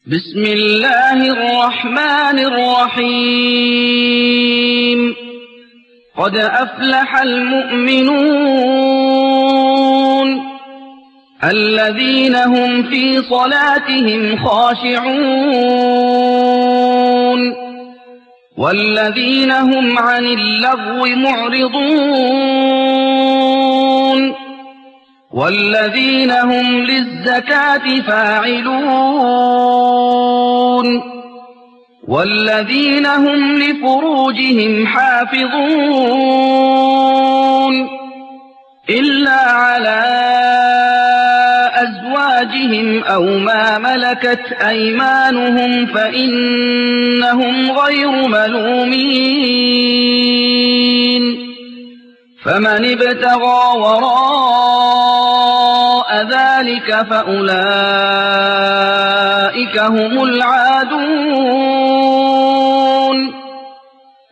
بسم الله الرحمن الرحيم قد أفلح المؤمنون الذين هم في صلاتهم خاشعون والذين هم عن اللغو معرضون والذين هم للزكاة فاعلون والذين هم لفروجهم حافظون إلا على أزواجهم أو ما ملكت أيمانهم فإنهم غير ملومين فمن ابتغى وراء ذلك فأولئك هم العادون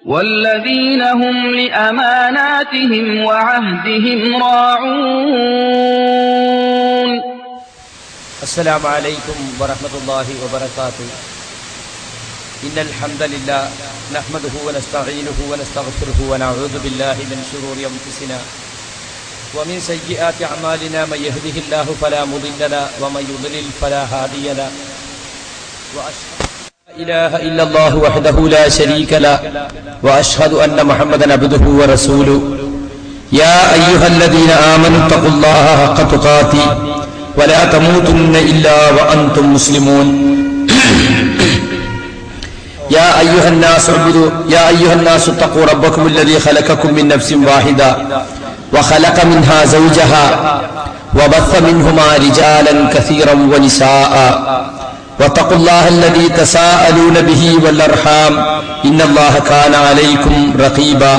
والذين هم لأماناتهم وعهدهم راعون. السلام عليكم ورحمة الله وبركاته. إن الحمد لله نحمده ونستعينه ونستغفره ونعوذ بالله من شرور أنفسنا ومن سيئات أعمالنا من يهده الله فلا مضل له ومن يضلل فلا هادي له وأشهد أن لا إله إلا الله وحده لا شريك له وأشهد أن محمدا عبده ورسوله. يا أيها الذين آمنوا اتقوا الله حق تقاته ولا تموتن إلا وأنتم مسلمون. يا أيها الناس اتقوا ربكم الذي خلقكم من نفس واحدة وخلق منها زوجها وبث منهما رجالا كثيرا ونساء واتقوا الله الذي تساءلون به والأرحام إن الله كان عليكم رقيبا.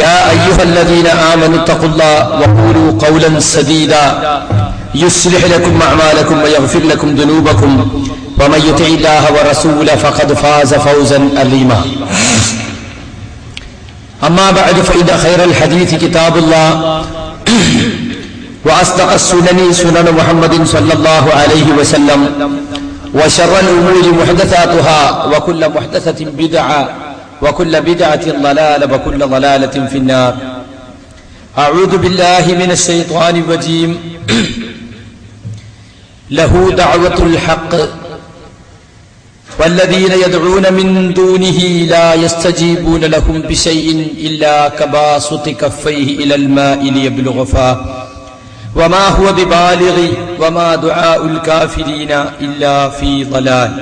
يا أيها الذين آمنوا اتقوا الله وقولوا قولا سديدا يصلح لكم أعمالكم ويغفر لكم ذنوبكم ومن يطع الله ورسوله فقد فاز فوزا عظيما. أما بعد فإن خير الحديث كتاب الله وأصدق السنن سنن محمد صلى الله عليه وسلم وشر الأمور محدثاتها وكل محدثة بدعة وكل بدعة ضلالة وكل ضلالة في النار. أعوذ بالله من الشيطان الرجيم. له دعوة الحق والذين يدعون من دونه لا يستجيبون لهم بشيء إلا كباسط كفيه إلى الماء ليبلغ فاه وما هو ببالغ وما دعاء الكافرين إلا في ضلال.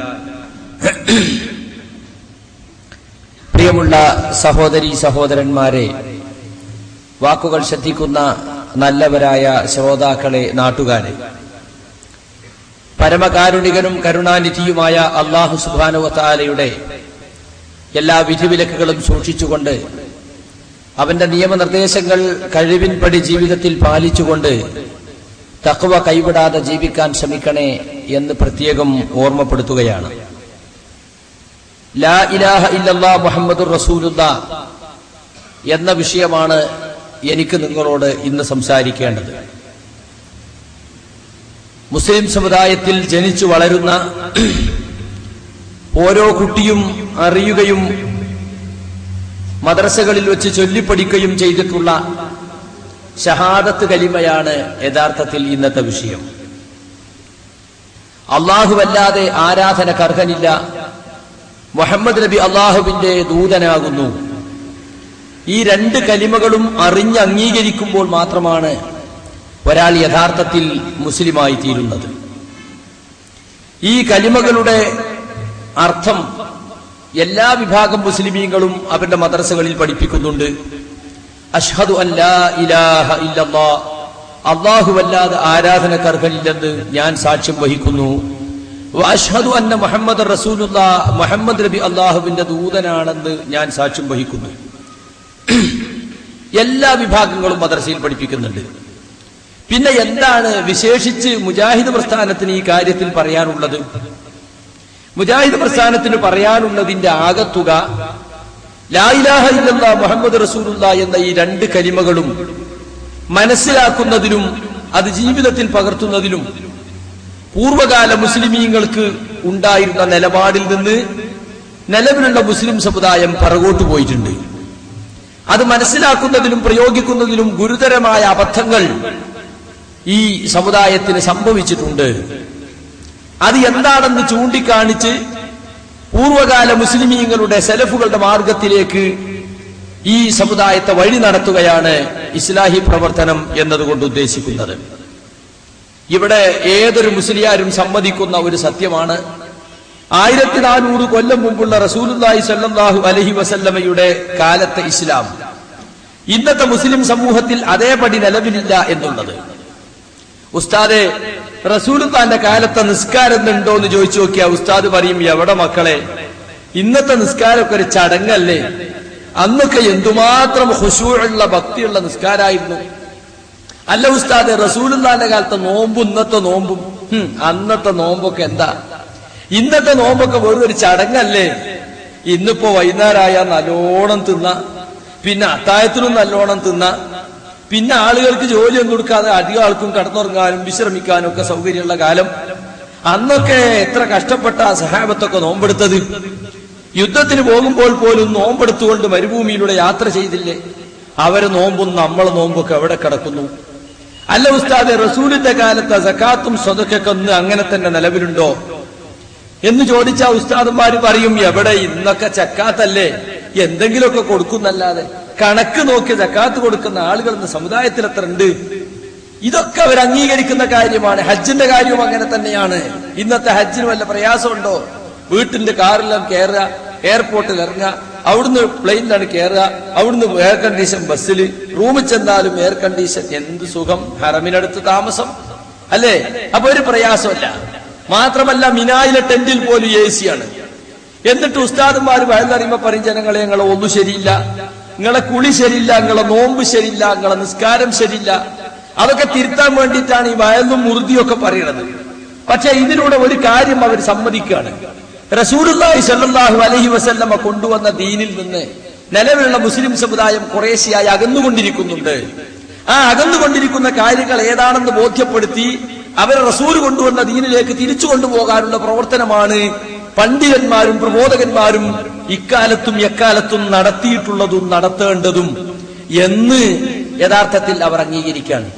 പ്രിയമുള്ള സഹോദരീ സഹോദരന്മാരെ, വാക്കുകൾ ശ്രദ്ധിക്കുന്ന നല്ലവരായ ശ്രോതാക്കളെ, നാട്ടുകാരെ, പരമകാരുണികനും കരുണാനിധിയുമായ അല്ലാഹു സുബ്ഹാനഹു വ തആലയുടെ എല്ലാ വിധിവിലക്കുകളും സൂക്ഷിച്ചുകൊണ്ട് അവന്റെ നിയമനിർദ്ദേശങ്ങൾ കഴിവിൻപടി ജീവിതത്തിൽ പാലിച്ചുകൊണ്ട് തഖ്വ കൈവിടാതെ ജീവിക്കാൻ ശ്രമിക്കണേ എന്ന് പ്രത്യേകം ഓർമ്മപ്പെടുത്തുകയാണ്. ലാ ഇലാഹ ഇല്ലല്ലാഹ് മുഹമ്മദുർ റസൂലുള്ളാഹ് എന്ന വിഷയമാണ് എനിക്ക് നിങ്ങളോട് ഇന്ന് സംസാരിക്കേണ്ടത്. മുസ്ലിം സമുദായത്തിൽ ജനിച്ചു വളരുന്ന ഓരോ കുട്ടിയും അറിയുകയും മദ്രസകളിൽ വെച്ച് ചൊല്ലിപ്പടിക്കുകയും ചെയ്തിട്ടുള്ള ഷഹാദത്ത് കലിമയാണ് യഥാർത്ഥത്തിൽ ഇന്നത്തെ വിഷയം. അല്ലാഹുവല്ലാതെ ആരാധനക്കർഹനില്ല, മുഹമ്മദ് നബി അല്ലാഹുവിന്റെ ദൂതനാകുന്നു. ഈ രണ്ട് കലിമകളും അറിഞ്ഞ് അംഗീകരിക്കുമ്പോൾ മാത്രമാണ് ഒരാൾ യഥാർത്ഥത്തിൽ മുസ്ലിമായി തീരുന്നത്. ഈ കലിമകളുടെ അർത്ഥം എല്ലാ വിഭാഗം മുസ്ലിമീങ്ങളും അവരുടെ മദ്രസകളിൽ പഠിപ്പിക്കുന്നുണ്ട്. അഷ്ഹദു അൻ ലാ ഇലാഹ ഇല്ലല്ലാഹ്, അല്ലാഹുവല്ലാതെ ആരാധനക്കർഹനില്ലെന്ന് ഞാൻ സാക്ഷ്യം വഹിക്കുന്നു. വ അഷ്ഹദു അന്ന മുഹമ്മദ് റസൂലുള്ളാഹ്, മുഹമ്മദ് നബി അല്ലാഹുവിന്റെ ദൂതനാണെന്ന് ഞാൻ സാക്ഷ്യം വഹിക്കുന്നു. എല്ലാ വിഭാഗങ്ങളും മദ്രസയിൽ പഠിപ്പിക്കുന്നുണ്ട്. പിന്നെ എന്താണ് വിശേഷിച്ച് മുജാഹിദ് പ്രസ്ഥാനത്തിന് ഈ കാര്യത്തിൽ പറയാനുള്ളത്? മുജാഹിദ് പ്രസ്ഥാനത്തിന് പറയാനുള്ളതിന്റെ ആകത്തുക ലാ ഇലാഹ ഇല്ലല്ലാഹ് മുഹമ്മദ് റസൂലുള്ളാഹ് എന്ന ഈ രണ്ട് കലിമകളും മനസ്സിലാക്കുന്നതിലും അത് ജീവിതത്തിൽ പകർത്തുന്നതിലും പൂർവകാല മുസ്ലിമീങ്ങൾക്ക് ഉണ്ടായിരുന്ന നിലപാടിൽ നിന്ന് നിലവിലുള്ള മുസ്ലിം സമുദായം പിറകോട്ട് പോയിട്ടുണ്ട്. അത് മനസ്സിലാക്കുന്നതിലും പ്രയോഗിക്കുന്നതിലും ഗുരുതരമായ അബദ്ധങ്ങൾ ഈ സമുദായത്തിന് സംഭവിച്ചിട്ടുണ്ട്. അത് എന്താണെന്ന് ചൂണ്ടിക്കാണിച്ച് പൂർവകാല മുസ്ലിമീങ്ങളുടെ സലഫുകളുടെ മാർഗത്തിലേക്ക് ഈ സമുദായത്തെ വഴി നടത്തുകയാണ് ഇസ്ലാഹി പ്രവർത്തനം എന്നതുകൊണ്ട് ഉദ്ദേശിക്കുന്നത്. ഇവിടെ ഏതൊരു മുസ്ലിയാരും സമ്മതിക്കുന്ന ഒരു സത്യമാണ്, 1400 കൊല്ലം മുമ്പുള്ള റസൂലുള്ളാഹി സ്വല്ലല്ലാഹു അലൈഹി വസല്ലമയുടെ കാലത്തെ ഇസ്ലാം ഇന്നത്തെ മുസ്ലിം സമൂഹത്തിൽ അതേപടി നിലവിലില്ല എന്നുള്ളത്. ഉസ്താദെ, റസൂലുള്ളാഹിന്റെ കാലത്തെ നിസ്കാരം ഉണ്ടോ എന്ന് ചോദിച്ചു നോക്കിയാൽ ഉസ്താദ് പറയും, എവിടെ മക്കളെ, ഇന്നത്തെ നിസ്കാരമൊക്കെ ഒരു ചടങ്ങല്ലേ, അന്നൊക്കെ എന്തുമാത്രം ഖുശൂഉള്ള ഭക്തിയുള്ള നിസ്കാരമായിരുന്നു. അല്ല ഉസ്താദെ, റസൂലുള്ളാഹിന്റെ കാലത്തെ നോമ്പും ഇന്നത്തെ നോമ്പും, അന്നത്തെ നോമ്പൊക്കെ എന്താ, ഇന്നത്തെ നോമ്പൊക്കെ വെറും ഒരു ചടങ്ങല്ലേ. ഇന്നിപ്പോ വൈകുന്നേരമായ നല്ലോണം തിന്ന, പിന്നെ അത്താഴത്തിനും നല്ലോണം തിന്ന, പിന്നെ ആളുകൾക്ക് ജോലിയൊന്നും കൊടുക്കാതെ അധികം ആൾക്കും കടന്നുറങ്ങാനും വിശ്രമിക്കാനും ഒക്കെ സൗകര്യമുള്ള കാലം. അന്നൊക്കെ എത്ര കഷ്ടപ്പെട്ട സഹാബത്തൊക്കെ നോമ്പെടുത്തത്. യുദ്ധത്തിന് പോകുമ്പോൾ പോലും നോമ്പെടുത്തുകൊണ്ട് മരുഭൂമിയിലൂടെ യാത്ര ചെയ്തില്ലേ. അവര് നോമ്പും നമ്മളെ നോമ്പൊക്കെ എവിടെ കിടക്കുന്നു? അല്ല ഉസ്താദെ, റസൂലിന്റെ കാലത്തെ സക്കാത്തും സ്വതക്കൊക്കെ ഒന്ന് അങ്ങനെ തന്നെ നിലവിലുണ്ടോ എന്ന് ചോദിച്ചാൽ ഉസ്താദന്മാര് പറയും, എവിടെ, ഇന്നൊക്കെ ചക്കാത്തല്ലേ, എന്തെങ്കിലുമൊക്കെ കൊടുക്കുന്നല്ലാതെ. കണക്ക് നോക്കി സക്കാത്ത് കൊടുക്കുന്ന ആളുകൾ ഇന്ന് സമുദായത്തിൽ എത്ര ഉണ്ട്? ഇതൊക്കെ അവർ അംഗീകരിക്കുന്ന കാര്യമാണ്. ഹജ്ജിന്റെ കാര്യവും അങ്ങനെ തന്നെയാണ്. ഇന്നത്തെ ഹജ്ജിന് വല്ല പ്രയാസമുണ്ടോ? വീട്ടിന്റെ കാറിലും കയറുക, എയർപോർട്ടിൽ ഇറങ്ങുക, അവിടുന്ന് പ്ലെയിനിലാണ് കയറുക, അവിടുന്ന് എയർ കണ്ടീഷൻ ബസ്സിൽ, റൂമിൽ ചെന്നാലും എയർ കണ്ടീഷൻ, എന്ത് സുഖം, ഹറമിനടുത്ത് താമസം അല്ലേ. അപ്പൊ ഒരു പ്രയാസമല്ല. മാത്രമല്ല മിനായിലെ ടെന്റിൽ പോലും AC ആണ്. എന്നിട്ട് ഉസ്താദന്മാര് വയലറിയുമ്പോ പറയും, ജനങ്ങളെ, നിങ്ങളെ ഒന്നും ശരിയില്ല, നിങ്ങളെ കുളി ശരിയില്ല, നിങ്ങളെ നോമ്പ് ശരിയില്ല, നിങ്ങളെ നിസ്കാരം ശരിയില്ല. അതൊക്കെ തിരുത്താൻ വേണ്ടിയിട്ടാണ് ഈ വയലും മുറുതിയൊക്കെ പറയുന്നത്. പക്ഷെ ഇതിലൂടെ ഒരു കാര്യം അവർ സമ്മതിക്കുകയാണ്, റസൂലുള്ളാഹി സ്വല്ലല്ലാഹു അലൈഹി വസല്ലമ കൊണ്ടുവന്ന ദീനിൽ നിന്ന് നിലവിലുള്ള മുസ്ലിം സമുദായം കുറേശ്ശെയായി അകന്നുകൊണ്ടിരിക്കുന്നുണ്ട്. ആ അകന്നുകൊണ്ടിരിക്കുന്ന കാര്യങ്ങൾ ഏതാണെന്ന് ബോധ്യപ്പെടുത്തി അവരെ റസൂൽ കൊണ്ടുവന്ന ദീനിലേക്ക് തിരിച്ചു കൊണ്ടുപോകാനുള്ള പ്രവർത്തനമാണ് പണ്ഡിതന്മാരും പ്രബോധകന്മാരും ഇക്കാലത്തും എക്കാലത്തും നടത്തിയിട്ടുള്ളതും നടത്തേണ്ടതും എന്ന് യഥാർത്ഥത്തിൽ അവർ അംഗീകരിക്കുകയാണ്.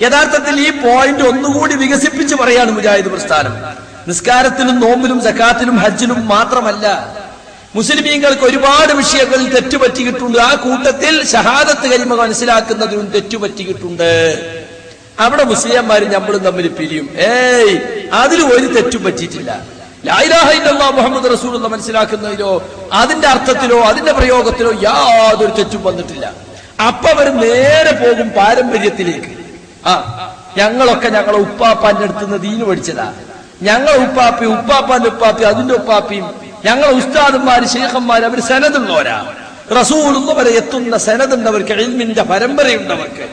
യഥാർത്ഥത്തിൽ ഈ പോയിന്റ് ഒന്നുകൂടി വികസിപ്പിച്ച് പറയാണ് മുജാഹിദ് പ്രസ്ഥാനം. നിസ്കാരത്തിലും നോമ്പിലും സക്കാത്തിലും ഹജ്ജിലും മാത്രമല്ല, മുസ്ലിമീങ്ങൾക്ക് ഒരുപാട് വിഷയങ്ങളിൽ തെറ്റുപറ്റിയിട്ടുണ്ട്. ആ കൂട്ടത്തിൽ ഷഹാദത്ത് കലിമ മനസ്സിലാക്കുന്നതിലും തെറ്റുപറ്റിയിട്ടുണ്ട്. അവിടെ മുസ്ലിംമാരും നമ്മളും തമ്മിൽ പിരിയും. അതിൽ ഒരു തെറ്റും പറ്റിയിട്ടില്ല. ലാ ഇലാഹ ഇല്ലല്ലാഹ് മുഹമ്മദ് റസൂലുള്ളാഹ് മനസ്സിലാക്കുന്നതിലോ അതിന്റെ അർത്ഥത്തിലോ അതിന്റെ പ്രയോഗത്തിലോ യാതൊരു തെറ്റും വന്നിട്ടില്ല. അപ്പൊ അവർ നേരെ പോകും പാരമ്പര്യത്തിലേക്ക്. ഞങ്ങളൊക്കെ ഞങ്ങളെ ഉപ്പാപ്പാന്റെ അടുത്തുനിന്ന് ദീന് പഠിച്ചതാ, ഞങ്ങളെ ഉപ്പാപ്പി, ഉപ്പാപ്പാന്റെ ഉപ്പാപ്പി, അതിന്റെ ഉപ്പാപ്പിയും, ഞങ്ങളെ ഉസ്താദന്മാര് ശൈഖന്മാര് അവർ സനദുള്ളവരാ. റസൂലുള്ള വരെ എത്തുന്ന സനദുണ്ടവർക്ക്, ഇൽമിന്റെ പരമ്പരയുണ്ടവർക്ക്.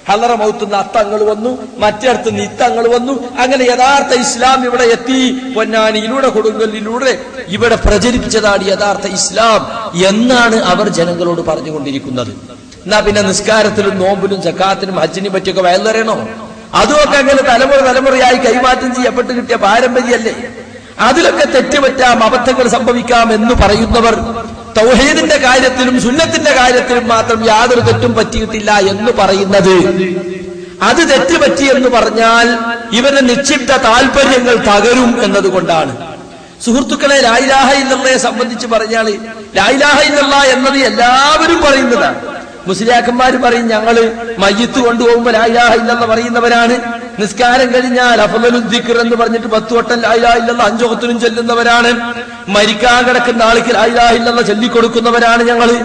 ഹലറ മൗത്തുന്ന അത്തങ്ങൾ വന്നു, മറ്റേടത്തുനിന്ന് ഇത്തങ്ങൾ വന്നു. അങ്ങനെ യഥാർത്ഥ ഇസ്ലാം ഇവിടെ എത്തി. പൊന്നാനിയിലൂടെ കൊടുങ്കലിലൂടെ ഇവിടെ പ്രചരിപ്പിച്ചതാണ് യഥാർത്ഥ ഇസ്ലാം എന്നാണ് അവർ ജനങ്ങളോട് പറഞ്ഞുകൊണ്ടിരിക്കുന്നത്. എന്നാ പിന്നെ നിസ്കാരത്തിലും നോമ്പിലും സക്കാത്തിനും ഹജ്ജിനും പറ്റിയൊക്കെ വയലറിയണോ? അതുമൊക്കെ അങ്ങനെ തലമുറയായി കൈമാറ്റം ചെയ്യപ്പെട്ട് കിട്ടിയ പാരമ്പര്യമല്ലേ. അതിലൊക്കെ തെറ്റുപറ്റാം, അബദ്ധങ്ങൾ സംഭവിക്കാം എന്ന് പറയുന്നവർ തൗഹീദിന്റെ കാര്യത്തിലും സുന്നത്തിന്റെ കാര്യത്തിലും മാത്രം യാതൊരു തെറ്റും പറ്റിയിട്ടില്ല എന്ന് പറയുന്നത്, അത് തെറ്റുപറ്റി എന്ന് പറഞ്ഞാൽ ഇവരുടെ നിക്ഷിപ്ത താല്പര്യങ്ങൾ തകരും എന്നതുകൊണ്ടാണ്. സുഹൃത്തുക്കളെ, ലാ ഇലാഹ ഇല്ലല്ലാഹയെ സംബന്ധിച്ച് പറഞ്ഞാൽ, ലാ ഇലാഹ ഇല്ലല്ലാഹ് എന്നത് എല്ലാവരും പറയുന്നതാണ്. മുസ്ലിയാക്കന്മാര് പറയും, ഞങ്ങള് മയ്യിത്ത് കൊണ്ടുപോകുമ്പോൾ ലാ ഇലാഹ ഇല്ലല്ലാഹ് പറയുന്നവരാണ്. നിസ്കാരം കഴിഞ്ഞാൽ അഫ്ളലുൽ ദിക്ർ എന്ന് പറഞ്ഞിട്ട് 10 വട്ടം ലാ ഇലാഹ ഇല്ലല്ലാഹ് 5 വഖത്തിലും ചൊല്ലുന്നവരാണ്. മരിക്കാൻ കിടക്കുന്ന ആൾക്ക് ലാ ഇലാഹ ഇല്ലല്ലാഹ് ചൊല്ലിക്കൊടുക്കുന്നവരാണ് ഞങ്ങള്.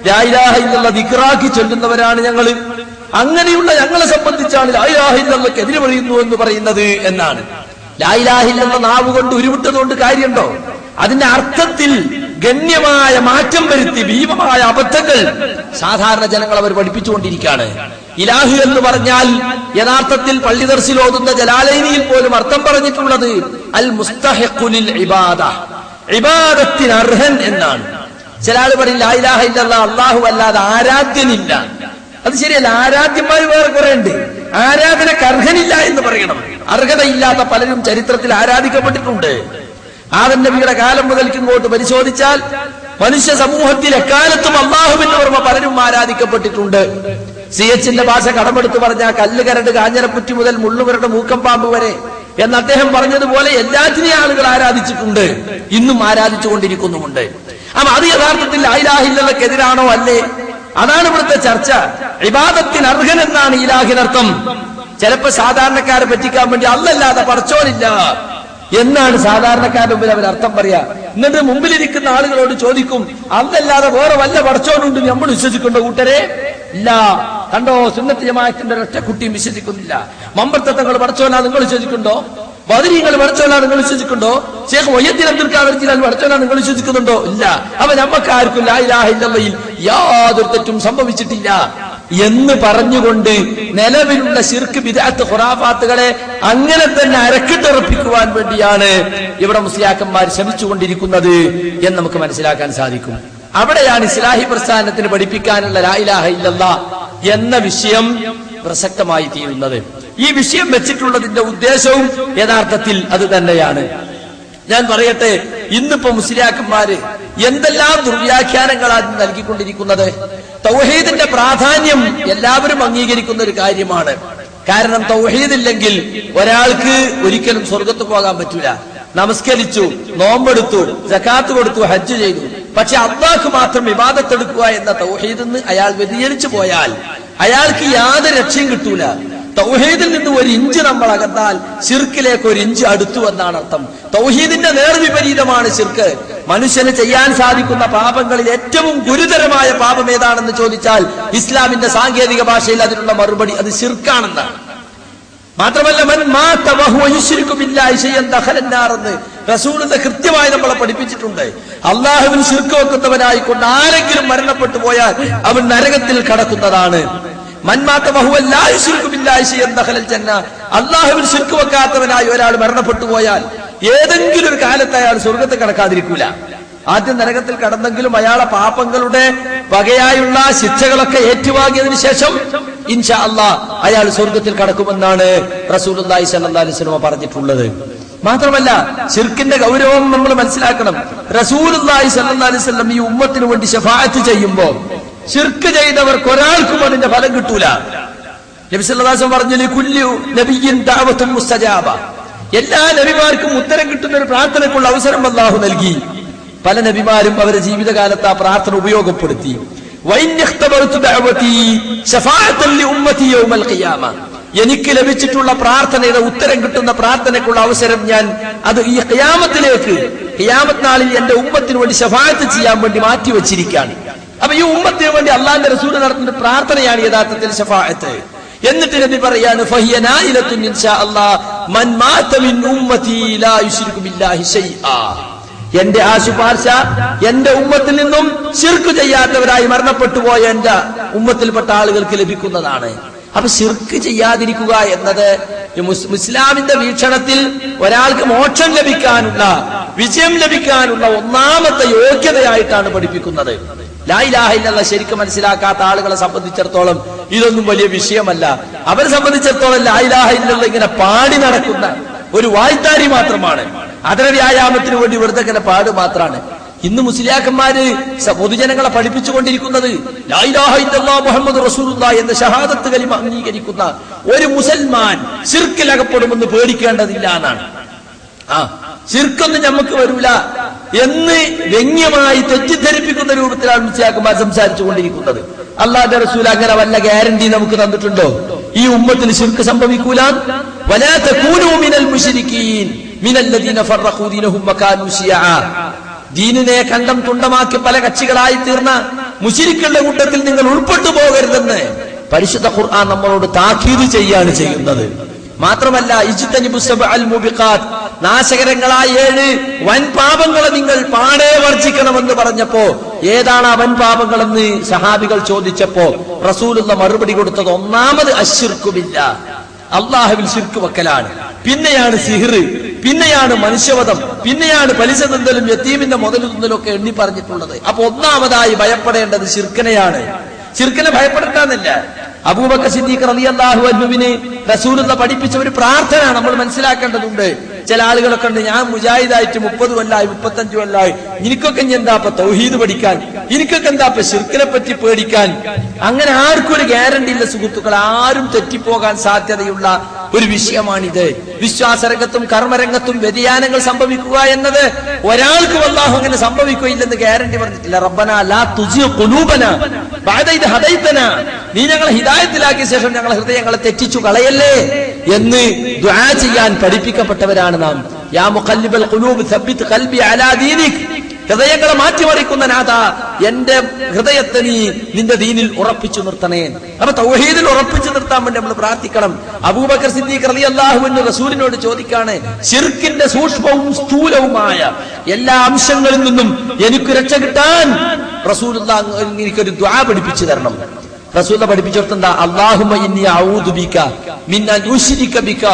ലാ ഇലാഹ ഇല്ലല്ലാഹ് ദിക്റാക്കി ചൊല്ലുന്നവരാണ് ഞങ്ങള്. അങ്ങനെയുള്ള ഞങ്ങളെ സംബന്ധിച്ചാണ് ലാ ഇലാഹ ഇല്ലല്ലാഹ്ക്ക് എതിര് പറയുന്നു എന്ന് പറയുന്നത് എന്നാണ്. ലാ ഇലാഹ ഇല്ലല്ലാഹ് നാവ് കൊണ്ട് ഉരുവിട്ടതുകൊണ്ട് കാര്യമുണ്ടോ? അതിന്റെ അർത്ഥത്തിൽ ഗണ്യമായ മാറ്റം വരുത്തി ഭീമമായ അബദ്ധങ്ങൾ സാധാരണ ജനങ്ങൾ അവർ പഠിപ്പിച്ചുകൊണ്ടിരിക്കുകയാണ്. ഇലാഹ് എന്ന് പറഞ്ഞാൽ യഥാർത്ഥത്തിൽ പള്ളി ദർസിൽ ഓതുന്ന ജലാലൈനിയിൽ പോലും അർത്ഥം പറഞ്ഞിട്ടുള്ളത് അൽ മുസ്തഹിഖുലിൽ ഇബാദ, ഇബാദത്തിന് അർഹൻ എന്നാണ്. ചില ആള് പറയും ലാ ഇലാഹ ഇല്ലല്ലാഹ് അല്ലാഹു അല്ലാതെ ആരാധ്യനില്ല. അത് ശരിയല്ല, ആരാധ്യന്മാർ വേറെ കുറെ ഉണ്ട്. ആരാധനക്ക് അർഹനില്ല എന്ന് പറയണം. അർഹതയില്ലാത്ത പലരും ചരിത്രത്തിൽ ആരാധിക്കപ്പെട്ടിട്ടുണ്ട്. ആദം നബിയുടെ കാലം മുതൽക്ക് ഇങ്ങോട്ട് പരിശോധിച്ചാൽ മനുഷ്യ സമൂഹത്തിൽ എക്കാലത്തും അല്ലാഹുവിന്റെ ഓർമ്മ പലരും ആരാധിക്കപ്പെട്ടിട്ടുണ്ട്. സിയച്ചിന്റെ ഭാഷ കടമെടുത്ത് പറഞ്ഞ കല്ല് കരട് കാഞ്ഞിരപ്പുറ്റി മുതൽ മുള്ളുവരുടെ മൂക്കം പാമ്പ് വരെ എന്ന് അദ്ദേഹം പറഞ്ഞതുപോലെ എല്ലാറ്റിനെയും ആളുകൾ ആരാധിച്ചിട്ടുണ്ട്, ഇന്നും ആരാധിച്ചു കൊണ്ടിരിക്കുന്നുമുണ്ട്. അപ്പൊ അത് യഥാർത്ഥത്തിൽ ലാ ഇലാഹ ഇല്ലല്ലാഹ്ക്കെതിരാണോ അല്ലേ? അതാണ് ഇവിടുത്തെ ചർച്ച. ഇബാദത്തിന് അർഹൻ എന്നാണ് ഇലാഹിനർത്ഥം. ചിലപ്പോ സാധാരണക്കാരെ പറ്റിക്കാൻ വേണ്ടി അല്ലല്ലാതെ പടച്ചോനില്ല എന്നാണ് സാധാരണക്കാരുടെ മുമ്പിൽ അവർ അർത്ഥം പറയാ. എന്നിട്ട് മുമ്പിലിരിക്കുന്ന ആളുകളോട് ചോദിക്കും, അല്ലല്ലാതെ വേറെ വല്ല പടച്ചോനുണ്ട് നമ്മൾ വിശ്വസിക്കേണ്ട കൂട്ടരെ? ഇല്ല. കണ്ടോ, സുന്നത്ത് ജമാഅത്തിന്റെ ഒരൊറ്റ കുട്ടിയും വിശ്വസിക്കുന്നില്ല. മമ്പർത്തങ്ങൾ പടച്ചോനാ നിങ്ങൾ വിശ്വസിക്കുന്നുണ്ടോ? ബദരീങ്ങൾ പടച്ചോനാ നിങ്ങൾ വിശ്വസിക്കുന്നുണ്ടോ? ഷേഖ് മൊയ്യദ്ദീൻ അബ്ദുൽ ഖാദിർ ജിലാനി പടച്ചോനാ നിങ്ങൾ വിശ്വസിക്കുന്നുണ്ടോ? ഇല്ല. അപ്പൊ നമുക്ക് ആർക്കും ലാ ഇലാഹ ഇല്ലല്ലാഹയിൽ യാതൊരു തെറ്റും സംഭവിച്ചിട്ടില്ല എന്ന് പറഞ്ഞുകൊണ്ട് നിലവിലുള്ള ശിർക്ക് ബിദ്അത്ത് ഖുറാഫാത്തുകളെ അങ്ങനെ തന്നെ അരക്കിട്ടുറപ്പിക്കുവാൻ വേണ്ടിയാണ് ഇവിടെ മുസ്ലിയാക്കന്മാർ ശ്രമിച്ചുകൊണ്ടിരിക്കുന്നത് എന്ന് നമുക്ക് മനസ്സിലാക്കാൻ സാധിക്കും. അവിടെയാണ് ഇസ്ലാഹി പ്രസ്ഥാനത്തിന് പഠിപ്പിക്കാനുള്ള ലാ ഇലാഹ ഇല്ലല്ലാഹ് എന്ന വിഷയം പ്രസക്തമായി തീരുന്നത്. ഈ വിഷയം വെച്ചിട്ടുള്ളതിന്റെ ഉദ്ദേശവും യഥാർത്ഥത്തിൽ അത് തന്നെയാണ്. ഞാൻ പറയട്ടെ, ഇന്നിപ്പോ മുസ്ലിയാക്കന്മാര് എന്തെല്ലാം ദുർവ്യാഖ്യാനങ്ങളാണ് നൽകിക്കൊണ്ടിരിക്കുന്നത്. തൗഹീദിന്റെ പ്രാധാന്യം എല്ലാവരും അംഗീകരിക്കുന്ന ഒരു കാര്യമാണ്. കാരണം തൗഹീദ് ഇല്ലെങ്കിൽ ഒരാൾക്ക് ഒരിക്കലും സ്വർഗത്ത് പോകാൻ പറ്റൂല. നമസ്കരിച്ചു, നോമ്പെടുത്തു, സകാത്ത് കൊടുത്തു, ഹജ്ജ് ചെയ്തു, പക്ഷെ അല്ലാഹ്ക്ക് മാത്രം ഇബാദത്ത് എടുക്കുക എന്ന തൗഹീദിൽ നിന്ന് അയാൾ വ്യതിചലിച്ചു പോയാൽ അയാൾക്ക് യാതൊരു രക്ഷയും കിട്ടൂല. തൗഹീദിൽ നിന്ന് ഒരു ഇഞ്ച് നമ്മൾ അകന്നാൽ ശിർക്കിലേക്ക് ഒരു ഇഞ്ച് അടുത്തു എന്നാണ് അർത്ഥം. തൗഹീദിന്റെ നേർവിപരീതമാണ് ശിർക്ക്. മനുഷ്യന് ചെയ്യാൻ സാധിക്കുന്ന പാപങ്ങളിൽ ഏറ്റവും ഗുരുതരമായ പാപം ഏതാണെന്ന് ചോദിച്ചാൽ ഇസ്ലാമിന്റെ സാങ്കേതിക ഭാഷയിൽ അതിനുള്ള മറുപടി അത് ശിർക്കാണെന്നാണ്. മാത്രമല്ല, മൻ മാത വഹുവ യുശ്രികു ബില്ലാഹി ശൈഅൻ ദഖലൻ നാർ എന്ന് റസൂലുള്ളാഹി കൃത്യമായി നമ്മളെ പഠിപ്പിച്ചിട്ടുണ്ട്. അല്ലാഹുവിൽ ശിർക്ക് വെക്കുന്നവനായിക്കൊണ്ട് ആരെങ്കിലും മരണപ്പെട്ടു പോയാൽ അവൻ നരകത്തിൽ കടക്കുന്നതാണ്. മൻ മാത വഹുവ ലാ യുശ്രികു ബില്ലാഹി ശൈഅൻ ദഖലൽ ജന്ന, അല്ലാഹുവിൽ ശിർക്ക് വെക്കാത്തവനായി ഒരാൾ മരണപ്പെട്ടു പോയാൽ ഏതെങ്കിലും ഒരു കാലത്ത് അയാൾ സ്വർഗ്ഗത്തിൽ കടക്കാതിരിക്കൂല. ആദ്യം നരകത്തിൽ കടന്നെങ്കിലും അയാളെ പാപങ്ങളുടെ വകയായുള്ള ശിക്ഷകളൊക്കെ ഏറ്റുവാങ്ങിയതിനു ശേഷം ഇൻഷാ അല്ലാഹ് അയാൾ സ്വർഗ്ഗത്തിൽ കടക്കുമെന്നാണ് റസൂലുള്ളാഹി സ്വല്ലല്ലാഹു അലൈഹി വസല്ലം പറഞ്ഞിട്ടുള്ളത്. മാത്രമല്ല, ശിർക്കിന്റെ ഗൗരവം നമ്മൾ മനസ്സിലാക്കണം. റസൂലുള്ളാഹി സ്വല്ലല്ലാഹു അലൈഹി വസല്ലം ഈ ഉമ്മത്തിന് വേണ്ടി ശഫാഅത്ത് ചെയ്യുമ്പോൾ ശിർക്ക് ചെയ്തവർക്ക് ഒരാൾക്കും അതിന്റെ ഫലം കിട്ടൂല. നബി സല്ലല്ലാഹു അലൈഹി വസല്ലം പറഞ്ഞു, കുല്ലു നബിയ്യിൻ ദഅവത്തുൻ മുസ്തജാബ, എല്ലാ നബിമാർക്കും ഉത്തരം കിട്ടുന്ന ഒരു പ്രാർത്ഥനയ്ക്കുള്ള അവസരം അല്ലാഹു നൽകി. പല നബിമാരും അവരുടെ ജീവിതകാലത്ത് ആ പ്രാർത്ഥന ഉപയോഗപ്പെടുത്തി. എനിക്ക് ലഭിച്ചിട്ടുള്ള പ്രാർത്ഥനയുടെ ഉത്തരം കിട്ടുന്ന പ്രാർത്ഥനയ്ക്കുള്ള അവസരം ഞാൻ അത് ഈ ഖിയാമത്തിലേക്ക്, ഖിയാമത്ത് നാളിൽ എന്റെ ഉമ്മത്തിന് വേണ്ടി ശഫാഅത്ത് ചെയ്യാൻ വേണ്ടി മാറ്റിവെച്ചിരിക്കുകയാണ്. അപ്പൊ ഈ ഉമ്മത്തിന് വേണ്ടി അള്ളാഹുവിന്റെ റസൂൽ നടത്തുന്ന പ്രാർത്ഥനയാണ് യഥാർത്ഥത്തിൽ ശഫാഅത്ത്. എന്നിട്ട് നബി പറയാണ്, ഫഹിയ നായിലത്തുൻ ഇൻഷാ അല്ലാഹ് മൻ മാത മിൻ ഉമ്മതി ലാ യുശ്രികു ബില്ലാഹി ശൈആ, എന്റെ ആ ശുപാർശ എന്റെ ഉമ്മത്തിൽ നിന്നും ശിർക്ക് ചെയ്യാത്തവരായി മരണപ്പെട്ടു പോയ എന്റെ ഉമ്മത്തിൽപ്പെട്ട ആളുകൾക്ക് ലഭിക്കുന്നതാണ്. അപ്പൊ ശിർക്ക് ചെയ്യാതിരിക്കുക എന്നത് ഇസ്ലാമിന്റെ വീക്ഷണത്തിൽ ഒരാൾക്ക് മോക്ഷം ലഭിക്കാനുള്ള, വിജയം ലഭിക്കാനുള്ള ഒന്നാമത്തെ യോഗ്യതയായിട്ടാണ് പഠിപ്പിക്കുന്നത്. ലാ ഇലാഹ ഇല്ലല്ലാഹ് ശരിക്കും മനസ്സിലാക്കാത്ത ആളുകളെ സംബന്ധിച്ചിടത്തോളം ഇതൊന്നും വലിയ വിഷയമല്ല. അവരെ സംബന്ധിച്ചിടത്തോളം ലാ ഇലാഹ ഇല്ലല്ലാഹ് ഇങ്ങനെ പാടി നടക്കുന്ന ഒരു വായ്ത്താരി മാത്രമാണ്. അതര വ്യായാമത്തിന് വേണ്ടി വെറുതെ ഇങ്ങനെ പാട് മാത്രമാണ്. ഇന്ന് മുസ്ലിയാക്കന്മാര് പൊതുജനങ്ങളെ പഠിപ്പിച്ചുകൊണ്ടിരിക്കുന്നത് ലാ ഇലാഹ ഇല്ലല്ലാഹ് മുഹമ്മദ് റസൂലുള്ളാഹി എന്ന ഷഹാദത്ത് കലിമ അംഗീകരിക്കുന്ന ഒരു മുസൽമാൻ ശിർക്കിൽ അകപ്പെടുമെന്ന് പേടിക്കേണ്ടതില്ല എന്നാണ്. ശിർക്കൊന്നും നമുക്ക് വരൂല എന്ന് വ്യംഗ്യമായി തെറ്റിദ്ധരിപ്പിക്കുന്ന രൂപത്തിലാണ് മുസ്ലിയാക്കന്മാർ സംസാരിച്ചു കൊണ്ടിരിക്കുന്നത്. അല്ലാഹുവിന്റെ റസൂൽ അങ്ങനെ വല്ല ഗ്യാരണ്ടി നമുക്ക് തന്നിട്ടുണ്ടോ? ഈ ഉമ്മത്തിൽ ശിർക്ക് സംഭവിക്കൂല. വലാ തകൂനൂ മിനൽ മുശ്രിക്കീൻ മിനല്ലദീന ഫറഖൂ ദീനഹും വകാനൂ ശിയഅ, ദീനിനെ കണ്ടം തുണ്ടമാക്കി പല കക്ഷികളായി തീർന്ന മുശ്രിക്കുകളുടെ കൂട്ടത്തിൽ നിങ്ങൾ ഉൾപ്പെട്ടു പോകരുതെന്ന് പരിശുദ്ധ ഖുർആൻ നമ്മളോട് താക്കീത് ചെയ്യാണ് ചെയ്യുന്നത്. മാത്രമല്ല, ഇജ്തനിബു സബ്അൽ മുബിഖാത്ത്, നാശകരങ്ങളായ 7 വൻ പാപങ്ങളെ നിങ്ങൾ പാടെ വർജിക്കണമെന്ന് പറഞ്ഞപ്പോ ഏതാണ് ആ വൻ പാപങ്ങളെന്ന് സഹാബികൾ ചോദിച്ചപ്പോ റസൂലുള്ള മറുപടി കൊടുത്തത് ഒന്നാമത് അശ്ശിർക്കു ബില്ലാഹ്, അല്ലാഹുവിൽ ശിർക്ക് വെക്കലാണ്. പിന്നെയാണ് സിഹ്റ്, പിന്നെയാണ് മനുഷ്യവധം, പിന്നെയാണ് പലിശ തിന്നലും യതീമിന്റെ മുതൽ തിന്നലും ഒക്കെ എണ്ണി പറഞ്ഞിട്ടുള്ളത്. അപ്പൊ ഒന്നാമതായി ഭയപ്പെടേണ്ടത് ശിർക്കിനെയാണ്. ശിർക്കിനെ ഭയപ്പെടേണ്ടെന്നില്ല, അബൂബക്കർ സിദ്ദീഖ് റളിയല്ലാഹു അൻഹുവിനെ റസൂലുള്ളാഹി പഠിപ്പിച്ച ഒരു പ്രാർത്ഥന നമ്മൾ മനസ്സിലാക്കേണ്ടതുണ്ട്. ചില ആളുകളൊക്കെ ഉണ്ട്, ഞാൻ മുജാഹിദായിട്ട് 30 കൊല്ലായി 35 കൊല്ലായി, എനിക്കൊക്കെ എന്താ തൗഹീദ് പഠിക്കാൻ, എനിക്കൊക്കെ എന്താ ശിർക്കിനെ പറ്റി പേടിക്കാൻ. അങ്ങനെ ആർക്കും ഒരു ഗ്യാരണ്ടി ഇല്ല സുഹൃത്തുക്കൾ. ആരും തെറ്റിപ്പോകാൻ സാധ്യതയുള്ള ഒരു വിഷയമാണിത്. വിശ്വാസരംഗത്തും കർമ്മരംഗത്തും വ്യതിയാനങ്ങൾ സംഭവിക്കുക എന്നത് ഒരാൾക്കും അല്ലാഹു അങ്ങനെ സംഭവിക്കുകയില്ലെന്ന് ഗ്യാരണ്ടി പറഞ്ഞിട്ടില്ല. റബ്ബനാ ലാ തുസിഗ് ഖുലൂബനാ ബഅദ ഇദ് ഹദൈതനാ, നീ ഞങ്ങളെ ഹിദായത്തിലാക്കിയ ശേഷം ഞങ്ങളെ ഹൃദയങ്ങളെ തെറ്റിച്ചു കളയല്ലേ എന്ന് ദുആ ചെയ്യാൻ പഠിപ്പിക്കപ്പെട്ടവരാണ് നാം. യാ മുഖല്ലിബൽ ഖുലൂബ് സബ്ബിത് ഖൽബി അലാ ദീനിക്, ഹൃദയങ്ങളെ മാറ്റിമറിക്കുന്ന നാഥ, എന്റെ ഹൃദയത്തെ നീ നിന്റെ ദീനിൽ ഉറപ്പിച്ചു നിർത്തണേ. അപ്പൊ തൗഹീദിൽ ഉറപ്പിച്ചു നിർത്താൻ വേണ്ടി നമ്മൾ പ്രാർത്ഥിക്കണം. അബൂബക്കർ സിദ്ദീഖ് റളിയല്ലാഹു അൻഹു റസൂലിനോട് ചോദിക്കാണ്, ശിർക്കിന്റെ സൂക്ഷ്മവും സ്ഥൂലവുമായ എല്ലാ അംശങ്ങളിൽ നിന്നും എനിക്ക് രക്ഷ കിട്ടാൻ റസൂലുള്ളാഹി എനിക്കൊരു ദുആ പഠിപ്പിച്ചു തരണം. റസൂലുള്ളാഹി പഠിപ്പിച്ചോർത്ത് എന്താ? അല്ലാഹുമ്മ ഇന്നി അഊദു ബിക മിൻ അൻ ഉശ്രിക ബിക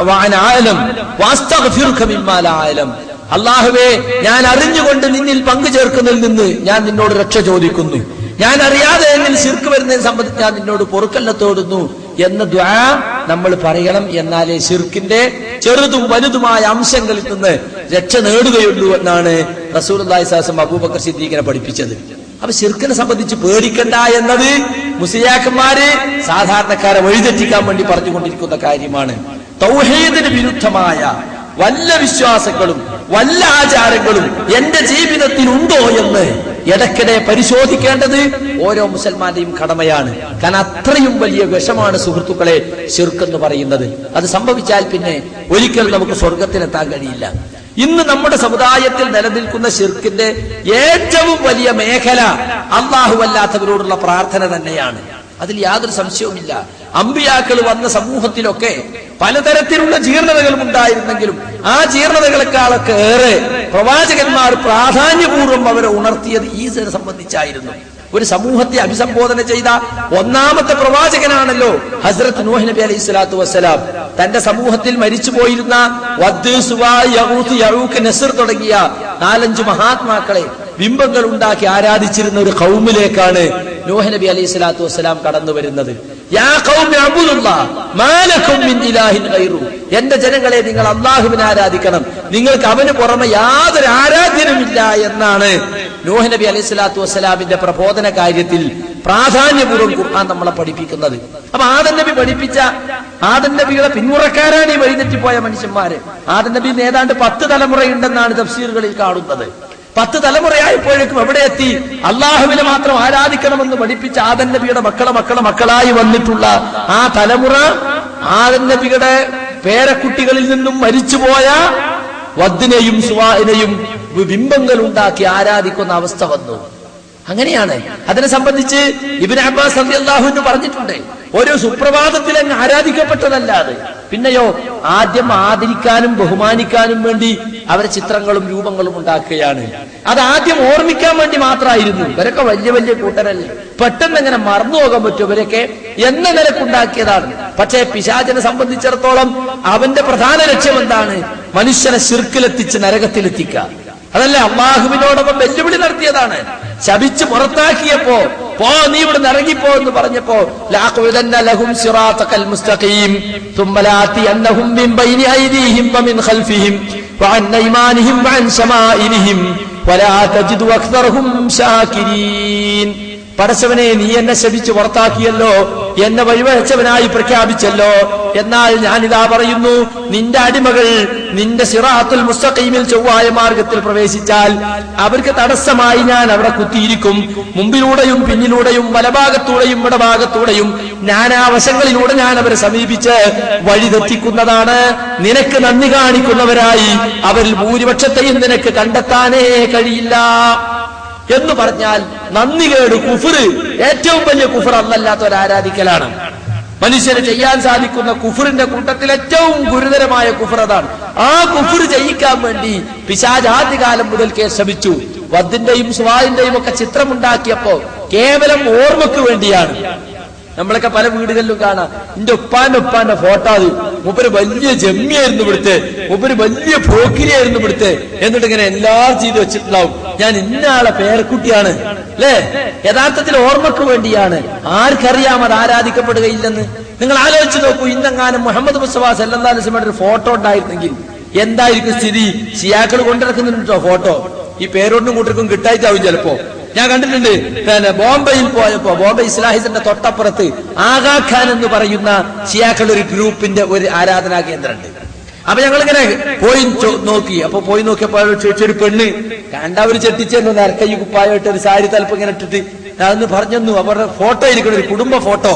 വഅന ആലം വഅസ്തഗ്ഫിറുക മിമ്മാ ലാ ആലം. അല്ലാഹുവേ, ഞാൻ അറിഞ്ഞുകൊണ്ട് നിന്നിൽ പങ്കു ചേർക്കുന്നതിൽ നിന്ന് ഞാൻ നിന്നോട് രക്ഷ ചോദിക്കുന്നു. ഞാൻ അറിയാതെ എന്നിൽ ശിർക്ക് വരുന്നതിനെ സംബന്ധിച്ച് ഞാൻ നിന്നോട് പൊറുക്കല്ല തേടുന്നു എന്ന ദുആ നമ്മൾ പറയണം. എന്നാലേ ശിർക്കിന്റെ ചെറുതും വലുതുമായ അംശങ്ങളിൽ നിന്ന് രക്ഷ നേടുകയുള്ളൂ എന്നാണ് റസൂലുള്ളാഹി സ്വല്ലല്ലാഹു അലൈഹി വസല്ലം അബൂബക്കർ സിദ്ദീഖിനെ പഠിപ്പിച്ചത്. അപ്പൊ ശിർക്കിനെ സംബന്ധിച്ച് പേടിക്കണ്ട എന്നത് മുസ്ലിയാക്കന്മാര് സാധാരണക്കാരെ വഴിതെറ്റിക്കാൻ വേണ്ടി പറഞ്ഞുകൊണ്ടിരിക്കുന്ന കാര്യമാണ്. തൗഹീദിന് വിരുദ്ധമായ വല്ല വിശ്വാസങ്ങളും വല്ല ആചാരങ്ങളും എന്റെ ജീവിതത്തിൽ ഉണ്ടോ എന്ന് ഇടയ്ക്കിടെ പരിശോധിക്കേണ്ടത് ഓരോ മുസൽമാന്റെയും കടമയാണ്. കാരണം അത്രയും വലിയ വിഷമാണ് സുഹൃത്തുക്കളെ ശിർക്ക് എന്ന് പറയുന്നത്. അത് സംഭവിച്ചാൽ പിന്നെ ഒരിക്കലും നമുക്ക് സ്വർഗത്തിലെത്താൻ കഴിയില്ല. ഇന്ന് നമ്മുടെ സമുദായത്തിൽ നിലനിൽക്കുന്ന ശിർക്കിന്റെ ഏറ്റവും വലിയ മേഖല അല്ലാഹുവല്ലാത്തവരോടുള്ള പ്രാർത്ഥന തന്നെയാണ്. അതിൽ യാതൊരു സംശയവുമില്ല. അമ്പിയാക്കൾ വന്ന സമൂഹത്തിലൊക്കെ പലതരത്തിലുള്ള ജീർണതകളും ഉണ്ടായിരുന്നെങ്കിലും ആ ജീർണതകളെക്കാളൊക്കെ ഏറെ പ്രവാചകന്മാർ പ്രാധാന്യപൂർവ്വം അവരെ ഉണർത്തിയത് ഈസിനെ സംബന്ധിച്ചായിരുന്നു. ഒരു സമൂഹത്തെ അഭിസംബോധന ചെയ്ത ഒന്നാമത്തെ പ്രവാചകനാണല്ലോ ഹസ്രത്ത് നൂഹ് നബി അലൈഹി സ്വലാത്തു വസ്സലാം. തന്റെ സമൂഹത്തിൽ മരിച്ചുപോയിരുന്ന വദ്, സുവാ, യഗൂത്ത്, യഊഖ്, നസ്ർ തുടങ്ങിയ 4-5 മഹാത്മാക്കളെ ബിംബങ്ങൾ ഉണ്ടാക്കി ആരാധിച്ചിരുന്ന ഒരു ഖൗമിലേക്കാണ് നൂഹ് നബി അലൈഹി സ്വലാത്തു വസ്സലാം കടന്നു വരുന്നത്. യാ ഖൗമി അബ്ദുല്ലാഹ് മാ ലക്കും മിൻ ഇലാഹിൻ ഗൈറു, എന്റെ ജനങ്ങളെ നിങ്ങൾ അല്ലാഹുവിനെ ആരാധിക്കണം, നിങ്ങൾക്ക് അവന് പുറമെ യാതൊരു ആരാധ്യനുമില്ല എന്നാണ് നൂഹ് നബി അലൈഹി സ്വലാത്തു വസ്സലാമിന്റെ പ്രബോധന കാര്യത്തിൽ പ്രാധാന്യപൂർവ്വം ഖുർആൻ നമ്മളെ പഠിപ്പിക്കുന്നത്. അപ്പൊ ആദം നബി പഠിപ്പിച്ച ആദം നബിയുടെ പിന്മുറക്കാരാണ് ഈ വഴിതെറ്റിപ്പോയ മനുഷ്യന്മാര്. ആദം നബി ഏതാണ്ട് 10 തലമുറയുണ്ടെന്നാണ് തഫ്സീറുകളിൽ കാണുന്നത്. 10 തലമുറയായപ്പോഴേക്കും എവിടെ എത്തി? അള്ളാഹുവിനെ മാത്രം ആരാധിക്കണമെന്ന് പഠിപ്പിച്ച ആദം നബിയുടെ മക്കളായി വന്നിട്ടുള്ള ആ തലമുറ ആദം നബിയുടെ പേരക്കുട്ടികളിൽ നിന്നും മരിച്ചുപോയ വദ്ദിനെയും സുവാഇനെയും ബിംബങ്ങൾ ഉണ്ടാക്കി ആരാധിക്കുന്ന അവസ്ഥ വന്നു. അങ്ങനെയാണ്. അതിനെ സംബന്ധിച്ച് ഇബ്നു അബ്ബാസ് റളിയല്ലാഹു അൻഹു പറഞ്ഞിട്ടുണ്ട്, ഓരോ സുപ്രഭാതത്തിൽ അങ്ങ് ആരാധിക്കപ്പെട്ടതല്ലാതെ പിന്നെയോ ആദ്യം ആദരിക്കാനും ബഹുമാനിക്കാനും വേണ്ടി അവരെ ചിത്രങ്ങളും രൂപങ്ങളും ഉണ്ടാക്കുകയാണ്. അത് ആദ്യം ഓർമ്മിക്കാൻ വേണ്ടി മാത്രമായിരുന്നു. ഇവരൊക്കെ വലിയ വലിയ കൂട്ടരല്ലേ, പെട്ടെന്ന് എങ്ങനെ മറന്നു പോകാൻ പറ്റും ഇവരൊക്കെ എന്ന നിലക്കുണ്ടാക്കിയതാണ്. പക്ഷേ പിശാചിനെ സംബന്ധിച്ചിടത്തോളം അവന്റെ പ്രധാന ലക്ഷ്യം എന്താണ്? മനുഷ്യനെ ശിർക്കിലെത്തിച്ച് നരകത്തിലെത്തിക്കുക. അതല്ലേ അള്ളാഹുവിനോടൊപ്പം വെല്ലുവിളി നടത്തിയതാണ്. ശപിച്ച് പുറത്താക്കിയപ്പോ നീ ഇവിടെ ഇറങ്ങിപ്പോ എന്ന് പറഞ്ഞപ്പോ ലഅഖുദന്ന ലഹും സിറാതകൽ മുസ്തഖീം ثم لآتينهم من بين أيديهم ومن خلفهم وعن أيمانهم وعن شمائلهم ولا تجد أكثرهم شاكرين. പടച്ചവനെ, നീ എന്നെ ശപിച്ച് പുറത്താക്കിയല്ലോ, എന്നെ വഴിവഴച്ചവനായി പ്രഖ്യാപിച്ചല്ലോ. എന്നാൽ ഞാനിതാ പറയുന്നു, നിന്റെ അടിമകൾ നിന്റെ സിറാത്തുൽ മുസ്തഖീമിൽ ചൊവ്വായ മാർഗത്തിൽ പ്രവേശിച്ചാൽ അവർക്ക് തടസ്സമായി ഞാൻ അവിടെ കുത്തിയിരിക്കും. മുമ്പിലൂടെയും പിന്നിലൂടെയും വലഭാഗത്തൂടെയും ഇടഭാഗത്തൂടെയും നാനാവശങ്ങളിലൂടെ ഞാൻ അവരെ സമീപിച്ച് വഴിതെറ്റിക്കുന്നതാണ്. നിനക്ക് നന്ദി കാണിക്കുന്നവരായി അവരിൽ ഭൂരിപക്ഷത്തെയും നിനക്ക് കണ്ടെത്താനേ കഴിയില്ല എന്ന് പറഞ്ഞാൽ നന്ദികേട്, കുഫ്ർ, ഏറ്റവും വലിയ കുഫ്ർ അല്ലാത്തവരെ ആരാധിക്കലാണ്. മനുഷ്യന് ചെയ്യാൻ സാധിക്കുന്ന കുഫറിന്റെ കൂട്ടത്തിൽ ഏറ്റവും ഗുരുതരമായ കുഫർ അതാണ്. ആ കുഫർ ചെയ്യിക്കാൻ വേണ്ടി പിശാച് ആദ്യകാലം മുതൽക്കേ ശ്രമിച്ചു. വദ്ദിന്റെയും സുവാഇന്റെയും ഒക്കെ ചിത്രമുണ്ടാക്കിയപ്പോ കേവലം ഓർമ്മക്ക് വേണ്ടിയാണ്. നമ്മളൊക്കെ പല വീടുകളിലും കാണാം, എന്റെ ഉപ്പാന്റെ ഫോട്ടോ, അത് മൂപ്പര് വലിയ ജമ്മിയായിരുന്നു ഇവിടുത്തെ, മൂപ്പര് വലിയ പോക്കിരിയായിരുന്നു ഇവിടുത്തെ, എന്നിട്ട് ഇങ്ങനെ എല്ലാവരും ചെയ്ത് വെച്ചിട്ടുണ്ടാവും. ഞാൻ ഇന്നയാളെ പേരക്കുട്ടിയാണ് അല്ലേ? യഥാർത്ഥത്തിൽ ഓർമ്മക്ക് വേണ്ടിയാണ്. ആർക്കറിയാം അത് ആരാധിക്കപ്പെടുകയില്ലെന്ന്? നിങ്ങൾ ആലോചിച്ച് നോക്കൂ. ഇന്നെങ്ങാനും മുഹമ്മദ് മുസ്തഫ സല്ലല്ലാഹു അലൈഹി വസല്ലമയുടെ ഒരു ഫോട്ടോ ഉണ്ടായിരുന്നെങ്കിൽ എന്തായിരിക്കും സ്ഥിതി? ഷിയാക്കൾ കൊണ്ടിറക്കുന്നുണ്ടോ ഫോട്ടോ? ഈ പേരോടിനും കൂട്ടർക്കും കിട്ടായിട്ടാവും ചിലപ്പോ. ഞാൻ കണ്ടിട്ടുണ്ട്, ബോംബെയിൽ പോയപ്പോ ബോംബെ ഇസ്ലാഹിന്റെ തൊട്ടപ്പുറത്ത് ആഗാ ഖാൻ എന്ന് പറയുന്ന ഷിയാക്കളുടെ ഒരു ഗ്രൂപ്പിന്റെ ഒരു ആരാധനാ കേന്ദ്രമുണ്ട്. അപ്പൊ ഞങ്ങളിങ്ങനെ പോയി നോക്കി. അപ്പൊ പോയി നോക്കിയപ്പോ ചോദിച്ചൊരു പെണ്ണ് കണ്ട ഒരു ചെട്ടിച്ചെന്നു നരക്കൈ കുപ്പായിട്ട് ഒരു സാരി തലപ്പ് ഇങ്ങനെ ഇട്ടിട്ട് അതൊന്ന് പറഞ്ഞു. അവരുടെ ഫോട്ടോ ഇരിക്കണം, ഒരു കുടുംബ ഫോട്ടോ.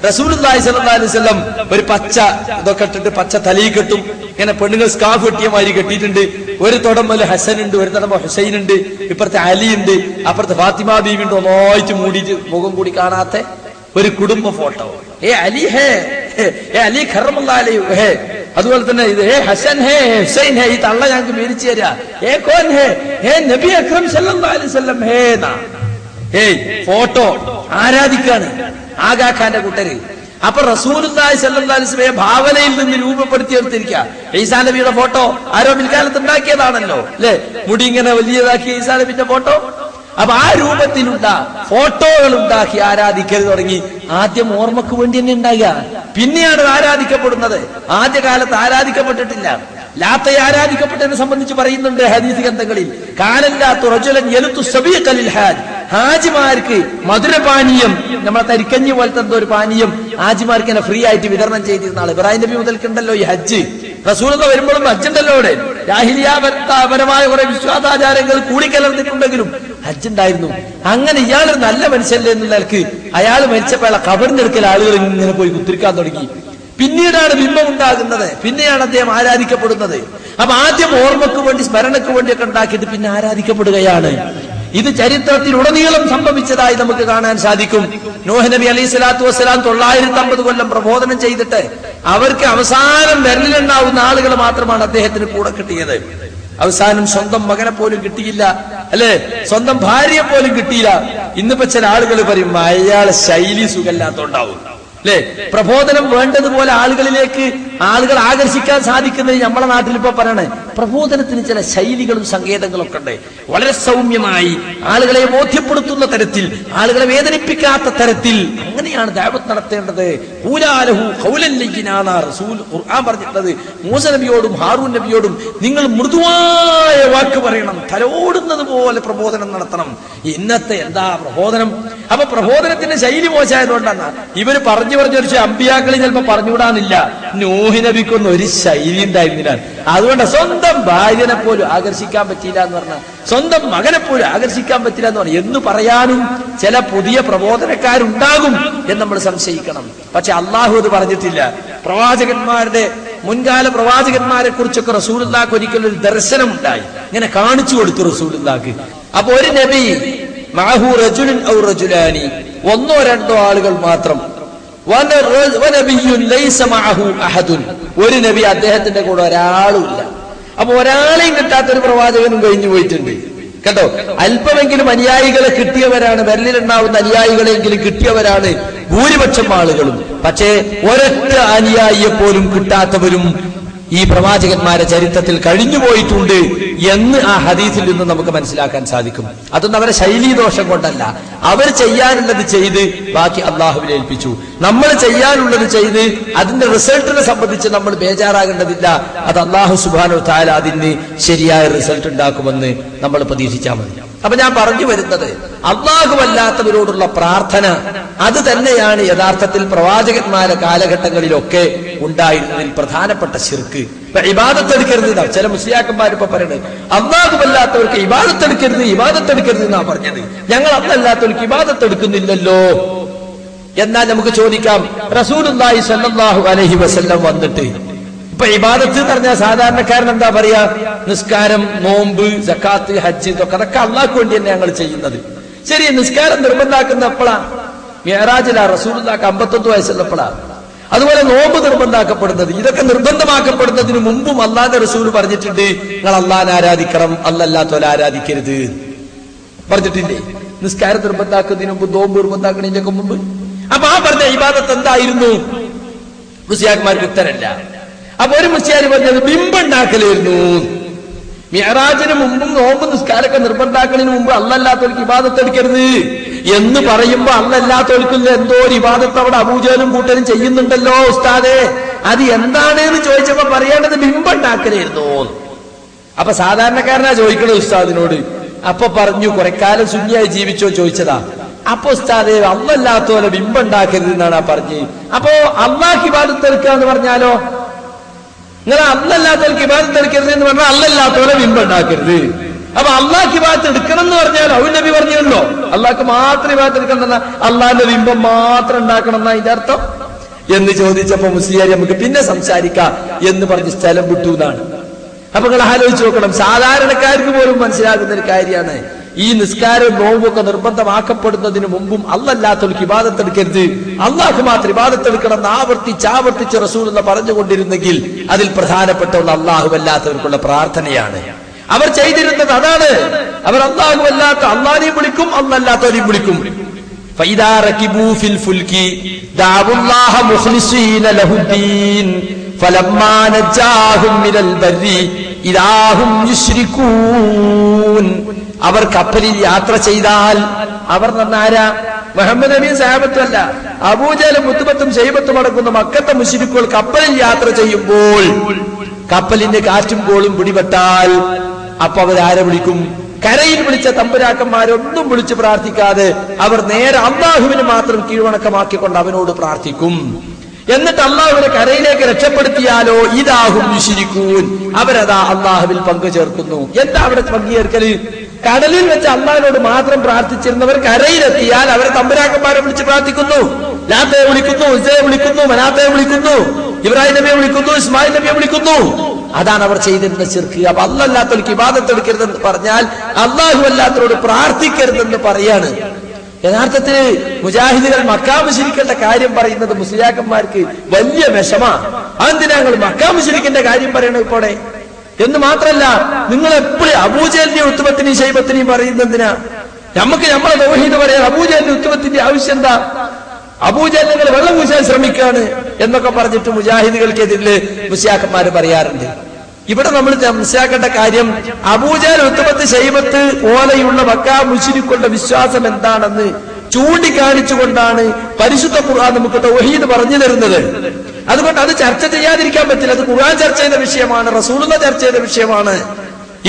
റസൂലുള്ളാഹി സ്വല്ലല്ലാഹു അലൈഹി വസല്ലം ഒരു പച്ച ഇതൊക്കെ ഇട്ടിട്ട് പച്ച തലയിൽ കെട്ടും. ഇങ്ങനെ പെണ്ണുങ്ങൾ സ്കാഫ് കെട്ടിയ മാതിരി കെട്ടിയിട്ടുണ്ട്. ഒരു തുടമ്പൽ ഹസൻ ഉണ്ട്, ഒരു തുടമ്പ ഹുസൈൻ ഉണ്ട്, ഇപ്പുറത്തെ അലി ഉണ്ട്, അപ്പുറത്തെ ഫാത്തിമ ബീവി ഉണ്ട്. ഒന്നായിട്ട് മൂടിയിട്ട് മുഖം കൂടി കാണാത്ത ഒരു കുടുംബ ഫോട്ടോ. അലി ഹേ, അലി ഖറമല്ലാഹു അലൈഹി ഹേ. അതുപോലെ തന്നെ ഇത് ഹസൻ ഹേ, ഹുസൈൻ ഹേ. ഈ തള്ള ഞങ്ങൾക്ക് മേടിച്ചു തരാ. കോൻ ഹേ, നബി അക്രം സല്ലല്ലാഹു അലൈഹി വസല്ലം ഹേ എന്നാ. ഫോട്ടോ ആരാധിക്കാണ് ആഗാ ഖാന്റെ കൂട്ടര്. അപ്പൊ റസൂലുള്ളാഹി സ്വല്ലല്ലാഹു അലൈഹി വസല്ലം ഭാവനയിൽ നിന്ന് രൂപപ്പെടുത്തിയെടുത്തിരിക്കുക. ഈസാ നബിയുടെ ഫോട്ടോ ആരോ പിൽക്കാലത്ത് ഉണ്ടാക്കിയതാണല്ലോ അല്ലെ? മുടി ഇങ്ങനെ വലിയതാക്കിയ ഈസാ നബിന്റെ ഫോട്ടോ. അപ്പൊ ആ രൂപത്തിലുള്ള ഫോട്ടോകൾ ഉണ്ടാക്കി ആരാധിക്കരുത് തുടങ്ങി. ആദ്യം ഓർമ്മക്ക് വേണ്ടി തന്നെ ഉണ്ടാകുക, പിന്നെയാണ് ആരാധിക്കപ്പെടുന്നത്. ആദ്യകാലത്ത് ആരാധിക്കപ്പെട്ടിട്ടില്ല. ലാത്തയെ ആരാധിക്കപ്പെട്ടതിനെ സംബന്ധിച്ച് പറയുന്നുണ്ട് ഹദീസ് ഗ്രന്ഥങ്ങളിൽ. കാനല്ലാത്തു റജുലൻ യലുത്തു സബീഖ ലിൽ ഹാജ്. ഹാജിമാർക്ക് മധുരപാനീയം, നമ്മളെ തരിക്കഞ്ഞി പോലത്തെ എന്തോ ഒരു പാനീയം ഹാജിമാർക്ക് തന്നെ ഫ്രീ ആയിട്ട് വിതരണം ചെയ്തിരുന്ന ആള്. ഇബ്രാഹിം നബി മുതൽക്കുണ്ടല്ലോ ഈ ഹജ്ജ്. റസൂലൊക്കെ വരുമ്പോഴും ഹജ്ജുണ്ടല്ലോ. അവിടെ ജാഹിലിയാപരമായ കുറെ വിശ്വാസാചാരങ്ങൾ കൂടിക്കലർന്നിട്ടുണ്ടെങ്കിലും ഹജ്ജ് ഉണ്ടായിരുന്നു. അങ്ങനെ ഇയാളൊരു നല്ല മനുഷ്യല്ലേ എന്നുള്ള നിലക്ക് അയാൾ മരിച്ചപ്പോൾ അയാളെ ഖബറിനെടുക്കൽ ആളുകൾ ഇങ്ങനെ പോയി കുത്തിരിക്കാൻ തുടങ്ങി. പിന്നീടാണ് ബിംബം ഉണ്ടാകുന്നത്, പിന്നെയാണ് അദ്ദേഹം ആരാധിക്കപ്പെടുന്നത്. അപ്പൊ ആദ്യം ഓർമ്മക്ക് വേണ്ടി സ്മരണക്ക് വേണ്ടിയൊക്കെ ഉണ്ടാക്കിയിട്ട് പിന്നെ ആരാധിക്കപ്പെടുകയാണ്. ഇത് ചരിത്രത്തിൽ ഉടനീളം സംഭവിച്ചതായി നമുക്ക് കാണാൻ സാധിക്കും. നൂഹ് നബി അലൈഹി സ്വലാത്തു വസ്സലാം 950 കൊല്ലം പ്രബോധനം ചെയ്തിട്ട് അവർക്ക് അവസാനം വിരലിലുണ്ടാവുന്ന ആളുകൾ മാത്രമാണ് അദ്ദേഹത്തിന് കൂടെ കിട്ടിയത്. അവസാനം സ്വന്തം മകനെ പോലും കിട്ടിയില്ല, അല്ലെ? സ്വന്തം ഭാര്യയെ പോലും കിട്ടിയില്ല. ഇന്നിപ്പോ ചില ആളുകൾ പറയും അയാളെ ശൈലി സുഖമില്ലാത്തോണ്ടാവും, അല്ലെ? പ്രബോധനം വേണ്ടതുപോലെ ആളുകളിലേക്ക് ആളുകൾ ആകർഷിക്കാൻ സാധിക്കുന്നത് നമ്മളെ നാട്ടിൽ ഇപ്പൊ പറയണേ. പ്രബോധനത്തിന് ചില ശൈലികളും സങ്കേതങ്ങളും ഒക്കെ ഉണ്ട്. വളരെ സൗമ്യമായി ആളുകളെ ബോധ്യപ്പെടുത്തുന്ന തരത്തിൽ, ആളുകളെ വേദനിപ്പിക്കാത്ത തരത്തിൽ അങ്ങനെയാണ് ദഅവത്ത് നടത്തേണ്ടത്. ഖൂലാലഹു ഖൗലൻ ലയ്യിനാ റസൂൽ ഖുർആൻ പറഞ്ഞിട്ടുള്ളത്. മൂസ നബിയോടും ഹാറൂൻ നബിയോടും നിങ്ങൾ മൃദുവായ വാക്ക് പറയണം, തലോടുന്നത് പോലെ പ്രബോധനം നടത്തണം. ഇന്നത്തെ എന്താ പ്രബോധനം? അപ്പൊ പ്രബോധനത്തിന്റെ ശൈലി മോശമായതുകൊണ്ടാണ് ഇവര് പറഞ്ഞു ഒരു അമ്പിയാക്കളി ചിലപ്പോ പറഞ്ഞുകൂടാന്നില്ല. നൂഹ് നബിക്കൊന്നും ഒരു ശൈലി ഉണ്ടായിരുന്നില്ല. അതുകൊണ്ട് സ്വന്തം ഭാര്യനെ പോലും ആകർഷിക്കാൻ പറ്റിയില്ല എന്ന് പറഞ്ഞാൽ, സ്വന്തം മകനെ പോലും ആകർഷിക്കാൻ പറ്റില്ല എന്ന് പറഞ്ഞാൽ എന്ന് പറയാനും ചില പുതിയ പ്രബോധനക്കാരുണ്ടാകും എന്ന് നമ്മൾ സംശയിക്കണം. പക്ഷെ അള്ളാഹു അത് പറഞ്ഞിട്ടില്ല. പ്രവാചകന്മാരുടെ മുൻകാല പ്രവാചകന്മാരെ കുറിച്ചൊക്കെ റസൂലുള്ളാഹിക്ക് ഒരിക്കലും ഒരു ദർശനം ഉണ്ടായി, ഇങ്ങനെ കാണിച്ചു കൊടുത്തു റസൂലുള്ളാഹിക്ക്. അപ്പൊ ഒരു നബി മഅഹു റജുലുൻ ഔ റജുലാനി, ഒന്നോ രണ്ടോ ആളുകൾ മാത്രം. ഒരു നബി അദ്ദേഹത്തിന്റെ കൂടെ ഒരാളുമില്ല. അപ്പൊ ഒരാളെയും കിട്ടാത്തൊരു പ്രവാചകനും കഴിഞ്ഞു പോയിട്ടുണ്ട് കേട്ടോ. അല്പമെങ്കിലും അനുയായികളെ കിട്ടിയവരാണ്, വിരലിലുണ്ടാവുന്ന അനുയായികളെങ്കിലും കിട്ടിയവരാണ് ഭൂരിപക്ഷം ആളുകളും. പക്ഷേ ഒരൊറ്റ അനുയായിയെ പോലും കിട്ടാത്തവരും ഈ പ്രവാചകന്മാരെ ചരിത്രത്തിൽ കഴിഞ്ഞുപോയിട്ടുണ്ട് എന്ന് ആ ഹദീസിൽ നിന്ന് നമുക്ക് മനസ്സിലാക്കാൻ സാധിക്കും. അതൊന്നും അവരെ ശൈലീദോഷം കൊണ്ടല്ല, അവർ ചെയ്യാനുള്ളത് ചെയ്ത് ബാക്കി അള്ളാഹുവിനെ ഏൽപ്പിച്ചു. നമ്മൾ ചെയ്യാനുള്ളത് ചെയ്ത് അതിന്റെ റിസൾട്ടിനെ സംബന്ധിച്ച് നമ്മൾ ബേജാറാകേണ്ടതില്ല. അത് അള്ളാഹു സുബ്ഹാനഹു വ തആല അതിന് ശരിയായ റിസൾട്ട് ഉണ്ടാക്കുമെന്ന് നമ്മൾ പ്രതീക്ഷിച്ചാൽ മതി. അപ്പൊ ഞാൻ പറഞ്ഞു വരുന്നത്, അല്ലാത്തവരോടുള്ള പ്രാർത്ഥന അത് തന്നെയാണ് യഥാർത്ഥത്തിൽ പ്രവാചകന്മാരെ കാലഘട്ടങ്ങളിലൊക്കെ ഉണ്ടായിരുന്നതിൽ പ്രധാനപ്പെട്ട ശിർക്ക്. ഇപ്പൊ ഇബാദത്തെടുക്കരുത് എന്നാ ചില മുസ്ലിയാക്കന്മാരിപ്പോ പറയുന്നത്. അല്ലാത്തവർക്ക് ഇബാദത്തെടുക്കരുത് എന്നാ പറഞ്ഞത്. ഞങ്ങൾ അല്ലാത്തവർക്ക് ഇബാദത്തെടുക്കുന്നില്ലല്ലോ. എന്നാൽ നമുക്ക് ചോദിക്കാം, റസൂലുള്ളാഹി സ്വല്ലല്ലാഹു അലൈഹി വസല്ലം വന്നിട്ട് ഇപ്പൊ ഇബാദത്ത് എന്ന് പറഞ്ഞാൽ സാധാരണക്കാരൻ എന്താ പറയാ? നിസ്കാരം, നോമ്പ്, സക്കാത്ത്, ഹജ്ജ്, ഇതൊക്കെ അള്ളാഹ്ക്ക് വേണ്ടി തന്നെ ഞങ്ങൾ ചെയ്യുന്നത്. ശരി, നിസ്കാരം നിർബന്ധാക്കുന്ന എപ്പോഴാ? മിഅ്റാജിലാ റസൂലുള്ളാഹിക്ക് 51 വയസ്സുള്ളപ്പോഴാ. അതുപോലെ നോമ്പ് നിർബന്ധാക്കപ്പെടുന്നത്, ഇതൊക്കെ നിർബന്ധമാക്കപ്പെടുന്നതിന് മുമ്പും അള്ളാഹുവിന്റെ റസൂൽ പറഞ്ഞിട്ടുണ്ട്, നിങ്ങൾ അള്ളാഹിനെ ആരാധിക്കണം, അല്ലാത്തവരെ ആരാധിക്കരുത് പറഞ്ഞിട്ടില്ലേ? നിസ്കാരം നിർബന്ധാക്കുന്നതിന് മുമ്പ്, നോമ്പ് നിർബന്ധാക്കുന്നതിനൊക്കെ മുമ്പ്. അപ്പൊ ആ പറഞ്ഞ ഇബാദത്ത് എന്തായിരുന്നു? മുസ്ലിയാക്കന്മാർക്ക് ഉത്തരല്ല. അപ്പൊ ഒരു മുസ്ലിയാർ പറഞ്ഞത് ബിംബുണ്ടാക്കലായിരുന്നു. മിഅ്റാജിന് മുമ്പും നോമ്പ് നിസ്കാരമൊക്കെ നിർബന്ധാക്കുന്നതിന് മുമ്പ് അല്ലല്ലാത്തവർക്ക് ഇബാദത്ത് എടുക്കരുത് എന്ന് പറയുമ്പോ അല്ലല്ലാത്തവർക്കുള്ള എന്തോ ഒരു ഇബാദത്ത് അവിടെ അബൂജഹലും കൂട്ടരും ചെയ്യുന്നുണ്ടല്ലോ ഉസ്താദേ, അത് എന്താണ് എന്ന് ചോദിച്ചപ്പോ പറയേണ്ടത് ബിംബുണ്ടാക്കലായിരുന്നു. അപ്പൊ സാധാരണക്കാരനാ ചോദിക്കണത് ഉസ്താദിനോട്. അപ്പൊ പറഞ്ഞു കുറെ കാലം ശൂന്യായി ജീവിച്ചോ ചോദിച്ചതാ. അപ്പൊ ഉസ്താദേ അല്ലല്ലാത്തോലെ ബിംബുണ്ടാക്കരുത് എന്നാണ് പറഞ്ഞ്. അപ്പോ അള്ളാഹ് ഇബാദത്ത് എടുക്കുക എന്ന് പറഞ്ഞാലോ, നിങ്ങൾ അല്ലല്ലാത്തവർക്ക് ഇബാദത്ത് എടുക്കരുത് എന്ന് പറഞ്ഞാൽ അല്ലല്ലാത്തോലെ ബിംബുണ്ടാക്കരുത്. അപ്പൊ അള്ളാഹ് ഇബാദത്ത് എടുക്കണം എന്ന് പറഞ്ഞാലോ അവൻ നബി പറഞ്ഞല്ലോ അള്ളാഹ്ക്ക് മാത്രം ഇബാദത്ത് എടുക്കണം എന്നാ അള്ളാഹിന്റെ ബിംബം മാത്രം ഉണ്ടാക്കണം എന്നാ ഇതിന്റെ അർത്ഥം എന്ന് ചോദിച്ചപ്പോ മുസ്ലിയാരി നമുക്ക് പിന്നെ സംസാരിക്കാം എന്ന് പറഞ്ഞ് സ്ഥലം വിട്ടു എന്നാണ്. അപ്പൊ നിങ്ങൾ ആലോചിച്ച് നോക്കണം, സാധാരണക്കാർക്ക് പോലും മനസ്സിലാകുന്ന ഒരു കാര്യമാണ് ഈ നിസ്കാരവും നോമ്പൊക്കെ നിർബന്ധമാക്കപ്പെടുന്നതിന് മുമ്പും അല്ലല്ലാത്തവർക്ക് ഇബാദത്ത് എടുക്കരുത്, അള്ളാഹ് മാത്രം ഇബാദത്ത് എടുക്കണം എന്ന് ആവർത്തിച്ച് റസൂലുള്ള പറഞ്ഞുകൊണ്ടിരുന്നെങ്കിൽ അതിൽ പ്രധാനപ്പെട്ട ഒന്ന് അള്ളാഹു അല്ലാത്തവർക്കുള്ള പ്രാർത്ഥനയാണ്. അവർ ചെയ്തിരുന്നത് അതാണ്. അവർ അള്ളാഹു അല്ലാത്ത അള്ളാഹിനെയും വിളിക്കും, അല്ലല്ലാത്തവരെയും വിളിക്കും. فإذا ركبوا في الفلك دعوا الله مخلصين له الدين فلما نجاهم من البر إذا هم يشركون. അവർ കപ്പലിൽ യാത്ര ചെയ്താൽ, അവർ ആരാ? മുഹമ്മദ് നബിയും സഹാബത്തും അല്ല, അബൂജഹലും മുത്തുബത്തും ശൈബത്തും അടങ്ങുന്ന മക്കത്തെ മുശ്രിക്കുകൾ കപ്പലിൽ യാത്ര ചെയ്യുമ്പോൾ കപ്പലിന്റെ കാറ്റും കോളും പിടിപെട്ടാൽ അപ്പൊ അവരാരെ വിളിക്കും? കരയിൽ വിളിച്ച തമ്പുരാക്കന്മാരൊന്നും വിളിച്ച് പ്രാർത്ഥിക്കാതെ അവർ നേരെ അള്ളാഹുവിന് മാത്രം കീഴ്വണക്കമാക്കിക്കൊണ്ട് അവനോട് പ്രാർത്ഥിക്കും. എന്നിട്ട് അള്ളാഹുവിനെ കരയിലേക്ക് രക്ഷപ്പെടുത്തിയാലോ ഇദാഹും യുശ്രികൂൻ, അവരതാ അള്ളാഹുവിൽ പങ്കു ചേർക്കുന്നു. എന്താ അവിടെ പങ്കുചേർക്കല്? കടലിൽ വെച്ച് അള്ളാഹിനോട് മാത്രം പ്രാർത്ഥിച്ചിരുന്നവർ കരയിലെത്തിയാൽ അവരെ തമ്പുരാക്കന്മാരെ വിളിച്ച് പ്രാർത്ഥിക്കുന്നു. ലാത്തയെ വിളിക്കുന്നു, ഉസ്സയെ വിളിക്കുന്നു, മനാത്തയെ വിളിക്കുന്നു, ഇബ്രാഹിം നബിയെ വിളിക്കുന്നു, ഇസ്മായിൽ നബിയെ വിളിക്കുന്നു. അതാണ് അവർ ചെയ്തിരുന്ന ശിർക്ക്. അപ്പൊ അല്ലല്ലാത്തവർക്ക് ഇബാദത്ത് എടുക്കരുതെന്ന് പറഞ്ഞാൽ അള്ളാഹു അല്ലാത്തവരോട് പ്രാർത്ഥിക്കരുതെന്ന് പറയാണ്. യഥാർത്ഥത്തിൽ മുജാഹിദുകൾ മക്കാ മുശ്രിക്കുകളുടെ കാര്യം പറയുന്നത് മുസ്ലിയാക്കന്മാർക്ക് വലിയ വിഷമാ. അതെന്തിനാ ഞങ്ങൾ മക്കാ മുശ്രിക്കിന്റെ കാര്യം പറയണത് ഇപ്പോടെ? എന്ന് മാത്രല്ല, നിങ്ങൾ എപ്പോഴും അബൂജഹലിന്റെയും ഉത്തുബത്തിനെയും ശൈബത്തിനെയും പറയുന്നതിനാ? നമുക്ക് നമ്മളെ തൗഹീദ് പറയാൻ അബൂജഹലിന്റെ ഉത്തുബത്തിന്റെ ആവശ്യം എന്താ? അബൂജഹൽ നിങ്ങൾ വെള്ളം പൂശാൻ ശ്രമിക്കാണ് എന്നൊക്കെ പറഞ്ഞിട്ട് മുജാഹിദുകൾക്കെതിരെ മുസ്ലിയാക്കന്മാർ പറയാറുണ്ട്. ഇവിടെ നമ്മൾ മനസ്സിലാക്കേണ്ട കാര്യം, അബൂജഹൽ ഉത്തുബത്ത് ശൈബത്ത് പോലെയുള്ള മക്കാ മുശ്രിക്കുകളുടെ വിശ്വാസം എന്താണെന്ന് ചൂണ്ടിക്കാണിച്ചുകൊണ്ടാണ് പരിശുദ്ധ ഖുർആൻ നമുക്ക് തൗഹീദ് പറഞ്ഞു തരുന്നത്. അതുകൊണ്ട് അത് ചർച്ച ചെയ്യാതിരിക്കാൻ പറ്റില്ല. അത് ഖുർആൻ ചർച്ച ചെയ്ത വിഷയമാണ്, റസൂലുള്ളാഹി ചർച്ച ചെയ്ത വിഷയമാണ്.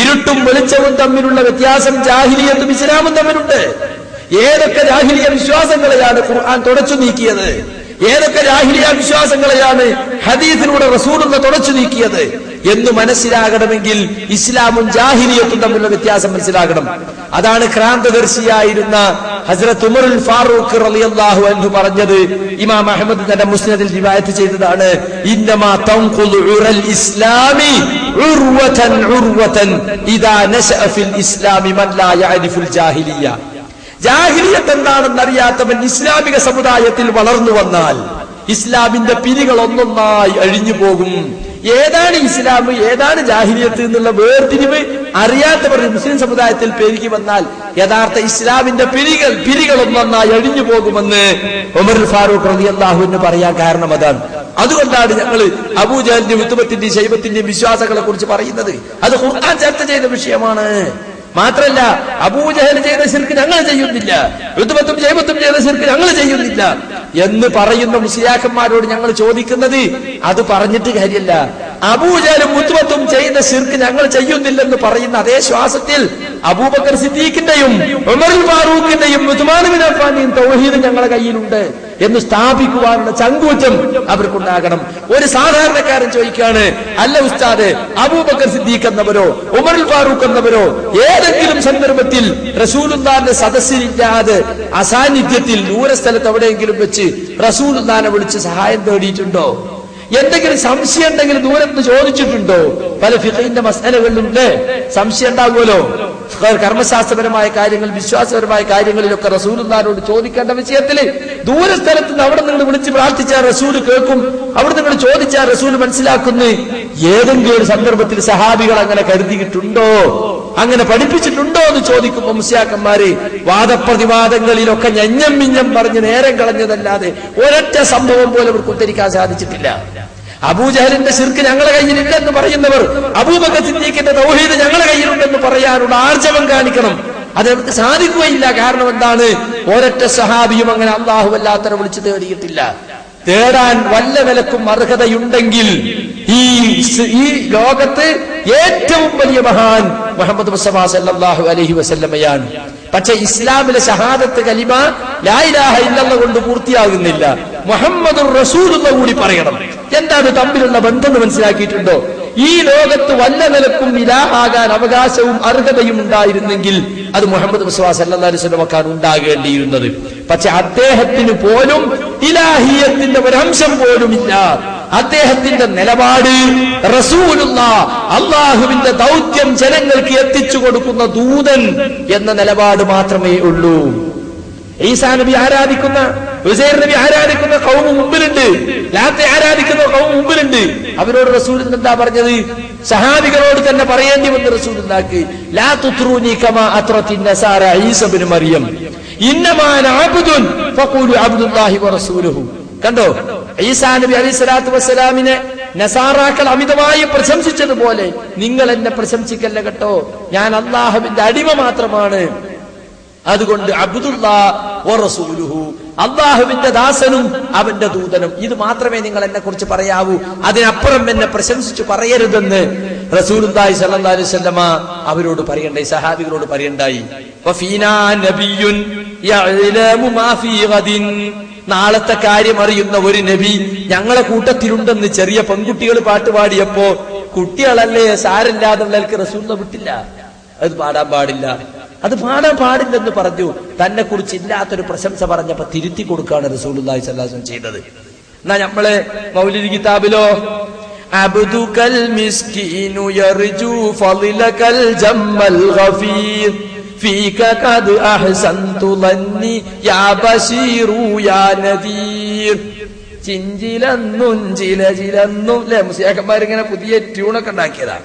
ഇരുട്ടും വെളിച്ചവും തമ്മിലുള്ള വ്യത്യാസം ജാഹിലിയത്തും ഇസ്ലാമും തമ്മിലുണ്ട്. ഏതൊക്കെ ജാഹിലിയ വിശ്വാസങ്ങളെയാണ് ഖുർആൻ തുടച്ചു നീക്കിയത്, ഏതൊക്കെ ജാഹിലിയ വിശ്വാസങ്ങളെയാണ് ഹദീസിലൂടെ റസൂലുള്ളാഹി തുടച്ചു നീക്കിയത് എന്ന് മനസ്സിലാകണമെങ്കിൽ ഇസ്ലാമും ജാഹിലിയത്തും തമ്മിലുള്ള വ്യത്യാസം മനസ്സിലാകണം. അതാണ് ക്രാന്തദർശിയായിരുന്ന ഹസ്രത്ത് ഉമറുൽ ഫാറൂഖ് റളിയല്ലാഹു അൻഹു പറഞ്ഞത്. ഇമാം അഹ്മദ് തന്റെ മുസ്നദിൽ റിവായത്ത് ചെയ്തതാണ്, ഇന്നമാ തൻഖുദു ഉറൽ ഇസ്ലാമി ഉർവതൻ ഉർവതൻ ഇദാ നശഅ ഫിൽ ഇസ്ലാമി മൻ ലാ യഅരിഫുൽ ജാഹിലിയ. ജാഹിലിയത്ത് എന്താണെന്ന് അറിയാത്തവൻ ഇസ്ലാമിക സമുദായത്തിൽ വളർന്നു വന്നാൽ ഇസ്ലാമിന്റെ പിരികൾ ഒന്നൊന്നായി അഴിഞ്ഞു പോകും. ഏതാണ് ഇസ്ലാം, ഏതാണ് ജാഹിലിയത്ത് എന്നുള്ള വേർതിരിവ് അറിയാത്തവർ മുസ്ലിം സമുദായത്തിൽ പെരുകി വന്നാൽ യഥാർത്ഥ ഇസ്ലാമിന്റെ പിരികൾ ഒന്നൊന്നായി അഴിഞ്ഞു പോകുമെന്ന് ഉമറുൽ ഫാറൂഖ് റളിയല്ലാഹു അൻഹു പറയാൻ കാരണം അതാണ്. അതുകൊണ്ടാണ് ഞങ്ങൾ അബൂജഹലിന്റെ ഉത്തുബത്തിന്റെയും ശൈബത്തിന്റെയും വിശ്വാസങ്ങളെ കുറിച്ച് പറയുന്നത്. അത് ഖുർആൻ ചർച്ച ചെയ്ത വിഷയമാണ്. മാത്രല്ല, അബൂജഹൽ ചെയ്ത ശിർക്ക് ഞങ്ങൾ ചെയ്യുന്നില്ല, ഉത്തുബത്തും ശൈബത്തും ചെയ്ത ശിർക്ക് ഞങ്ങൾ ചെയ്യുന്നില്ല എന്ന് പറയുന്ന മുസ്ലിയാക്കന്മാരോട് ഞങ്ങൾ ചോദിക്കുന്നത് അത് പറഞ്ഞിട്ട് കാര്യമല്ല. അബൂജഹലും ഉത്തുബത്തും ചെയ്ത ശിർക്ക് ഞങ്ങൾ ചെയ്യുന്നില്ലെന്ന് പറയുന്ന അതേ ശ്വാസത്തിൽ അബൂബക്കർ സിദ്ദീഖിന്റെയും ഉമറുൽ ഫാറൂഖിന്റെയും ഉസ്മാൻ ബിൻ അഫ്ഫാന്റെയും തൗഹീദ് ഞങ്ങളുടെ കയ്യിലുണ്ട് എന്ന് സ്ഥാപിക്കുവാനുള്ള ചങ്കൂറ്റം അവർക്കുണ്ടാകണം. ഒരു സാധാരണക്കാരൻ ചോദിക്കാണ്, അല്ല ഉസ്താദ്, അബൂബക്കർ സിദ്ദീഖ് എന്നവരോ ഉമറുൽ ഫാറൂഖ് എന്നവരോ ഏതെങ്കിലും സന്ദർഭത്തിൽ റസൂലുള്ളാഹിന്റെ സദസ്സിലില്ലാതെ അസാന്നിധ്യത്തിൽ ദൂരസ്ഥലത്ത് എവിടെയെങ്കിലും വെച്ച് റസൂലുള്ളാഹിനെ വിളിച്ച് സഹായം തേടിയിട്ടുണ്ടോ? എന്തെങ്കിലും സംശയം ഉണ്ടെങ്കിൽ ദൂരത്ത് ചോദിച്ചിട്ടുണ്ടോ? പല ഫിഖഹിന്റെ മസ്അലകളിലുണ്ട്, സംശയം ഉണ്ടാകുമല്ലോ. കർമ്മശാസ്ത്രപരമായ കാര്യങ്ങൾ, വിശ്വാസപരമായ കാര്യങ്ങളിലൊക്കെ റസൂലുള്ളാഹിനോട് ചോദിക്കേണ്ട വിഷയത്തിൽ ദൂരസ്ഥലത്ത് നിന്ന് അവിടെ നിങ്ങൾ വിളിച്ച് പ്രാർത്ഥിച്ചാൽ റസൂൽ കേൾക്കും, അവിടെ നിങ്ങൾ ചോദിച്ചാൽ റസൂൽ മനസ്സിലാക്കുന്നു. ഏതെങ്കിലും ഒരു സന്ദർഭത്തിൽ സഹാബികൾ അങ്ങനെ കരുതിയിട്ടുണ്ടോ, അങ്ങനെ പഠിപ്പിച്ചിട്ടുണ്ടോ എന്ന് ചോദിക്കുമ്പോൾ മുസ്ലിയാക്കന്മാര് വാദപ്രതിവാദങ്ങളിലൊക്കെ ഞഞ്ഞം മിഞ്ഞം പറഞ്ഞ് നേരം കളഞ്ഞതല്ലാതെ ഒരൊറ്റ സംഭവം പോലും അവർക്ക് ഉദ്ധരിക്കാൻ സാധിച്ചിട്ടില്ല. അബൂജഹലിന്റെ ശിർക്ക് ഞങ്ങളുടെ കയ്യിലില്ലെന്ന് പറയുന്നവർ അബൂബക്കർ സിദ്ദീഖിന്റെ തൗഹീദ് ഞങ്ങളുടെ കയ്യിലുണ്ടെന്ന് പറയാനുള്ള ആർജവം കാണിക്കണം. അത് നമുക്ക് സാധിക്കുകയില്ല. കാരണം എന്താണ്? ഒരൊറ്റ സഹാബിയും അങ്ങനെ അല്ലാഹു അല്ലാത്തവരെ വിളിച്ചു തേടിയിട്ടില്ല. തേടാൻ വല്ല നിലക്കും അർഹതയുണ്ടെങ്കിൽ ഈ ലോകത്ത് ഏറ്റവും വലിയ മഹാൻ മുഹമ്മദ് മുസ്തഫ സല്ലല്ലാഹു അലൈഹി വസല്ലമയാണ്. പക്ഷെ ഇസ്ലാമിലെ ഷഹാദത്ത് കലിമ ലാ ഇലാഹ ഇല്ലല്ലാഹ് കൊണ്ട് പൂർത്തിയാകുന്നില്ല. മുഹമ്മദുർ റസൂലുള്ളാഹ് കൂടി പറയണം. എന്താണ് തമ്മിലുള്ള ബന്ധം എന്ന് മനസ്സിലാക്കിയിട്ടുണ്ടോ? ഈ ലോകത്ത് വല്ല നിലക്കും ഇലാഹാകാൻ അവകാശവും അർഹതയും ഉണ്ടായിരുന്നെങ്കിൽ അത് മുഹമ്മദ് മുസ്തഫ സല്ലല്ലാഹു അലൈഹി വസല്ലമക്കാണ് ഉണ്ടാകേണ്ടിയിരുന്നത്. പക്ഷെ അദ്ദേഹത്തിന് പോലും ഇലാഹിയത്തിന്റെ ഒരംശം പോലുമില്ല. അദ്ദേഹത്തിന്റെ നിലപാട് റസൂലുള്ളാഹ്, അള്ളാഹുവിന്റെ ദൗത്യം ജനങ്ങൾക്ക് എത്തിച്ചു കൊടുക്കുന്ന ദൂതൻ എന്ന നിലപാട് മാത്രമേ ഉള്ളൂ. ഈസാ നബി ആരാധിക്കുന്ന, ഉസൈർ നബി ആരാധിക്കുന്ന ഖൗമ് മുമ്പിലുണ്ട്, ലാത്തെ ആരാധിക്കുന്ന ഖൗമ് മുമ്പിലുണ്ട്. അവരോട് റസൂൽ എന്താ പറഞ്ഞത്? സഹാബികളോട് തന്നെ പറയേണ്ടി വന്നു റസൂലുള്ളാഹിക്ക്, ലാ തുത്റൂനി കമാ അത്റത്തിൻ നസാറ ഈസ ഇബ്നു മറിയം ഇന്നമാ അന അബ്ദുൻ ഫഖൂലു അബ്ദുല്ലാഹി വറസൂലുഹു. കണ്ടോ, ഈസാ നബി അലൈഹി സ്വലാത്തു വസ്സലാമിനെ നസാറാക്കൾ അമിതമായി പ്രശംസിച്ചതുപോലെ നിങ്ങൾ എന്നെ പ്രശംസിക്കല്ല കേട്ടോ, ഞാൻ അള്ളാഹുവിന്റെ അടിമ മാത്രമാണ്. അതുകൊണ്ട് അബ്ദുല്ലാഹ് വറസൂലുഹു, അള്ളാഹുവിന്റെ ദാസനും അവന്റെ ദൂതനും, ഇത് മാത്രമേ നിങ്ങൾ എന്നെ കുറിച്ച് പറയാവൂ, അതിനപ്പുറം എന്നെ പ്രശംസിച്ചു പറയരുതെന്ന് റസൂലുള്ളാഹി സ്വല്ലല്ലാഹു അലൈഹി വസല്ലമ അവരോട് പറയണ്ടായി, സഹാബികളോട് പറയണ്ടായി. വഫീനാ നബിയ്യുൻ യഅലമു മാ ഫീ ഗദിൻ, നാളത്തെ കാര്യം അറിയുന്ന ഒരു നബി ഞങ്ങളെ കൂട്ടത്തിലുണ്ടെന്ന് ചെറിയ പെൺകുട്ടികൾ പാട്ട് പാടിയപ്പോ കുട്ടികളല്ലേ സാരില്ലാതുള്ളവർക്ക് റസൂലുള്ളാഹി വിട്ടില്ല. അത് പാടാൻ പാടില്ല, അത് പാടാൻ പാടില്ലെന്ന് പറഞ്ഞു. തന്നെ കുറിച്ച് ഇല്ലാത്തൊരു പ്രശംസ പറഞ്ഞപ്പോ തിരുത്തി കൊടുക്കുകയാണ് റസൂലുള്ളാഹി സ്വല്ലല്ലാഹു അലൈഹി വസല്ലം ചെയ്തത്. എന്നാ നമ്മളെ മൗലിദ് കിതാബിലോ അബ്ദുകൽ മിസ്കീനു യർജു ഫളിലകൽ ജമ്മൽ ഗഫീർ ഫീക ഖദ് അഹ്സൻതു ലന്നി യാ ബശീറു യാ നദീർ. ചിഞ്ചിലെന്നും ചിലചിലെന്നും അല്ലെ മുസ്ലിയാക്കന്മാരിങ്ങനെ പുതിയ ട്യൂണൊക്കെ ഉണ്ടാക്കിയതാ.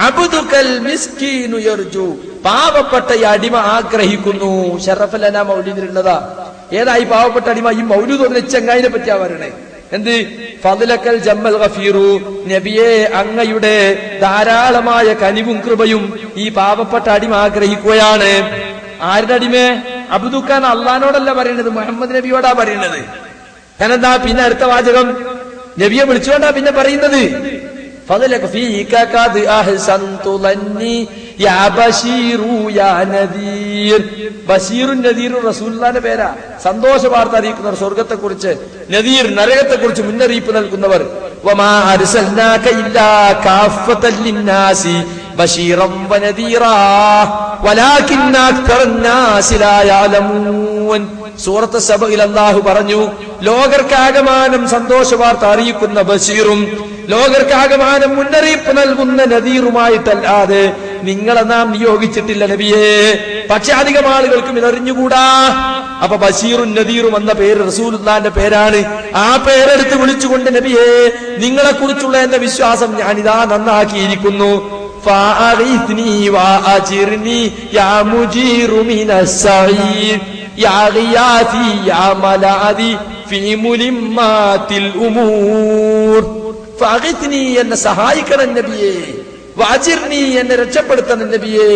അബ്ദുകൽ മിസ്കീനു യർജു, പാവപ്പെട്ട ഈ അടിമ ആഗ്രഹിക്കുന്നു. ഷറഫലന മൗലിദിലുള്ളതാ. ഏതായി പാവപ്പെട്ട അടിമ? ഈ മൗലൂദ് ഓതുന്ന ചെങ്ങായിനെ പറ്റിയാ പറയണേ. എന്ത്? ഫളിലകൽ ജമ്മൽ ഗഫീറു, നബിയെ അങ്ങയുടെ ധാരാളമായ കനിവും കൃപയും ഈ പാവപ്പെട്ട അടിമ ആഗ്രഹിക്കുകയാണ്. ആരുടെ അടിമേ? അബ്ദുക്കാൻ അള്ളഹാനോടല്ല പറയുന്നത്, മുഹമ്മദ് നബിയോടാ പറയുന്നത്. ഞാനെന്താ പിന്നെ അടുത്ത വാചകം നബിയെ വിളിച്ചുകൊണ്ടാ പിന്നെ പറയുന്നത്. ബഷീറും നദീറും റസൂലുള്ളാഹിന്റെ പേരാ. സന്തോഷ വാർത്ത അറിയിക്കുന്നവർ സ്വർഗത്തെ കുറിച്ച്, നദീർ നരകത്തെ കുറിച്ച് മുന്നറിയിപ്പ് നൽകുന്നവർ. വമാ അർസൽനാക ഇല്ലാ കാഫത്തൻ ലിന്നാസി ബശീറൻ വനദീറാ വലാകിന്ന അക്തറന്നാസി ലാ യഅലമൂൻ. സൂറത്ത് സബയിൽ അല്ലാഹു പറഞ്ഞു, ലോകർക്കാകമാനം സന്തോഷ വാർത്ത അറിയിക്കുന്ന ബഷീറും ലോകർക്കാകമാനം മുന്നറിയിപ്പ് നൽകുന്ന നദീറുമായിട്ടല്ലാതെ നിങ്ങളെ നാം നിയോഗിച്ചിട്ടില്ല നബിയെ. പക്ഷെ അധികം ആളുകൾക്കും ഇതറിഞ്ഞുകൂടാ. അപ്പൊ ബഷീറും നദീറും എന്ന പേര് റസൂലുള്ളാഹിന്റെ പേരാണ്. ആ പേരെടുത്ത് വിളിച്ചുകൊണ്ട് നബിയെ നിങ്ങളെ കുറിച്ചുള്ള എന്റെ വിശ്വാസം ഞാനിതാ നന്നാക്കിയിരിക്കുന്നു. ഫഅഗിത്നി വഅജിർനി യാ മുജീറു മിനസ്സഈർ യാ ഗിയാതി യാ മലാദി ഫീ മുലിമ്മാത്തിൽ ഉമൂർ. ഫഅഗിത്നി, എന്നെ സഹായിക്കണം നബിയെ. വഅജിർനി, എന്നെ രക്ഷപ്പെടുത്തണം നബിയെ.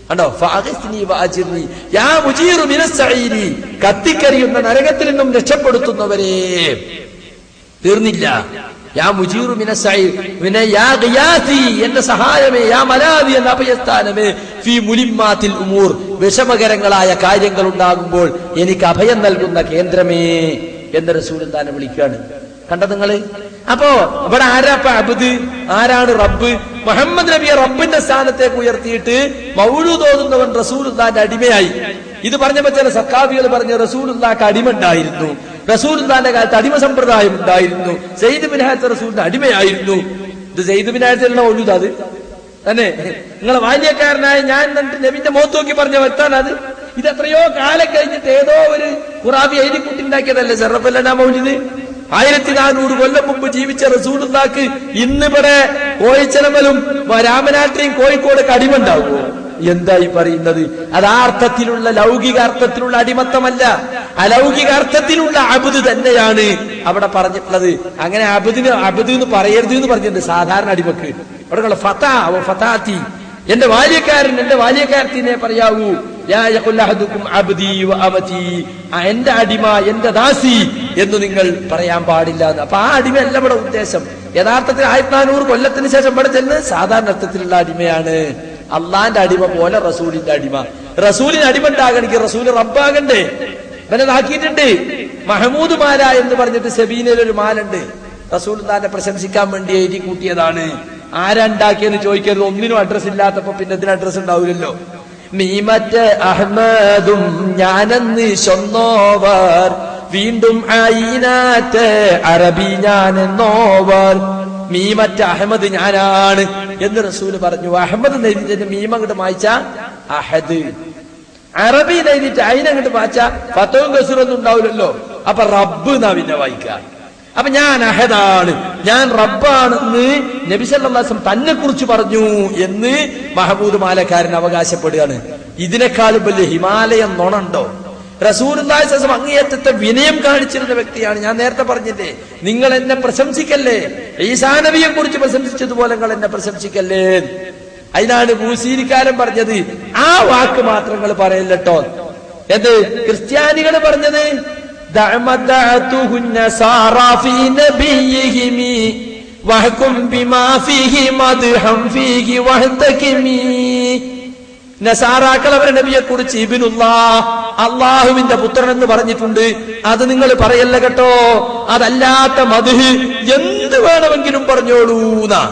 കണ്ടോ, ഫഅഗിത്നി വഅജിർനി യാ മുജീറു മിനസ്സഈരി, കത്തിക്കരിയുന്ന നരകത്തിൽ നിന്നും രക്ഷപ്പെടുത്തുന്നവരെ. തീർന്നില്ല. യാ മുജീറു മിനസ്സഈർ, പിന്നെ യാ ഗിയാതി, എന്റെ സഹായമേ, യാ മലാദി, എന്ന അഭയസ്ഥാനമേ, ഫീ മുലിമ്മാത്തിൽ ഉമൂർ, വിഷമകരങ്ങളായ കാര്യങ്ങൾ ഉണ്ടാകുമ്പോൾ എനിക്ക് അഭയം നൽകുന്ന കേന്ദ്രമേ എന്ന് റസൂലുള്ളാഹിനെ വിളിക്കുകയാണ്. കണ്ട നിങ്ങള്? അപ്പോ ഇവിടെ ആരാപ്പ അബ്ദ്, ആരാണ് റബ്ബ്? മുഹമ്മദ് നബിയെ റബ്ബിന്റെ സ്ഥാനത്തേക്ക് ഉയർത്തിയിട്ട് മൗലൂദ് ഓതുന്നവൻ റസൂലുള്ളാഹിന്റെ അടിമയായി. ഇത് പറഞ്ഞപ്പോ ചില സഖാഫികൾ പറഞ്ഞു റസൂലുള്ളാഹിക്ക് അടിമ ഉണ്ടായിരുന്നു, റസൂലുള്ളാഹിന്റെ കാലത്ത് അടിമ സമ്പ്രദായം ഉണ്ടായിരുന്നു, സയ്യിദ് ബിൻ ഹാരിസ റസൂലിന്റെ അടിമയായിരുന്നു. ഇത് സയ്യിദ് ബിൻ ഹാരിസയുടെ മൗലൂദ് അത് തന്നെ. നിങ്ങളെ ബാല്യക്കാരനായ ഞാൻ എന്നിട്ട് നബിന്റെ മുഖത്ത് നോക്കി പറഞ്ഞ വ്യക്താണ് അത്. ഇത് എത്രയോ കാലം കഴിഞ്ഞിട്ട് ഏതോ ഒരു ഖുറാബി എഴുതിക്കുട്ടിണ്ടാക്കിയതല്ലേ ഷറഫലന മൗലിദ്. 1400 കൊല്ലം മുമ്പ് ജീവിച്ച റസൂലുള്ളാഹിക്ക് ഇന്നിവിടെ കോഴിച്ചനമലും രാമനാട്ടിയും കോഴിക്കോട് അടിമ ഉണ്ടാവുമോ? എന്തായി പറയുന്നത്? അത് ആ അർത്ഥത്തിലുള്ള ലൗകിക അർത്ഥത്തിലുള്ള അടിമത്തമല്ല. അലൗകിക അർത്ഥത്തിലുള്ള അബ്ദ് തന്നെയാണ് അവിടെ പറഞ്ഞിട്ടുള്ളത്. അങ്ങനെ അബ്ദ് എന്ന് പറയരുത് എന്ന് പറഞ്ഞിട്ടുണ്ട് സാധാരണ അടിമക്ക്. അവിടെ ഫതാത്തി, എന്റെ ബാല്യക്കാരൻ, എന്റെ ബാല്യക്കാരത്തിനെ പറയാവൂ. എന്റെ അടിമ, എന്റെ ദാസി എന്ന് നിങ്ങൾ പറയാൻ പാടില്ല. അപ്പൊ ആ അടിമയല്ല ഇവിടെ ഉദ്ദേശം. യഥാർത്ഥത്തിൽ 1400 കൊല്ലത്തിന് ശേഷം ഇവിടെ ചെന്ന് സാധാരണ അർത്ഥത്തിലുള്ള അടിമയാണ്. അള്ളാന്റെ അടിമ പോലെ റസൂലിന്റെ അടിമ. റസൂലിന് അടിമ ഉണ്ടാകണമെങ്കിൽ റസൂല് റബ്ബാകണ്ടേ? ഇവനതാക്കിയിട്ടുണ്ട്. മഹമൂദ് മാല എന്ന് പറഞ്ഞിട്ട് സെബീനയിൽ ഒരു മാലുണ്ട്. റസൂൽ താനെ പ്രശംസിക്കാൻ വേണ്ടി എഴുതി കൂട്ടിയതാണ്. ആരാ ഉണ്ടാക്കിയെന്ന് ചോദിക്കരുത്. ഒന്നിനും അഡ്രസ് ഇല്ലാത്തപ്പോ പിന്നെ ഇതിന് അഡ്രസ് ഉണ്ടാവില്ലല്ലോ. മീമറ്റ അഹ്മദും ഞാനെന്ന് ചൊന്നോവർ, വീണ്ടും അയിനാറ്റ് അറബി ഞാനെന്നോവർ. മീമറ്റ അഹമ്മദ് ഞാനാണ് എന്ന് റസൂല് പറഞ്ഞു. അഹമ്മദ് എഴുതിട്ട് മീമ അങ്ങോട്ട് വായിച്ച അഹദ്, അറബി എഴുതിട്ട് അയിനങ്ങോട്ട് വായിച്ച ഫത്തവും കസൂറൊന്നും ഉണ്ടാവില്ലല്ലോ. അപ്പൊ റബ്ബ് എന്നാ പിന്നെ വായിക്കുക. അപ്പൊ ഞാൻ അഹദാണ്, ഞാൻ റബ്ബാണെന്ന് നബി സല്ലല്ലാഹു അലൈഹി വസല്ലം തന്നെ കുറിച്ച് പറഞ്ഞു എന്ന് മഹമൂദ് മാലക്കാരൻ അവകാശപ്പെടുകയാണ്. ഇതിനേക്കാളും വലിയ ഹിമാലയം നുണുണ്ടോ? റസൂലുള്ളാഹി സ്വല്ലല്ലാഹു അലൈഹി വസല്ലം അങ്ങേയറ്റത്തെ വിനയം കാണിച്ചിരുന്ന വ്യക്തിയാണ്. ഞാൻ നേരത്തെ പറഞ്ഞില്ലേ, നിങ്ങൾ എന്നെ പ്രശംസിക്കല്ലേ, ഈസാ നബിയെ കുറിച്ച് പ്രശംസിച്ചതുപോലെ നിങ്ങൾ എന്നെ പ്രശംസിക്കല്ലേ. അതിനാണ് ബൂസീരിക്കാരൻ പറഞ്ഞത് ആ വാക്ക് മാത്രം നിങ്ങൾ പറയല്ലോ. എന്ത് ക്രിസ്ത്യാനികൾ പറഞ്ഞത് നസാറാക്കൾ അവരെ നബിയെ കുറിച്ച് ഇബ്നുല്ലാഹ്, അള്ളാഹുവിന്റെ പുത്രൻ എന്ന് പറഞ്ഞിട്ടുണ്ട്. അത് നിങ്ങൾ പറയല്ല കേട്ടോ. അതല്ലാത്ത മദ്ഹ് എന്ത് വേണമെങ്കിലും പറഞ്ഞോളൂന്നാ.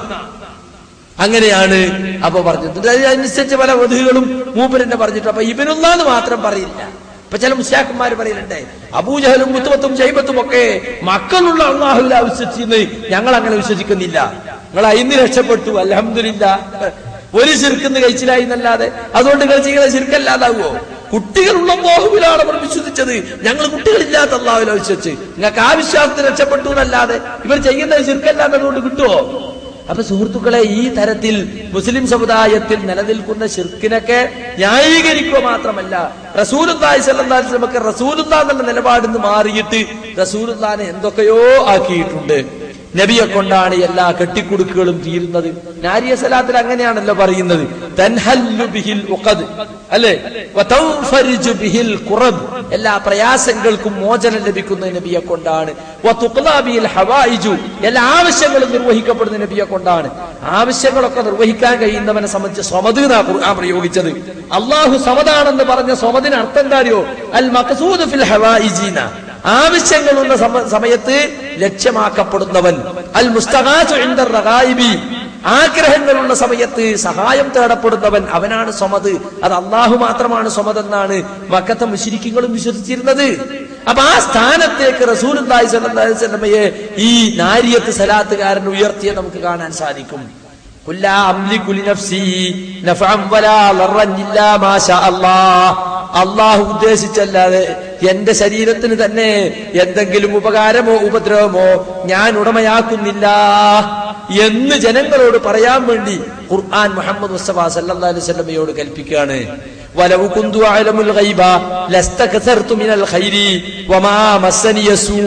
അങ്ങനെയാണ് അപ്പൊ പറഞ്ഞിട്ടുണ്ട്. അതിനനുസരിച്ച് പല മദ്ഹുകളും മൂപ്പരെന്നെ പറഞ്ഞിട്ട്. അപ്പൊ ഇബ്നുല്ലാഹ് എന്ന് മാത്രം പറയില്ല. ഇപ്പൊ ചില മുസ്ലിയാക്കന്മാർ പറയലുണ്ട്, അബൂജഹലും മുത്തുബത്തും ശൈബത്തും ഒക്കെ മക്കളുള്ള അള്ളാഹുവിൽ വിശ്വസിച്ചിരുന്ന് ഞങ്ങൾ അങ്ങനെ വിശ്വസിക്കുന്നില്ല. നിങ്ങൾ അതിന് രക്ഷപ്പെട്ടു, അൽഹംദുലില്ലാഹ്. ഒരു ശിർക്കെന്ന് കഴിച്ചിലായി എന്നല്ലാതെ അതുകൊണ്ട് നിങ്ങൾ ചെയ്യുന്ന ശിർക്കല്ലാതാവോ? കുട്ടികളുള്ള അല്ലാഹുവിലാണ് അവർ വിശ്വസിച്ചത്, ഞങ്ങൾ കുട്ടികളില്ലാത്ത അല്ലാഹുവിനെ വിശ്വസിച്ച്. നിങ്ങൾക്ക് ആ വിശ്വാസത്തിൽ രക്ഷപ്പെട്ടു എന്നല്ലാതെ ഇവർ ചെയ്യുന്നത് ശിർക്കല്ലാത്തതുകൊണ്ട് കിട്ടുമോ? അപ്പൊ സുഹൃത്തുക്കളെ, ഈ തരത്തിൽ മുസ്ലിം സമുദായത്തിൽ നിലനിൽക്കുന്ന ശിർക്കിനൊക്കെ ന്യായീകരിക്കുക മാത്രമല്ല, റസൂലുള്ളാഹി സ്വല്ലല്ലാഹു അലൈഹി വസല്ലം റസൂലുള്ളാഹ് എന്നുള്ള നിലപാടിൽ നിന്ന് മാറിയിട്ട് റസൂലുള്ളാഹിനെ എന്തൊക്കെയോ ആക്കിയിട്ടുണ്ട്. നബിയെ കൊണ്ടാണ് എല്ലാ കെട്ടിക്കുടുക്കുകളും തീരുന്നത്. നാരിയ സലാത്തിൽ അങ്ങനെയാണല്ലോ പറയുന്നത്, തൻഹല്ലു ബിഹിൽ ഉഖദ്, അല്ലേ, വതൻഫരിജു ബിഹിൽ ഖുറബ്, എല്ലാ പ്രയാസങ്ങൾക്കും മോചനം ലഭിക്കുന്നത് നബിയെ കൊണ്ടാണ്. വതുഖ്ലാ ബിഹിൽ ഹവായിജു, എല്ലാ ആവശ്യങ്ങളും നിർവഹിക്കപ്പെടുന്ന നബിയെ കൊണ്ടാണ്. ആവശ്യങ്ങളൊക്കെ നിർവഹിക്കാൻ കഴിയുന്നവനെ സംബന്ധിച്ച് സ്വമദ് എന്നാ ഖുർആൻ പ്രയോഗിച്ചത്. അല്ലാഹു സമദാണെന്ന് പറഞ്ഞ സ്വമദിന് അർത്ഥം എന്താ അറിയോ? അൽ മഖ്സൂദു ഫിൽ ഹവായിജീന, ആവശ്യങ്ങളുള്ള സമയത്ത് ലക്ഷ്യമാക്കപ്പെടുന്നവൻ. അൽ മുസ്തഗാസു ഇൻദ റഗായിബി, ആഗ്രഹങ്ങളുള്ള സമയത്ത് സഹായം തേടപ്പെടുന്നവൻ, അവനാണ് സ്വമദ്. അത് അള്ളാഹു മാത്രമാണ് സ്വമദ് എന്നാണ് മക്കത്തെ മുശ്രിക്കുകളും വിശ്വസിച്ചിരുന്നത്. അപ്പൊ ആ സ്ഥാനത്തേക്ക് റസൂലുള്ളാഹി സ്വല്ലല്ലാഹു അലൈഹി വസല്ലമയെ ഈ നാരിയത്ത് സലാത്തുകാരൻ ഉയർത്തിയെ നമുക്ക് കാണാൻ സാധിക്കും. കുല്ലാ അംലികു ലിനഫ്സി നഫഅൻ വലാ ളറൻ ഇല്ലാ മാ ശാ അല്ലാഹ്, അള്ളാഹു ഉദ്ദേശിച്ചല്ലാതെ എന്റെ ശരീരത്തിന് തന്നെ എന്തെങ്കിലും ഉപകാരമോ ഉപദ്രവമോ ഞാൻ ഉടമയാക്കുന്നില്ല എന്ന് ജനങ്ങളോട് പറയാൻ വേണ്ടി ഖുർആൻ മുഹമ്മദ് മുസ്തഫ സല്ലല്ലാഹു അലൈഹി വസല്ലമയോട് കൽപ്പിക്കുകയാണ്. വലൗ കുന്തു അഅലമുൽ ഗൈബ ലസ്തക്സർതു മിനൽ ഖൈരി വമാ മസ്സനി യസൂ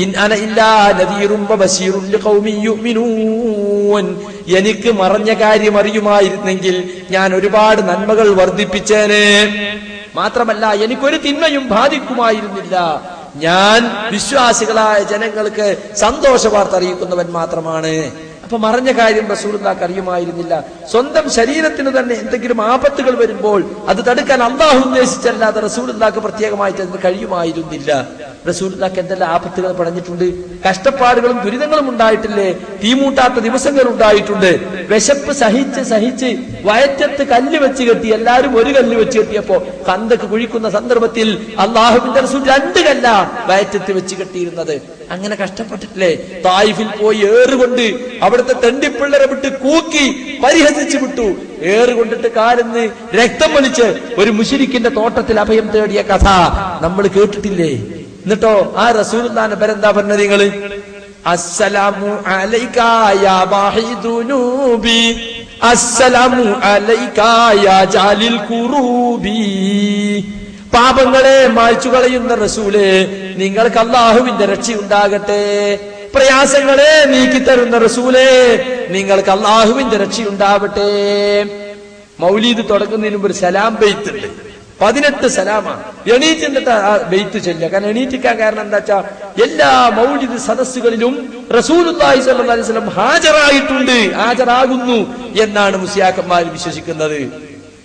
ഇൻ അന ഇല്ലാ നദീറുൻ വബശീറുൻ ലിഖൗമിൻ യുഅ്മിനൂൻ. എനിക്ക് മറഞ്ഞ കാര്യം അറിയുമായിരുന്നെങ്കിൽ ഞാൻ ഒരുപാട് നന്മകൾ വർദ്ധിപ്പിച്ചേനെ, മാത്രമല്ല എനിക്കൊരു തിന്മയും ബാധിക്കുമായിരുന്നില്ല. ഞാൻ വിശ്വാസികളായ ജനങ്ങൾക്ക് സന്തോഷ വാർത്ത അറിയിക്കുന്നവൻ മാത്രമാണ്. അപ്പൊ മറഞ്ഞ കാര്യം റസൂലുള്ളാഹിക്ക് അറിയുമായിരുന്നില്ല. സ്വന്തം ശരീരത്തിന് തന്നെ എന്തെങ്കിലും ആപത്തുകൾ വരുമ്പോൾ അത് തടുക്കാൻ അള്ളാഹു ഉദ്ദേശിച്ചല്ലാതെ റസൂലുള്ളാഹിക്ക് പ്രത്യേകമായിട്ട് അതിന് കഴിയുമായിരുന്നില്ല. റസൂലുള്ളാഹിക്ക് എന്തെല്ലാം ആപത്തുകൾ പടഞ്ഞിട്ടുണ്ട്, കഷ്ടപ്പാടുകളും ദുരിതങ്ങളും ഉണ്ടായിട്ടില്ലേ, തീമൂട്ടാത്ത ദിവസങ്ങൾ ഉണ്ടായിട്ടുണ്ട്. വിശപ്പ് സഹിച്ച് സഹിച്ച് വയറ്റത്ത് കല്ല് വെച്ച് കെട്ടി, എല്ലാവരും ഒരു കല്ല് വെച്ച് കെട്ടിയപ്പോ കന്തക്ക് കുഴിക്കുന്ന സന്ദർഭത്തിൽ അള്ളാഹുവിന്റെ റസൂൽ 2 കല്ല വയറ്റത്ത് വെച്ച് കെട്ടിയിരുന്നത്. അങ്ങനെ കഷ്ടപ്പെട്ടിട്ടില്ലേ? തായിഫിൽ പോയി ഏറുകൊണ്ട് അവിടുത്തെ തെണ്ടിപ്പിള്ളരെ വിട്ട് കൂക്കി പരിഹസിച്ചു വിട്ടു. ഏറുകൊണ്ടിട്ട് കാലിന്ന് രക്തം വലിച്ച് ഒരു മുശ്രിക്കിന്റെ തോട്ടത്തിൽ അഭയം തേടിയ കഥ നമ്മൾ കേട്ടിട്ടില്ലേ? എന്നിട്ടോ ആ റസൂലുള്ളാഹിന്റെ പേരെന്താ പറഞ്ഞത് നിങ്ങള്? അസ്സലാമു അലൈകാ യാ ബാഹിദുനൂബി, അസ്സലാമു അലൈകാ യാ ജാലിൽ ഖുറൂബി. പാപങ്ങളെ മായ്ച്ചു കളയുന്ന റസൂലേ, നിങ്ങൾക്ക് അല്ലാഹുവിന്റെ രക്ഷയുണ്ടാകട്ടെ. പ്രയാസങ്ങളെ നീക്കിത്തരുന്ന റസൂലേ, നിങ്ങൾക്ക് അല്ലാഹുവിന്റെ രക്ഷയുണ്ടാവട്ടെ. മൗലീദ് തുടങ്ങുന്നതിന് മുമ്പ് ഒരു സലാം ബെയ്ത്ത് ഉണ്ട്. 18 സലാമാണ്. എണീറ്റിട്ട് ആ ബെയ്ത്ത് ചൊല്ലുക. കാരണം എണീറ്റിക്കാൻ കാരണം എന്താ വെച്ചാൽ എല്ലാ മൗലിദ് സദസ്സുകളിലും റസൂലുള്ളാഹി സ്വല്ലല്ലാഹു അലൈഹി വസല്ലം ഹാജരാകുന്നു എന്നാണ് മുസ്ലിയാക്കന്മാർ വിശ്വസിക്കുന്നത്.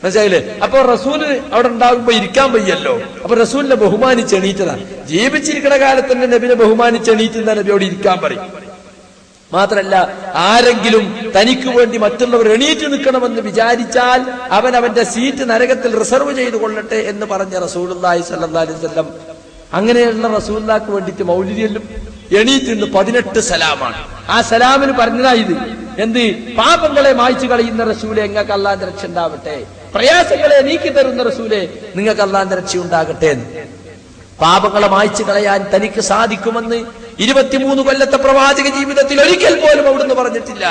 മനസ്സിലായില്ലേ? അപ്പൊ റസൂല് അവിടെ ഉണ്ടാകുമ്പോ ഇരിക്കാൻ വയ്യല്ലോ. അപ്പൊ റസൂലിനെ ബഹുമാനിച്ച് എണീറ്റതാണ്. ജീവിച്ചിരിക്കുന്ന കാലത്ത് തന്നെ നബിനെ ബഹുമാനിച്ച് എണീറ്റുന്ന നബിയോട് ഇരിക്കാൻ പറയും. മാത്രല്ല, ആരെങ്കിലും തനിക്ക് വേണ്ടി മറ്റുള്ളവർ എണീറ്റ് നിൽക്കണമെന്ന് വിചാരിച്ചാൽ അവൻ അവന്റെ സീറ്റ് നരകത്തിൽ റിസർവ് ചെയ്തു കൊള്ളട്ടെ എന്ന് പറഞ്ഞ റസൂലുള്ളാഹി സ്വല്ലല്ലാഹു അലൈഹി വസല്ലം. അങ്ങനെയുള്ള റസൂലുള്ളാഹിക്ക് വേണ്ടിയിട്ട് മൗലിദിലും എണീറ്റ് 18 സലാമാണ്. ആ സലാമിന് പറഞ്ഞതാ ഇത്. എന്ത്? പാപങ്ങളെ മായ്ച്ചു കളയുന്ന റസൂലെ, നിങ്ങൾക്ക് അല്ലാഹുവിന്റെ രക്ഷ ഉണ്ടാവട്ടെ. പ്രയാസങ്ങളെ നീക്കി തരുന്ന റസൂലെ, നിങ്ങൾക്ക് അല്ലാഹുവിന്റെ രക്ഷ ഉണ്ടാകട്ടെ. പാപങ്ങളെ മായ്ച്ചു കളയാൻ തനിക്ക് സാധിക്കുമെന്ന് 23 കൊല്ലത്തെ പ്രവാചക ജീവിതത്തിൽ ഒരിക്കൽ പോലും അവിടുന്ന് പറഞ്ഞിട്ടില്ല.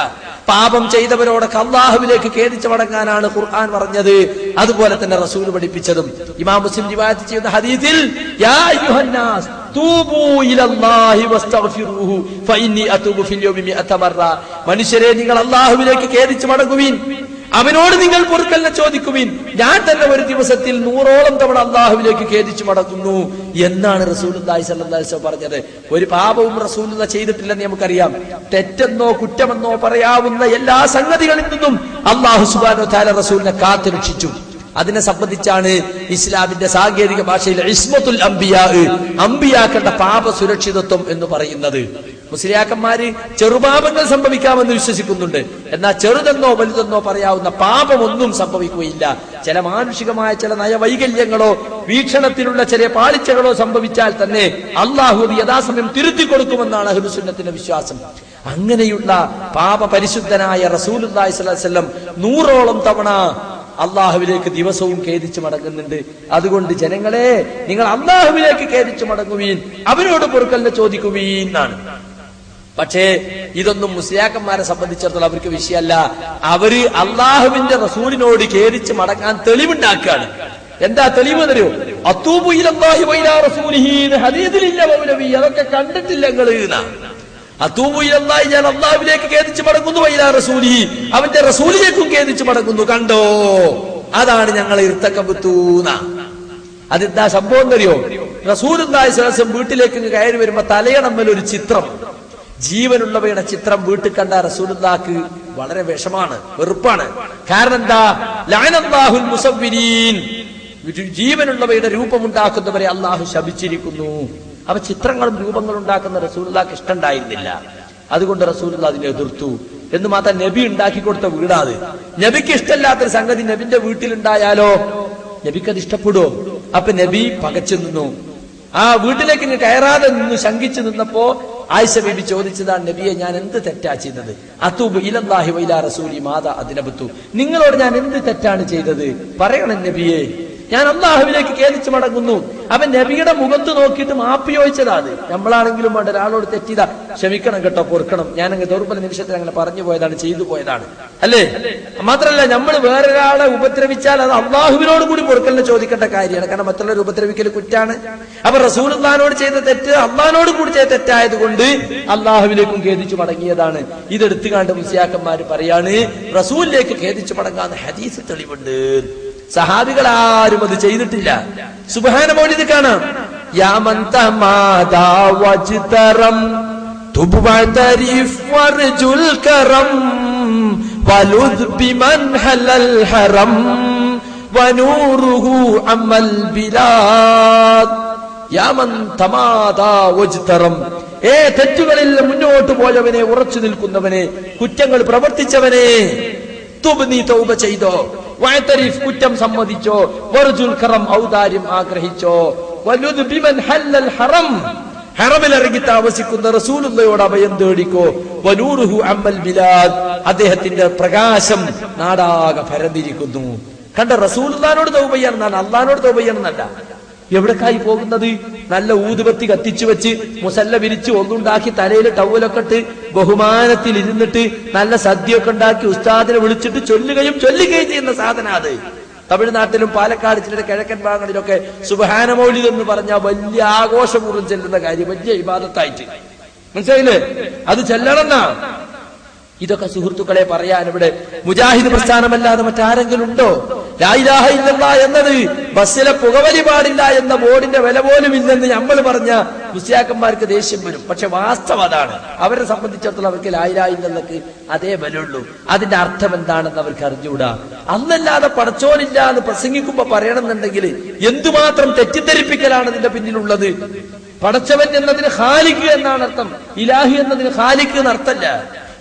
പാപം ചെയ്തവരോടൊക്കെ അല്ലാഹുവിലേക്ക് ഖേദിച്ചു മടങ്ങാനാണ് ഖുർആൻ പറഞ്ഞത്. അതുപോലെ തന്നെ റസൂൽ പഠിപ്പിച്ചതും. ഇമാം മുസ്ലിം റിവായത്ത് ചെയ്യുന്ന ഹദീസിൽ യാ അയ്യുഹന്നാസ് തൂബൂ ഇലല്ലാഹി വസ്തഗ്ഫിറൂഹു ഫഇന്നി അതൂബു ഫിൽ യൗമി 100 മറ. മനുഷ്യരെ, നിങ്ങൾ അല്ലാഹുവിലേക്ക് ഖേദിച്ചു മടങ്ങുവീൻ, അവനോട് നിങ്ങൾ പൊറുക്കലിനെ ചോദിക്കുവിൻ, ഞാൻ തന്നെ ഒരു ദിവസത്തിൽ 100ഓളം തവണ അല്ലാഹുവിലേക്ക് ഖേദിച്ചു മടങ്ങുന്നു എന്നാണ് റസൂലുള്ളാഹി സ്വല്ലല്ലാഹു അലൈഹി വസല്ലം പറഞ്ഞത്. ഒരു പാപവും റസൂലുള്ളാഹി ചെയ്തിട്ടില്ലെന്ന് നമുക്കറിയാം. തെറ്റെന്നോ കുറ്റമെന്നോ പറയാവുന്ന എല്ലാ സംഗതികളിൽ നിന്നും അല്ലാഹു സുബ്ഹാനഹു വ തആല റസൂലിനെ കാത്തുരക്ഷിച്ചു. അതിനെ സംബന്ധിച്ചാണ് ഇസ്ലാമിന്റെ സാങ്കേതിക ഭാഷയിൽ ഇസ്മത്തുൽ അംബിയാ, അംബിയാക്കളുടെ പാപ സുരക്ഷിതത്വം എന്ന് പറയുന്നത്. മുസ്ലിയാക്കന്മാര് ചെറുപാപങ്ങൾ സംഭവിക്കാമെന്ന് വിശ്വസിക്കുന്നുണ്ട്. എന്നാൽ ചെറുതെന്നോ വലുതെന്നോ പറയാവുന്ന പാപമൊന്നും സംഭവിക്കുകയില്ല. ചില മാനുഷികമായ ചില നയവൈകല്യങ്ങളോ വീക്ഷണത്തിലുള്ള ചെറിയ പാളിച്ചകളോ സംഭവിച്ചാൽ തന്നെ അള്ളാഹു അത് യഥാസമയം തിരുത്തി കൊടുക്കുമെന്നാണ് അഹ്ലുസുന്നത്തിന്റെ വിശ്വാസം. അങ്ങനെയുള്ള പാപ പരിശുദ്ധനായ റസൂലുള്ളാഹി സ്വല്ലല്ലാഹു അലൈഹി വസല്ലം 100ഓളം തവണ അള്ളാഹുവിലേക്ക് ദിവസവും ഖേദിച്ചു മടങ്ങുന്നുണ്ട്. അതുകൊണ്ട് ജനങ്ങളെ, നിങ്ങൾ അള്ളാഹുവിലേക്ക് ഖേദിച്ചു മടങ്ങുവീൻ, അവരോട് പൊറുക്കലിനെ ചോദിക്കുവീൻ എന്നാണ്. പക്ഷേ ഇതൊന്നും മുസ്ലിയാക്കന്മാരെ സംബന്ധിച്ചിടത്തോളം അവർക്ക് വിഷയമല്ല. അവര് അള്ളാഹുവിന്റെ റസൂലിനോട് ഖേദിച്ച് മടങ്ങാൻ തെളിവുണ്ടാക്കുകയാണ്. എന്താ തെളിവ് തരൂ? അത്തൂബു ഇലല്ലാഹി വഇലാ റസൂലിഹി ഹദീസിലില്ല മൗലവി, അതൊക്കെ കണ്ടിട്ടില്ല നിങ്ങള്. അത്തൂബു ഇലല്ലാഹി, ഞാൻ അള്ളാഹുവിലേക്ക് ഖേദിച്ചു മടങ്ങുന്നു, വഇലാ റസൂലിഹി, അവന്റെ റസൂലിലേക്കും ഖേദിച്ചു മടങ്ങുന്നു. കണ്ടോ, അതാണ് ഞങ്ങൾ ഇർത്തക്കബുത്തൂന. അതെന്താ സംഭവം അറിയോ? റസൂലുള്ളാഹി സ്വല്ലല്ലാഹു അലൈഹി വസല്ലം വീട്ടിലേക്ക് കയറി വരുമ്പോ തലയണമ്മൽ ഒരു ചിത്രം, ജീവനുള്ളവയുടെ ചിത്രം വീട്ടിൽ കണ്ട റസൂലുള്ളാഹിക്ക് വളരെ വിഷമാണ്, വെറുപ്പാണ്. കാരണം എന്താ? ലഅനല്ലാഹുൽ മുസവ്വിരീൻ, ജീവനുള്ളവയുടെ രൂപമുണ്ടാക്കുന്നവരെ അള്ളാഹു ശപിച്ചിരിക്കുന്നു. അവ ചിത്രങ്ങളും രൂപങ്ങളും ഉണ്ടാക്കുന്ന റസൂലുള്ളാഹിക്ക് ഇഷ്ടമുണ്ടായിരുന്നില്ല. അതുകൊണ്ട് റസൂലുള്ളാഹി അതിനെ എതിർത്തു. എന്ന് മാത്രം നബി ഉണ്ടാക്കി കൊടുത്ത വീടാത്. നബിക്ക് ഇഷ്ടമില്ലാത്തൊരു സംഗതി നബിന്റെ വീട്ടിലുണ്ടായാലോ നബിക്ക് അത് ഇഷ്ടപ്പെടുവോ? അപ്പൊ നബി പകച്ചു നിന്നു. ആ വീട്ടിലേക്ക് ഇങ്ങ് കയറാതെ നിന്ന് ശങ്കിച്ചു നിന്നപ്പോ ആയിഷ ബീബി ചോദിച്ചതാണ്, നബിയെ, ഞാൻ എന്ത് തെറ്റാ ചെയ്തത്? അത്തൂബു ഇലല്ലാഹി വഇലാ റസൂലി മാദാ അദ്നബതു, നിങ്ങളോട് ഞാൻ എന്ത് തെറ്റാണ് ചെയ്തത്? പറയണം നബിയെ, ഞാൻ അള്ളാഹുവിലേക്ക് ഖേദിച്ചു മടങ്ങുന്നു. അവൻ നബിയുടെ മുഖത്ത് നോക്കിയിട്ട് മാപ്പി ചോദിച്ചതാ. അത് നമ്മളാണെങ്കിലും വേണ്ട, ഒരാളോട് തെറ്റിയതാ, ക്ഷമിക്കണം കേട്ടോ, പൊറുക്കണം, ഞാൻ അങ്ങ് ദൗർബല നിമിഷത്തിൽ അങ്ങനെ പറഞ്ഞു പോയതാണ്, ചെയ്തു പോയതാണ്, അല്ലേ? മാത്രമല്ല, നമ്മൾ വേറൊരാളെ ഉപദ്രവിച്ചാൽ അത് അള്ളാഹുവിനോട് കൂടി പൊറുക്കലിനെ ചോദിക്കേണ്ട കാര്യമാണ്. കാരണം മറ്റുള്ളവർ ഉപദ്രവിക്കൽ കുറ്റാണ്. അപ്പൊ റസൂലുള്ളാഹിനോട് ചെയ്ത തെറ്റ് അള്ളാഹിനോട് കൂടി ചെയ്ത തെറ്റായത് കൊണ്ട് അള്ളാഹുവിലേക്കും ഖേദിച്ചു മടങ്ങിയതാണ്. ഇതെടുത്തു കണ്ട് മുസ്ലിയാക്കന്മാര് പറയാണ്, റസൂലിലേക്ക് ഖേദിച്ചു മടങ്ങാന്ന് ഹദീസ് തെളിവുണ്ട്. സഹാബികൾ ആരും അത് ചെയ്തിട്ടില്ല. സുബ്ഹാന മൗലിദ് കാണാം. യാ മൻ തമാദാ വജ്തറം തുബ്വതരിഫ് വർജുൽ കറം വലുദ് ബിമൻ ഹലൽ ഹറം വനൂറുഹു അമൽ ബിലാദ്. യാ മൻ തമാദാ വജ്തറം, തെറ്റുകളിൽ മുന്നോട്ട് പോയവനെ, ഉറച്ചു നിൽക്കുന്നവനെ, കുറ്റങ്ങൾ പ്രവർത്തിച്ചവനെ, തുബ്, നീ തൗബ ചെയ്തോ, വഅതരിഫ്, കുറ്റം സമ്മതിച്ചോ, വർജുൽ കറം, ഔദാര്യം ആഗ്രഹിച്ചോ, വലുദ് ബിമൻ ഹല്ലൽ ഹറം, ഹറമിൽ ഇറങ്ങി താമസിക്കുന്ന റസൂലുള്ളാഹിയോട് അഭയം തേടിക്കോ, വനൂറുഹു അമൽ ബിലാദ്, അദ്ദേഹത്തിന്റെ പ്രകാശം നാടാകെ പരന്നിരിക്കുന്നു. കണ്ട, റസൂലുള്ളാഹിനോട് തൗബ ചെയ്യണം, അള്ളാഹിനോട് തൗബ ചെയ്യണമെന്നല്ല. എവിടേക്കായി പോകുന്നത്? നല്ല ഊതുബത്തി കത്തിച്ചു വെച്ച് മുസല്ല വിരിച്ച് ഒന്നുണ്ടാക്കി തലയിൽ ടവലൊക്കെ ഇട്ട് ബഹുമാനത്തിൽ ഇരുന്നിട്ട് നല്ല സദ്യയൊക്കെ ഉണ്ടാക്കി ഉസ്താദിനെ വിളിച്ചിട്ട് ചൊല്ലുകയും ചെയ്യുന്ന സാധന അത്. തമിഴ്നാട്ടിലും പാലക്കാട് ചില കിഴക്കൻ ഭാഗങ്ങളിലൊക്കെ സുബ്ഹാന മൗലിദ് എന്ന് പറഞ്ഞാൽ വലിയ ആഘോഷപൂർവ്വം ചെല്ലുന്ന കാര്യം, വലിയ ഇബാദത്തായിട്ട്. മനസ്സിലായില്ലേ? അത് ചെല്ലണമെന്നാ. ഇതൊക്കെ സുഹൃത്തുക്കളെ പറയാൻ ഇവിടെ മുജാഹിദ് പ്രസ്ഥാനമല്ലാതെ മറ്റാരെങ്കിലും ഉണ്ടോ? ലാ ഇലാഹ ഇല്ലല്ലാഹ് എന്നത് ബസ്സിലെ പുകവലി പാടില്ല എന്ന ബോർഡിന്റെ വില പോലും ഇല്ലെന്ന് നമ്മൾ പറഞ്ഞ മുസ്ലിയാക്കന്മാർക്ക് ദേഷ്യം വരും. പക്ഷെ വാസ്തവം അതാണ്. അവരെ സംബന്ധിച്ചിടത്തോളം അവർക്ക് ലാ ഇലാഹ ഇല്ലല്ലാഹ്ക്ക് അതേ വിലയുള്ളൂ. അതിന്റെ അർത്ഥം എന്താണെന്ന് അവർക്ക് അറിഞ്ഞുകൂടാ. അന്നല്ലാതെ പടച്ചോനില്ല എന്ന് പ്രസംഗിക്കുമ്പോ പറയണമെന്നുണ്ടെങ്കിൽ എന്തുമാത്രം തെറ്റിദ്ധരിപ്പിക്കലാണ് ഇതിന്റെ പിന്നിലുള്ളത്. പടച്ചവൻ എന്നതിന് ഖാലിഖ് എന്നാണ് അർത്ഥം. ഇലാഹി എന്നതിന് ഖാലിഖ് എന്ന് അർത്ഥമല്ല.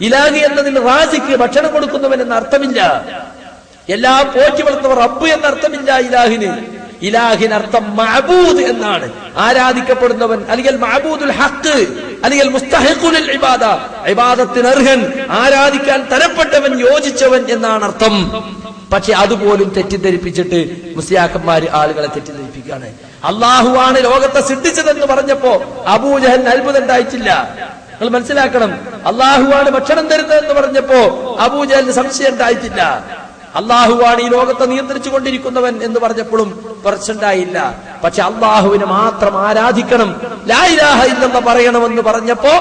ഇലാഹി എന്നതിന് റാസിക്ക്, ഭക്ഷണം കൊടുക്കുന്നവൻ എന്ന അർത്ഥമില്ല. എല്ലാ പോറ്റി വളർത്തുന്നവർ റബ്ബ് എന്ന അർത്ഥമില്ല ഇലാഹിന്. ഇലാഹിന് അർത്ഥം മഅബൂദ് എന്നാണ്, ആരാധിക്കപ്പെടുന്നവൻ, അല്ലെങ്കിൽ മഅബൂദുൽ ഹഖ്, അല്ലെങ്കിൽ മുസ്തഹിഖുൽ ഇബാദ, ഇബാദത്തിന് അർഹൻ, ആരാധിക്കാൻ തരപ്പെട്ടവൻ, യോജിച്ചവൻ എന്നാണ് അർത്ഥം. പക്ഷെ അതുപോലും തെറ്റിദ്ധരിപ്പിച്ചിട്ട് മുസ്ലിയാക്കന്മാര് ആളുകളെ തെറ്റിദ്ധരിപ്പിക്കുകയാണ്. അള്ളാഹുവാണ് ലോകത്തെ സൃഷ്ടിച്ചതെന്ന് പറഞ്ഞപ്പോ അബൂജഹലിന് അത്ഭുതം ഉണ്ടായിട്ടില്ല. നിങ്ങൾ മനസ്സിലാക്കണം. അള്ളാഹുവാണ് ഭക്ഷണം തരുന്നതെന്ന് പറഞ്ഞപ്പോ അബൂജഹലിന് സംശയം ഉണ്ടായിട്ടില്ല. അള്ളാഹുവാണ് ഈ ലോകത്തെ നിയന്ത്രിച്ചു കൊണ്ടിരിക്കുന്നവൻ എന്ന് പറഞ്ഞപ്പോഴും പ്രശ്നമുണ്ടായില്ല. പക്ഷെ അള്ളാഹുവിനെ മാത്രം ആരാധിക്കണം, ലാ ഇലാഹ ഇല്ലല്ലാഹ് പറയണമെന്ന് പറഞ്ഞപ്പോ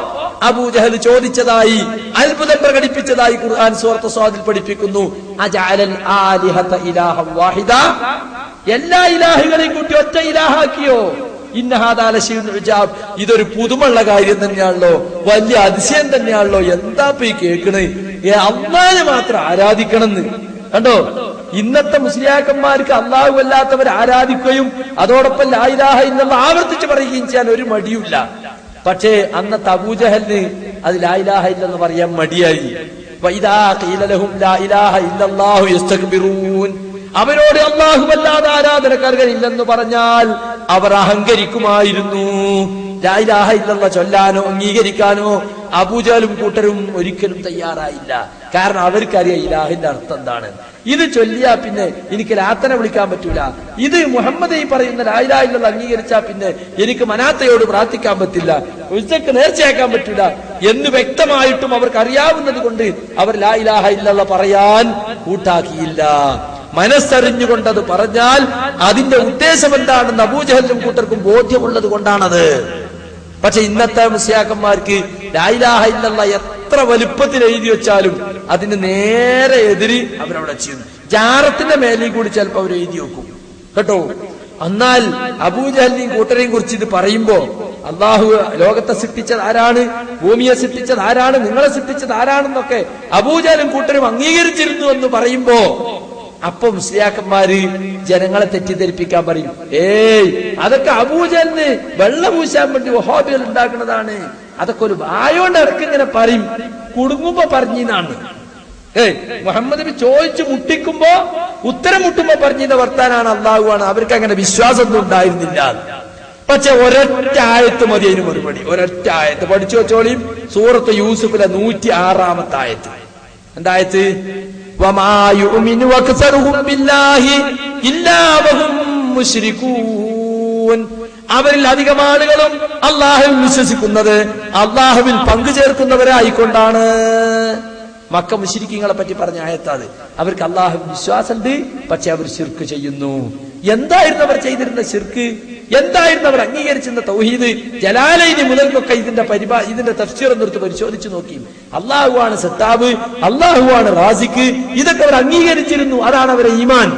അബൂജഹൽ ചോദിച്ചതായി, അത്ഭുതം പ്രകടിപ്പിച്ചതായി ഖുർആൻ സൂറത്ത് സ്വാദിൽ പഠിപ്പിക്കുന്നു. അജഅലൽ ആലിഹത ഇലാഹൻ വാഹിദ, എല്ലാ ഇലാഹുകളെയും കൂട്ടി ഒറ്റ ഇലാഹാക്കിയോ? ഇതൊരു പുതുമുള്ള കാര്യം തന്നെയാണല്ലോ, വലിയ അതിശയം തന്നെയാണല്ലോ. എന്താ ഈ കേൾക്കണേ? അള്ളാഹിനെ മാത്രം ആരാധിക്കണമെന്ന് കണ്ടോ? ഇന്നത്തെ മുസ്ലിയാക്കന്മാർക്ക് അള്ളാഹു അല്ലാത്തവർ ആരാധിക്കുകയും അതോടൊപ്പം ലാ ഇലാഹ ഇല്ലല്ലാഹ് ആവർത്തിച്ച് പറയുകയും ചെയ്യാൻ ഒരു മടിയുമില്ല. പക്ഷേ അന്നത്തെ അബൂജഹലിന് അത് ലാ ഇലാഹ ഇല്ലല്ലാഹ് പറയാൻ മടിയായി. വഇദാ ഖീല ലഹും ലാ ഇലാഹ ഇല്ലല്ലാഹു യസ്തക്ബിറൂൻ, അവരോട് അല്ലാഹുവല്ലാതെ ആരാധനക്കാർക്കില്ലെന്ന് പറഞ്ഞാൽ അവർ അഹങ്കരിക്കുമായിരുന്നു. ലാ ഇലാഹ ഇല്ലല്ലാഹ് ചൊല്ലാനോ അംഗീകരിക്കാനോ അബൂജഹലും കൂട്ടരും ഒരിക്കലും തയ്യാറായില്ല. കാരണം അവർക്കറിയാം ഇലാഹിന്റെ അർത്ഥം എന്താണ്. ഇത് ചൊല്ലിയാ പിന്നെ എനിക്ക് ലാത്തനെ വിളിക്കാൻ പറ്റൂല, ഇത് മുഹമ്മദ് ഈ പറയുന്ന ലാ ഇലാഹ ഇല്ലല്ലാഹ് അംഗീകരിച്ചാ പിന്നെ എനിക്ക് മനാത്തയോട് പ്രാർത്ഥിക്കാൻ പറ്റില്ല, ഉസ്സക്ക് നേർച്ചയാക്കാൻ പറ്റൂല എന്ന് വ്യക്തമായിട്ടും അവർക്ക് അറിയാവുന്നത് കൊണ്ട് അവർ ലാ ഇലാഹ ഇല്ലല്ലാഹ് പറയാൻ കൂട്ടാക്കിയില്ല. മനസ്സറിഞ്ഞുകൊണ്ടത് പറഞ്ഞാൽ അതിന്റെ ഉദ്ദേശം എന്താണെന്ന് അബൂജഹലിനും കൂട്ടർക്കും ബോധ്യമുള്ളത് കൊണ്ടാണത്. പക്ഷെ ഇന്നത്തെ മുസ്ലിയാക്കന്മാർക്ക് ലാ ഇലാഹ ഇല്ലല്ലാഹ് എത്ര വലുപ്പത്തിൽ എഴുതി വെച്ചാലും അതിന് നേരെ എതിര് അവരവിടെ ചെയ്യുന്നു. ജാറത്തിന്റെ മേലെയും കൂടി ചിലപ്പോൾ അവർ എഴുതി വെക്കും കേട്ടോ. എന്നാൽ അബൂജഹലിനെയും കൂട്ടരെയും കുറിച്ച് ഇത് പറയുമ്പോ അള്ളാഹു ലോകത്തെ സൃഷ്ടിച്ചത് ആരാണ്, ഭൂമിയെ സൃഷ്ടിച്ചത് ആരാണ്, നിങ്ങളെ സൃഷ്ടിച്ചത് ആരാണെന്നൊക്കെ അബൂജഹലും കൂട്ടരും അംഗീകരിച്ചിരുന്നു എന്ന് പറയുമ്പോ അപ്പൊ മുസ്ലിയാക്കന്മാര് ജനങ്ങളെ തെറ്റിദ്ധരിപ്പിക്കാൻ പറയും, ഏയ് അതൊക്കെ അബൂജഹലിന് വെള്ളം പൂശാൻ വേണ്ടി വഹാബികൾ ഉണ്ടാക്കുന്നതാണ്, അതൊക്കെ ഒരു വായോണ്ട് ഇടയ്ക്ക് ഇങ്ങനെ പറയും, കുടുങ്ങുമ്പോ പറഞ്ഞാണ്. മുഹമ്മദ് നബി ചോദിച്ചു മുട്ടിക്കുമ്പോ ഉത്തരം മുട്ടുമ്പോ പറഞ്ഞ വർത്താനാണ് അള്ളാഹുവാണ്. അവർക്ക് അങ്ങനെ വിശ്വാസമൊന്നും ഉണ്ടായിരുന്നില്ല. പക്ഷെ ഒരൊറ്റ ആയത്ത് മതി അതിന് മറുപടി. ഒരൊറ്റ ആയത്ത് പഠിച്ചു വെച്ചോളിയും. സൂറത്ത് യൂസുഫിലെ 106-ാമത്തെ ആയത്ത്. എന്തായത്ത്? വമാ യുഅ്മിനു അക്സറുഹും ബില്ലാഹി ഇല്ലാ വഹും മുശ്രികൂൻ. അവരിൽ അധികം ആളുകളും അള്ളാഹുവിൽ വിശ്വസിക്കുന്നത് അള്ളാഹുവിൽ പങ്കു ചേർക്കുന്നവരായിക്കൊണ്ടാണ്. മക്ക മുശ്രിക്കീങ്ങളെ പറ്റി പറഞ്ഞ ആയത്താണ്. അവർക്ക് അള്ളാഹുവിൽ വിശ്വാസമുണ്ട്, പക്ഷെ അവർ ശിർക്ക് ചെയ്യുന്നു. എന്തായിരുന്നു അവർ ചെയ്തിരുന്ന ശിർക്ക്? എന്തായിരുന്നു അവർ അംഗീകരിച്ചിരുന്ന തൗഹീദ്? ജലാലൈനി മുതൽക്കൊക്കെ ഇതിന്റെ തഫ്സീർ എന്നെടുത്ത് പരിശോധിച്ചു നോക്കി. അള്ളാഹുവാണ് സത്താബ്, അള്ളാഹുവാണ് റാസിഖ്, ഇതൊക്കെ അവർ അംഗീകരിച്ചിരുന്നു. അതാണ് അവരെ ഈമാൻ.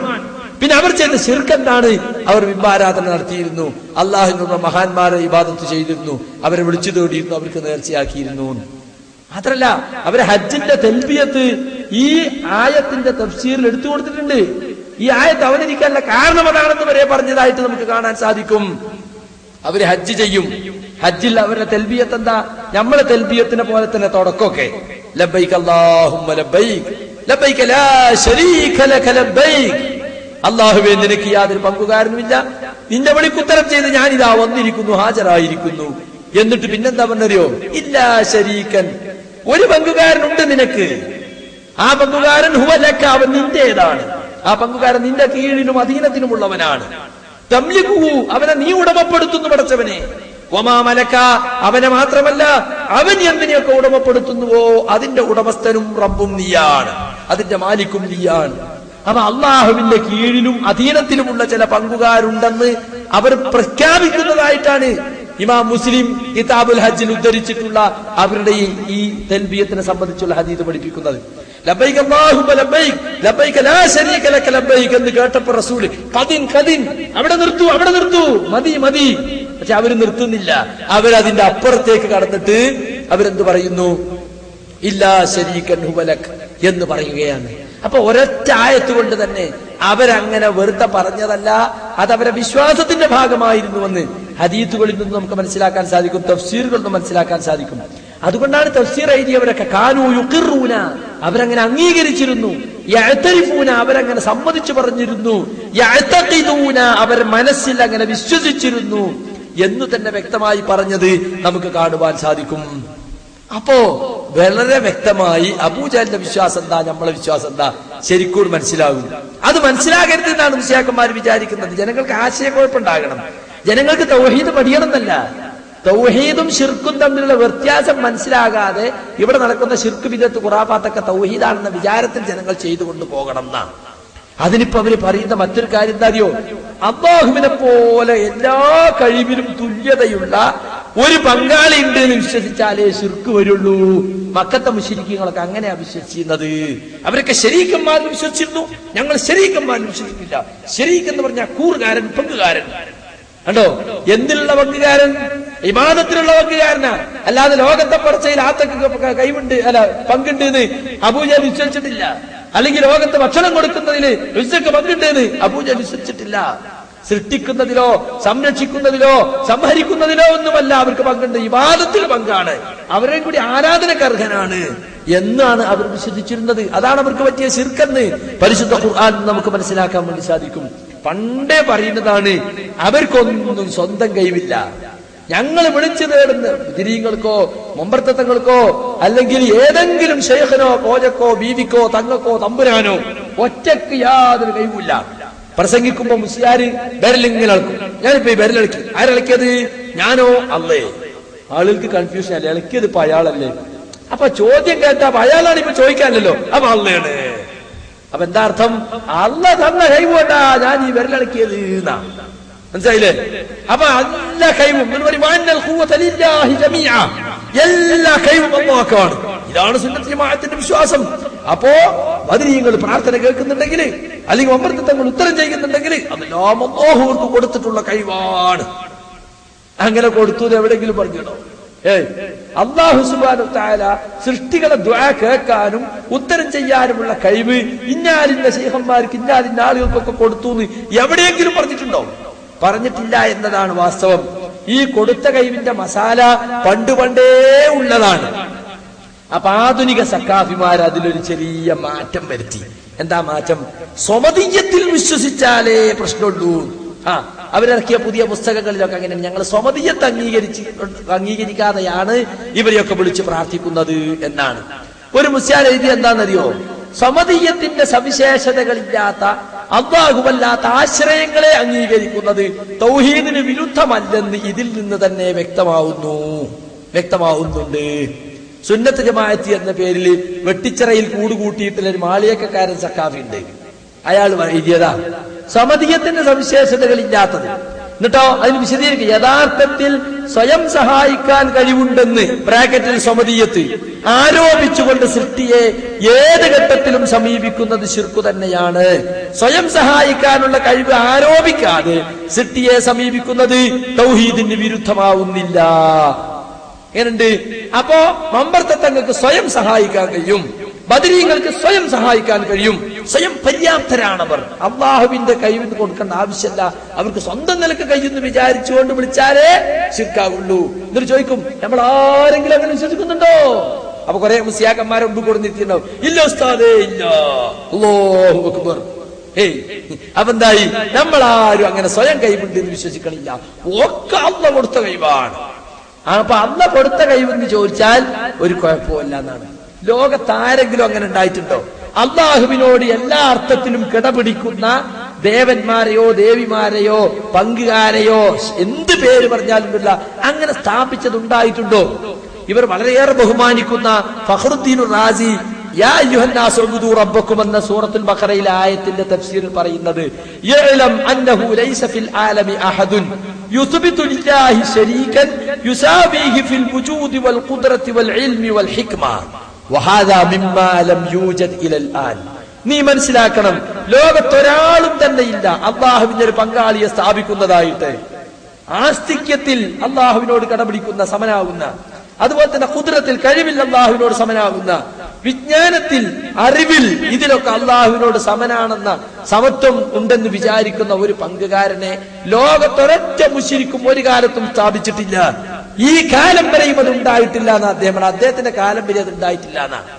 പിന്നെ അവർ ചെയ്ത ശിർക്ക് എന്താണ്? അവർ ബിംബാരാധന നടത്തിയിരുന്നു, അള്ളാഹുവിനുള്ള മഹാന്മാരെ ഇബാദത്ത് ചെയ്തിരുന്നു, അവരെ വിളിച്ചു തേടിയിരുന്നു, അവർക്ക് നേർച്ചയാക്കിയിരുന്നു. മാത്രല്ല അവര് ഹജ്ജിന്റെ തൽബിയത്ത് ഈ ആയത്തിന്റെ തഫ്സീറിൽ എടുത്തു കൊടുത്തിട്ടുണ്ട്. ഈ ആയത്ത് അവതരിക്കാനുള്ള കാരണം അതാണെന്ന് വരെ പറഞ്ഞതായിട്ട് നമുക്ക് കാണാൻ സാധിക്കും. അവര് ഹജ്ജ് ചെയ്യും. ഹജ്ജിൽ അവരുടെ തൽബിയത്ത് എന്താ? നമ്മളെ തൽബിയത്തിനെ പോലെ തന്നെ തുടക്കമൊക്കെ ലബ്ബൈക അല്ലാഹുമ്മ ലബ്ബൈക ലബ്ബൈക ലാ ശരീക ലക ലബ്ബൈക. അല്ലാഹുവേ, നിനക്ക് യാതൊരു പങ്കുകാരനുമില്ല, നിന്റെ വിളിക്കുത്തരം ചെയ്ത് ഞാനിതാ വന്നിരിക്കുന്നു, ഹാജരായിരിക്കുന്നു. എന്നിട്ട് പിന്നെന്താ പറഞ്ഞറിയോ? ഇല്ലാ ശരീകൻ, ഒരു പങ്കുകാരനുണ്ട് നിനക്ക്. ആ പങ്കുകാരൻ ഹുവ ലക, അവൻ നിന്റേതാണ്. ആ പങ്കുകാരൻ നിന്റെ കീഴിലും അധീനത്തിനുമുള്ളവനാണ്. തംലികുഹു, അവനെ നീ ഉടമപ്പെടുത്തുന്നു പടച്ചവനെ. വമാ മലക, അവനെ മാത്രമല്ല അവൻ എന്തിനെയൊക്കെ ഉടമപ്പെടുത്തുന്നുവോ അതിന്റെ ഉടമസ്ഥനും റബ്ബും നീയാണ്, അതിന്റെ മാലിക്കും നീയാണ്. അപ്പൊ അള്ളാഹുവിന്റെ കീഴിലും അധീനത്തിലുമുള്ള ചില പങ്കുകാരുണ്ടെന്ന് അവർ പ്രഖ്യാപിക്കുന്നതായിട്ടാണ് ഇമാം മുസ്ലിം കിതാബുൽ ഹജ്ജിൽ ഉദ്ധരിച്ചിട്ടുള്ള അവരുടെ ഈ തൽബിയത്തിനെ സംബന്ധിച്ചുള്ള ഹദീസ് പഠിപ്പിക്കുന്നത്. ലബ്ബൈക അല്ലാഹുമ്മ ലബ്ബൈക ലബ്ബൈക ലാ ശരീക ലക ലബ്ബൈക എന്ന് കേട്ടപ്പോൾ റസൂൽ ഖദിൻ അവിടെ നിർത്തു മതി. പക്ഷെ അവര് നിർത്തുന്നില്ല. അവരതിന്റെ അപ്പുറത്തേക്ക് കടന്നിട്ട് അവരെന്ത് പറയുന്നു? ഇല്ലാ ശരീകൻ ഹുവ ലക എന്ന് പറയുകയാണ്. അപ്പൊ ഒരൊറ്റ ആയത്ത് കൊണ്ട് തന്നെ അവരങ്ങനെ വെറുതെ പറഞ്ഞതല്ല, അതവരെ വിശ്വാസത്തിന്റെ ഭാഗമായിരുന്നുവെന്ന് ഹദീസുകളിൽ നിന്ന് നമുക്ക് മനസ്സിലാക്കാൻ സാധിക്കും, തഫ്സീറുകളിൽ നിന്ന് മനസ്സിലാക്കാൻ സാധിക്കും. അതുകൊണ്ടാണ് തഫ്സീർ എഴുതിയവരൊക്കെ കാനൂ യുഖിറൂന, അവരങ്ങനെ അംഗീകരിച്ചിരുന്നു, യഅ്തരിഫൂന, അവരങ്ങനെ സമ്മതിച്ചു പറഞ്ഞിരുന്നു, യഅ്തഖിദൂന, അവർ മനസ്സിൽ അങ്ങനെ വിശ്വസിച്ചിരുന്നു എന്ന് തന്നെ വ്യക്തമായി പറഞ്ഞത് നമുക്ക് കാണുവാൻ സാധിക്കും. അപ്പോ വളരെ വ്യക്തമായി അബൂജഹലിന്റെ വിശ്വാസം എന്താ, നമ്മളെ വിശ്വാസം എന്താ ശരിക്കും മനസ്സിലാകും. അത് മനസ്സിലാകരുതെന്നാണ് മുസ്ലിയാക്കന്മാർ വിചാരിക്കുന്നത്. ജനങ്ങൾക്ക് ആശയക്കുഴപ്പമുണ്ടാകണം, ജനങ്ങൾക്ക് തൗഹീദ് പഠിയണം എന്നല്ല. തൗഹീദും ശിർക്കും തമ്മിലുള്ള വ്യത്യാസം മനസ്സിലാകാതെ ഇവിടെ നടക്കുന്ന ശിർക്ക് ബിദഅത്ത് ഖുറാഫാത്തൊക്കെ തൗഹീദാണെന്ന വിചാരത്തിൽ ജനങ്ങൾ ചെയ്തുകൊണ്ട് പോകണം എന്നാണ്. അതിനിപ്പോ അവര് പറയുന്ന മറ്റൊരു കാര്യം എന്താ അറിയോ? അല്ലാഹുവിനെ പോലെ എല്ലാ കഴിവിലും തുല്യതയുള്ള ഒരു പങ്കാളി ഉണ്ട് എന്ന് വിശ്വസിച്ചാലേ ശിർക്ക് വരുള്ളൂ. മക്കത്തെ മുശ്രിക്കുകളൊക്കെ അങ്ങനെയാ വിശ്വസിക്കുന്നത്. അവരൊക്കെ ശരീക്കന്മാരിൽ വിശ്വസിച്ചിരുന്നു, ഞങ്ങൾ ശരീക്കന്മാരിൽ വിശ്വസിക്കില്ല. ശരീക്ക് എന്ന് പറഞ്ഞാൽ കൂറുകാരൻ, പങ്കുകാരൻ. കണ്ടോ, എന്തിലുള്ള പങ്കുകാരൻ? ഇബാദത്തിലുള്ള പങ്കുകാരനാ. അല്ലാതെ ലോകത്തെ പടച്ചയിൽ ആത്തൊക്കെ കൈവുണ്ട് അല്ല പങ്കുണ്ട് എന്ന് അബൂജഹൽ വിശ്വസിച്ചിട്ടില്ല. അല്ലെങ്കിൽ ലോകത്ത് ഭക്ഷണം കൊടുക്കുന്നതിന് ഋസക്ക് പങ്കുണ്ട് എന്ന് അബൂജഹൽ വിശ്വസിച്ചിട്ടില്ല. സൃഷ്ടിക്കുന്നതിലോ സംരക്ഷിക്കുന്നതിലോ സംഹരിക്കുന്നതിലോ ഒന്നുമല്ല അവർക്ക് പങ്കുണ്ട്, ഇബാദത്തിൽ പങ്കാണ്, അവരെയും കൂടി ആരാധനക്ക് അർഹനാണ് എന്നാണ് അവർ വിശ്വസിച്ചിരുന്നത്. അതാണ് അവർക്ക് പറ്റിയ ശിർക്കെന്ന് പരിശുദ്ധ ഖുർആൻ നമുക്ക് മനസ്സിലാക്കാൻ വേണ്ടി സാധിക്കും. പണ്ടേ പറയുന്നതാണ്, അവർക്കൊന്നും സ്വന്തം കഴിവില്ല. ഞങ്ങൾ വിളിച്ചു തേടുന്ന ദിരീങ്ങൾക്കോ മൊമ്പർത്തങ്ങൾക്കോ അല്ലെങ്കിൽ ഏതെങ്കിലും ശൈഖനോ കോജക്കോ ബീവിക്കോ തങ്ങക്കോ തമ്പുരാനോ ഒറ്റക്ക് യാതൊരു കഴിവില്ല. പ്രസംഗിക്കുമ്പോ മുസ്ലിയാര് ബെരലിങ്ങനെ ഇളക്കും. ഞാനിപ്പോ ഈ ബെരലിളക്കി, ആരിളക്കിയത്? ഞാനോ അല്ലേ? ആളുകൾക്ക് കൺഫ്യൂഷൻ അല്ലേ, ഇളക്കിയത് ഇപ്പൊ അയാളല്ലേ? അപ്പൊ ചോദ്യം കേട്ടാ അയാളാണ് ഇപ്പൊ ചോദിക്കാനല്ലോ, അപ്പൊ അള്ളയാണ്. അപ്പൊ എന്താ അർത്ഥം? അള്ള തന്ന കഴിവുകൊണ്ടാ ഞാൻ ഈ വിരലിളക്കിയത് എന്നാ, മനസ്സിലായില്ലേ? അപ്പൊ എല്ലാ കഴിവും എല്ലാ കഴിവും അല്ലാഹുവാണ്. ഇതാണ് സുന്നത്ത് ജമാഅത്തിന്റെ വിശ്വാസം. അപ്പോ ബദരീങ്ങൾ പ്രാർത്ഥന കേൾക്കുന്നുണ്ടെങ്കിൽ അല്ലെങ്കിൽ അമൃതങ്ങൾ ഉത്തരം ചെയ്യുന്നുണ്ടെങ്കിൽ അതെല്ലാം അല്ലാഹുവർക്ക് കൊടുത്തിട്ടുള്ള കഴിവാണ്. അങ്ങനെ കൊടുത്തു എവിടെയെങ്കിലും പറഞ്ഞോ? അല്ലാഹു സുബ്ഹാനഹു വ തആല സൃഷ്ടികളെ ദുആ കേൾക്കാനും ഉത്തരം ചെയ്യാനുമുള്ള കഴിവ് ഇന്നാലിന്റെ ശൈഖന്മാർക്ക് ഇന്നാലിന്റെ ആളുകൾക്കൊക്കെ കൊടുത്തു എന്ന് എവിടെയെങ്കിലും പറഞ്ഞിട്ടുണ്ടോ? പറഞ്ഞിട്ടില്ല എന്നതാണ് വാസ്തവം. ഈ കൊടുത്ത കഴിവിന്റെ മസാല പണ്ടേ ഉള്ളതാണ്. അപ്പൊ ആധുനിക സക്കാഫിമാർ അതിലൊരു ചെറിയ മാറ്റം വരുത്തി. എന്താ മാറ്റം? സ്വമതീയത്തിൽ വിശ്വസിച്ചാലേ പ്രശ്നമുള്ളൂ. അവരിറക്കിയ പുതിയ പുസ്തകങ്ങളിലൊക്കെ അങ്ങനെ ഞങ്ങൾ സ്വമതീയത്തെ അംഗീകരിക്കാതെയാണ് ഇവരെയൊക്കെ വിളിച്ച് പ്രാർത്ഥിക്കുന്നത് എന്നാണ്. ഒരു മുസ്ലിം എഴുതി എന്താണെന്നറിയോ? സമതീയത്തിന്റെ സവിശേഷതകളില്ലാത്ത അല്ലാഹുവല്ലാത്ത ആശ്രയങ്ങളെ അംഗീകരിക്കുന്നത് തൗഹീദിന് വിരുദ്ധമല്ലെന്ന് ഇതിൽ നിന്ന് തന്നെ വ്യക്തമാവുന്നുണ്ട്. സുന്നത്ത് ജമാഅത്ത് എന്ന പേരിൽ വെട്ടിച്ചിറയിൽ കൂടുകൂട്ടിയിട്ടുള്ള ഒരു മാളിയക്കാരൻ സക്കാഫി ഉണ്ട്. അയാൾ എഴുതിയതാ സമതീയത്തിന്റെ സവിശേഷതകളില്ലാത്തത്. എന്നിട്ടോ അതിന് വിശദീകരിക്കുക, യഥാർത്ഥത്തിൽ സ്വയം സഹായിക്കാൻ കഴിവുണ്ടെന്ന് ബ്രാക്കറ്റിൽ സമതീയത്ത് ആരോപിച്ചുകൊണ്ട് സൃഷ്ടിയെ ഏത് ഘട്ടത്തിലും സമീപിക്കുന്നത് ശിർക്ക് തന്നെയാണ്. സ്വയം സഹായിക്കാനുള്ള കഴിവ് ആരോപിക്കാതെ സൃഷ്ടിയെ സമീപിക്കുന്നത് തൗഹീദിന് വിരുദ്ധമാവുന്നില്ല. എങ്ങനുണ്ട്? അപ്പോ മമ്പർത്തങ്ങൾക്ക് സ്വയം സഹായിക്കാൻ കഴിയും, ബദരീങ്ങൾക്ക് സ്വയം സഹായിക്കാൻ കഴിയും, സ്വയം പര്യാപ്തരാണവർ. അള്ളാഹുവിന്റെ കഴിവിന് കൊടുക്കേണ്ട ആവശ്യമല്ല, അവർക്ക് സ്വന്തം നിലക്ക് കഴിയുമെന്ന് വിചാരിച്ചുകൊണ്ട് വിളിച്ചാലേ ശിർക്കാവുള്ളൂ. എന്നിട്ട് ചോദിക്കും, നമ്മൾ ആരെങ്കിലും അങ്ങനെ വിശ്വസിക്കുന്നുണ്ടോ? അപ്പൊ കുറെ മുസ്ലിയാക്കന്മാരെ മുമ്പ് കൊടുത്തിട്ടുണ്ടാവും. ഇല്ല ഉസ്താദേ, ഇല്ല. അല്ലാഹു അക്ബർ. അപ്പൊ എന്തായി? നമ്മളാരും അങ്ങനെ സ്വയം കഴിവുണ്ട് എന്ന് വിശ്വസിക്കണില്ല. ഒക്കെ അള്ളാഹ് കൊടുത്ത കഴിവാണ്. അപ്പൊ അള്ളാഹ് കൊടുത്ത കഴിവെന്ന് ചോദിച്ചാൽ ഒരു കുഴപ്പമില്ല എന്നാണ്. ലോകത്താരെങ്കിലും അങ്ങനെ ഉണ്ടായിട്ടുണ്ടോ? അള്ളാഹുവിനോട് എല്ലാ അർത്ഥത്തിലും കിടപിടിക്കുന്ന ദേവന്മാരെയോ ദേവിമാരെയോ പങ്കുകാരെയോ എന്ത് പേര് പറഞ്ഞാലും അങ്ങനെ സ്ഥാപിച്ചതുണ്ടായിട്ടുണ്ടോ? ഇവർ വളരെയേറെ ബഹുമാനിക്കുന്ന ഫഖ്റുദ്ദീൻ റാസി യാ അയ്യുഹന്നാസ് ഉബ്ദു റബ്ബക്കും എന്ന സൂറത്തുൽ ബഖറയിലെ ആയത്തിന്റെ തഫ്സീർ പറയുന്നത് യഅലം അന്നഹു ലൈസ ഫിൽ ആലമി അഹദുൻ യുസ്ബിതു ലില്ലാഹി ശരീകൻ യുസാബിഹി ഫിൽ വുജൂദി വൽ ഖുദ്റതി വൽ ഇൽമി വൽ ഹിക്മ വഹാദാ മിമ്മാ ലം യൂജദ് ഇലൽ ആൻ. നീ മനസ്സിലാക്കണം, ലോകത്തൊരാളും തന്നെ ഇല്ല അള്ളാഹുവിന്റെ ഒരു പങ്കാളിയെ സ്ഥാപിക്കുന്നതായിട്ട്. ആസ്തിക്യത്തിൽ അള്ളാഹുവിനോട് കടപിടിക്കുന്ന സമനാകുന്ന, അതുപോലെ തന്നെ ഖുദ്റത്തിൽ കഴിവിൽ അള്ളാഹുവിനോട് സമനാകുന്ന, വിജ്ഞാനത്തിൽ അറിവിൽ ഇതിലൊക്കെ അള്ളാഹുവിനോട് സമനാണെന്ന സമത്വം ഉണ്ടെന്ന് വിചാരിക്കുന്ന ഒരു പങ്കുകാരനെ ലോകത്തൊരൊറ്റ മുശ്രിക്കും ഒരു കാലത്തും സ്ഥാപിച്ചിട്ടില്ല. ഈ കാലം വരെയും അത് ഉണ്ടായിട്ടില്ല എന്ന് അദ്ദേഹത്തിന്റെ കാലം വരെ അത് ഉണ്ടായിട്ടില്ല എന്നാണ്.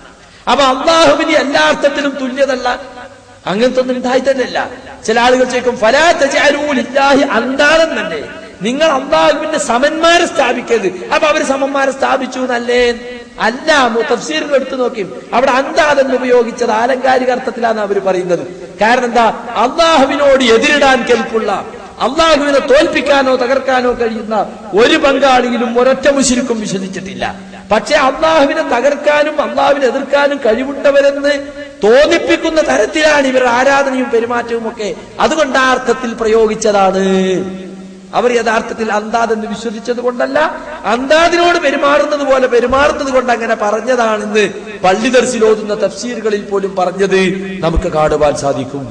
അപ്പൊ അള്ളാഹുവിന് എല്ലാ അർത്ഥത്തിലും തുല്യതല്ല, അങ്ങനത്തെ ഒന്നും ഉണ്ടായി തന്നെയല്ല. ചില ആളുകൾ ചോദിക്കും ഫലാ തജഅലൂ ലില്ലാഹി അന്താദൻ തന്നെ, നിങ്ങൾ അള്ളാഹുവിന്റെ സമന്മാരെ സ്ഥാപിക്കരുത്. അപ്പൊ അവര് സമന്മാരെ സ്ഥാപിച്ചു എന്നല്ലേ? അല്ല, തഫ്സീറിൽ എടുത്തു നോക്കി അവിടെ അന്താദെന്ന് ഉപയോഗിച്ചത് ആലങ്കാരിക അർത്ഥത്തിലാണ് അവർ പറയുന്നത്. കാരണം എന്താ, അള്ളാഹുവിനോട് എതിരിടാൻ കെൽപ്പുള്ള, അള്ളാഹുവിനെ തോൽപ്പിക്കാനോ തകർക്കാനോ കഴിയുന്ന ഒരു പങ്കാളിയിലും ഒരൊറ്റ മുശ്രിക്കും വിശ്വസിച്ചിട്ടില്ല. പക്ഷെ അള്ളാഹുവിനെ തകർക്കാനും അള്ളാഹുവിനെ എതിർക്കാനും കഴിവുണ്ടവരെന്ന് തോന്നിപ്പിക്കുന്ന തരത്തിലാണ് ഇവർ ആരാധനയും പെരുമാറ്റവും ഒക്കെ. അതുകൊണ്ട് ആ അർത്ഥത്തിൽ പ്രയോഗിച്ചതാണ്. അവർ യഥാർത്ഥത്തിൽ അന്താദെന്ന് വിശ്വസിച്ചത് കൊണ്ടല്ല, അന്താദിനോട് പെരുമാറുന്നത് പോലെ പെരുമാറുന്നത് കൊണ്ട് അങ്ങനെ പറഞ്ഞതാണെന്ന് പള്ളി ദർസിൽ ഓതുന്ന തഫ്സീറുകളിൽ പോലും പറഞ്ഞത് നമുക്ക് കാണുവാൻ സാധിക്കും.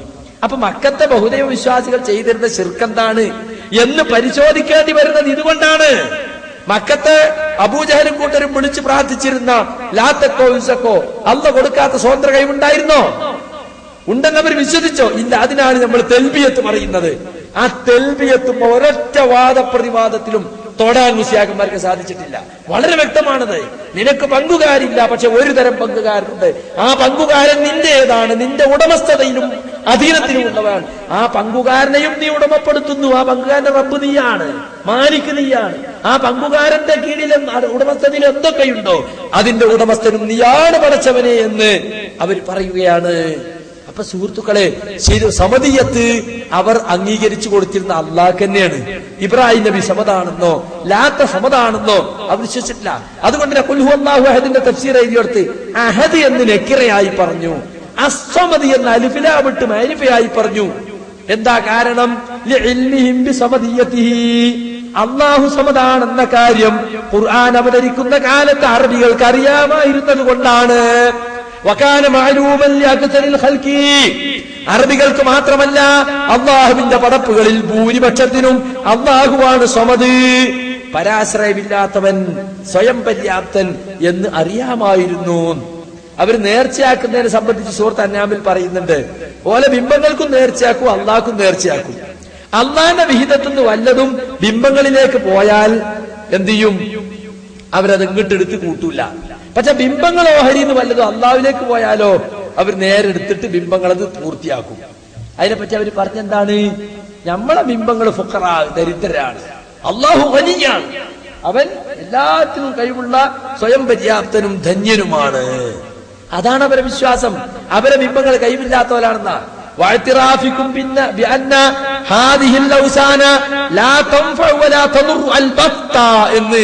അപ്പൊ മക്കത്തെ ബഹുദൈവ വിശ്വാസികൾ ചെയ്തിരുന്ന ശിർക്കെന്താണ് എന്ന് പരിശോധിക്കേണ്ടി വരുന്നത് ഇതുകൊണ്ടാണ്. മക്കത്തെ അബൂജഹലും കൂട്ടരും വിളിച്ച് പ്രാർത്ഥിച്ചിരുന്ന ലാത്തക്കോ ഉസ്സക്കോ അല്ല കൊടുക്കാത്ത സ്വതന്ത്ര കഴിവുണ്ടായിരുന്നോ? ഉണ്ടെന്ന് അവർ വിശ്വസിച്ചോ? ഇല്ല. അതിനാണ് നമ്മൾ തെൽബിയത്ത് പറയുന്നത്. ആ തെൽബിയത്തും ഒരൊറ്റ വാദപ്രതിവാദത്തിലും തൊടാൻ മുസ്ലിയാക്കന്മാർക്ക് സാധിച്ചിട്ടില്ല. വളരെ വ്യക്തമാണത്. നിനക്ക് പങ്കുകാരില്ല, പക്ഷെ ഒരു തരം പങ്കുകാരുണ്ട്. ആ പങ്കുകാരൻ നിന്റേതാണ്, നിന്റെ ഉടമസ്ഥതയിലും അധീനത്തിലും ഉള്ളവൻ. ആ പങ്കുകാരനെയും നീ ഉടമപ്പെടുത്തുന്നു. ആ പങ്കുകാരന്റെ റബ്ബ് നീയാണ്, മാലിക് നീയാണ്. ആ പങ്കുകാരന്റെ കീഴിൽ ഉടമസ്ഥതയിൽ എന്തൊക്കെയുണ്ടോ അതിന്റെ ഉടമസ്ഥനും നീയാണ് പടച്ചവനെ എന്ന് അവർ പറയുകയാണ്. അപ്പൊ സുഹൃത്തുക്കളെ, സമദിയത്ത് അവർ അംഗീകരിച്ചു കൊടുത്തിരുന്ന അള്ളാഹ് തന്നെയാണ്. ഇബ്രാഹിം നബി സമതാണെന്നോ ലാത്ത സമതാണെന്നോ അവർ വിശ്വസിച്ചിട്ടില്ല. അതുകൊണ്ട് തന്നെ ഖുൽ ഹുവല്ലാഹു അഹദിന്റെ തഫ്സീർ എഴുതിയെടുത്ത് അഹദ് എന്ന് നെക്കിറയായി പറഞ്ഞു, അസ്സമദ് എന്ന് അലിഫിലാവിട്ട് മാരിഫയായി പറഞ്ഞു. എന്താ കാരണം? ലിഇൽമിഹിം ബിസമദിയതിഹി, അള്ളാഹു സമതാണെന്ന കാര്യം ഖുർആൻ അവതരിക്കുന്ന കാലത്ത് അറബികൾക്ക് അറിയാമായിരുന്നത് കൊണ്ടാണ്. വകാന മഅലൂമൻ ലിഅക്സരിൽ ഖൽഖി, അറബികൾക്ക് മാത്രമല്ല അള്ളാഹുവിന്റെ പടപ്പുകളിൽ ഭൂരിപക്ഷത്തിനും അള്ളാഹുവാണ് സമദ്, പരാശ്രയമില്ലാത്തവൻ, സ്വയം പര്യാപ്തൻ എന്ന് അറിയാമായിരുന്നു. അവർ നേർച്ചയാക്കുന്നതിനെ സംബന്ധിച്ച് സൂറത്ത് അൻആമിൽ പറയുന്നുണ്ട്, ഓലെ ബിംബങ്ങൾക്കും നേർച്ചയാക്കും അള്ളാഹ്ക്കും നേർച്ചയാക്കും. അള്ളാഹിന്റെ വിഹിതത്തുനിന്ന് വല്ലതും ബിംബങ്ങളിലേക്ക് പോയാൽ എന്ത് ചെയ്യും? അവരത് ഇങ്ങോട്ടെടുത്ത് കൂട്ടൂല. പക്ഷെ ബിംബങ്ങൾ ഓഹരിന്ന് വല്ലതും അള്ളാഹുവിലേക്ക് പോയാലോ അവർ നേരെടുത്തിട്ട് ബിംബങ്ങൾ അത് പൂർത്തിയാക്കും. അതിനെപ്പറ്റി അവർ പറഞ്ഞെന്താണ്? നമ്മളെ ബിംബങ്ങൾ ഫുഖറാ, ദരിദ്രരാണ്, അള്ളാഹു ഗനിയാണ്, അവൻ എല്ലാത്തിനും കഴിവുള്ള സ്വയം പര്യാപ്തനും ധന്യനുമാണ്. അതാണ് അവരെ വിശ്വാസം. അവരെ ബിംബങ്ങൾ കഴിവില്ലാത്തവരാണെന്നാ. വഅ്തിറാഫികും ബിഅന്ന ഹാദിഹിൽ ലൗസാന ലാ തൻഫഉ വലാ തദുർ അൽബത്ത എന്ന്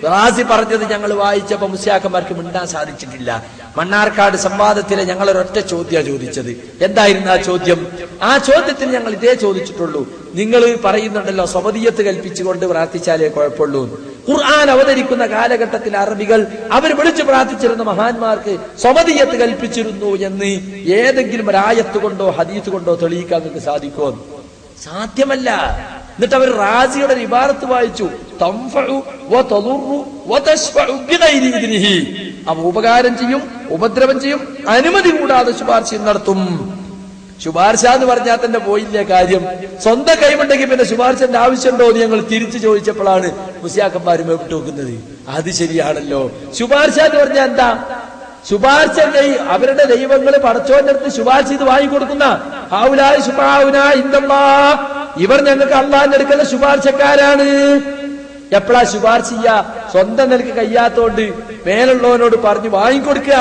റാസി പറഞ്ഞത് ഞങ്ങൾ വായിച്ചപ്പോ മുസ്ലിയാക്കന്മാർക്ക് മിണ്ടാൻ സാധിച്ചിട്ടില്ല. മണ്ണാർക്കാട് സംവാദത്തിലെ ഞങ്ങൾ ഒരൊറ്റ ചോദ്യമാണ് ചോദിച്ചത്. എന്തായിരുന്നു ആ ചോദ്യം? ആ ചോദ്യത്തിന് ഞങ്ങൾ ഇതേ ചോദിച്ചിട്ടുള്ളൂ. നിങ്ങൾ പറയുന്നുണ്ടല്ലോ സമദിയത്ത് കൽപ്പിച്ചുകൊണ്ട് പ്രാർത്ഥിച്ചാലേ കുഴപ്പമുള്ളൂ. ഖുർആൻ അവതരിക്കുന്ന കാലഘട്ടത്തിൽ അറബികൾ അവർ വിളിച്ചു പ്രാർത്ഥിച്ചിരുന്ന മഹാന്മാർക്ക് സമദിയത്ത് കൽപ്പിച്ചിരുന്നു എന്ന് ഏതെങ്കിലും ഒരു ആയത്ത് കൊണ്ടോ ഹദീസ് കൊണ്ടോ തെളിയിക്കാൻ നിങ്ങൾക്ക് സാധിക്കുമോ? സാധ്യമല്ല. എന്നിട്ട് അവർ റാസിയുടെ ഒരു ഇബാറത്ത് വായിച്ചു, തൻഫഉ വതദുറു വതശ്ഫഉ ബിഗൈരി ഇദ്നിഹി, അവ ഉപകാരം ചെയ്യും ഉപദ്രവം ചെയ്യും അനുമതി കൂടാതെ ശുപാർശ നടത്തും. ശുപാർശ എന്ന് പറഞ്ഞാൽ തന്നെ പോയില്ലേ കാര്യം. സ്വന്തം കൈമുണ്ടെങ്കിൽ പിന്നെ ശുപാർശന്റെ ആവശ്യമുണ്ടോ എന്ന് ഞങ്ങൾ തിരിച്ചു ചോദിച്ചപ്പോഴാണ് മുസ്ലിയാക്കന്മാർ മേപ്പിട്ട് വെക്കുന്നത്. അത് ശരിയാണല്ലോ. ശുപാർശ എന്ന് പറഞ്ഞാൽ എന്താ? ശുപാർശ അവരുടെ ദൈവങ്ങൾ പടച്ചോന്റെ അടുത്ത് ശുപാർശ ചെയ്ത് വാങ്ങിക്കൊടുക്കുന്ന ഹൗലായി ശുഫാഉനാ ഇൻദല്ലാഹ്, ഇവർ ഞങ്ങൾക്ക് അള്ളാഹിന്റെ അടുക്കലുള്ള ശുപാർശക്കാരാണ്. എപ്പോഴാ ശുപാർശ ചെയ്യാ? സ്വന്തം നിലക്ക് കഴിയാത്തോണ്ട് മേലുള്ളവനോട് പറഞ്ഞു വാങ്ങിക്കൊടുക്കുക.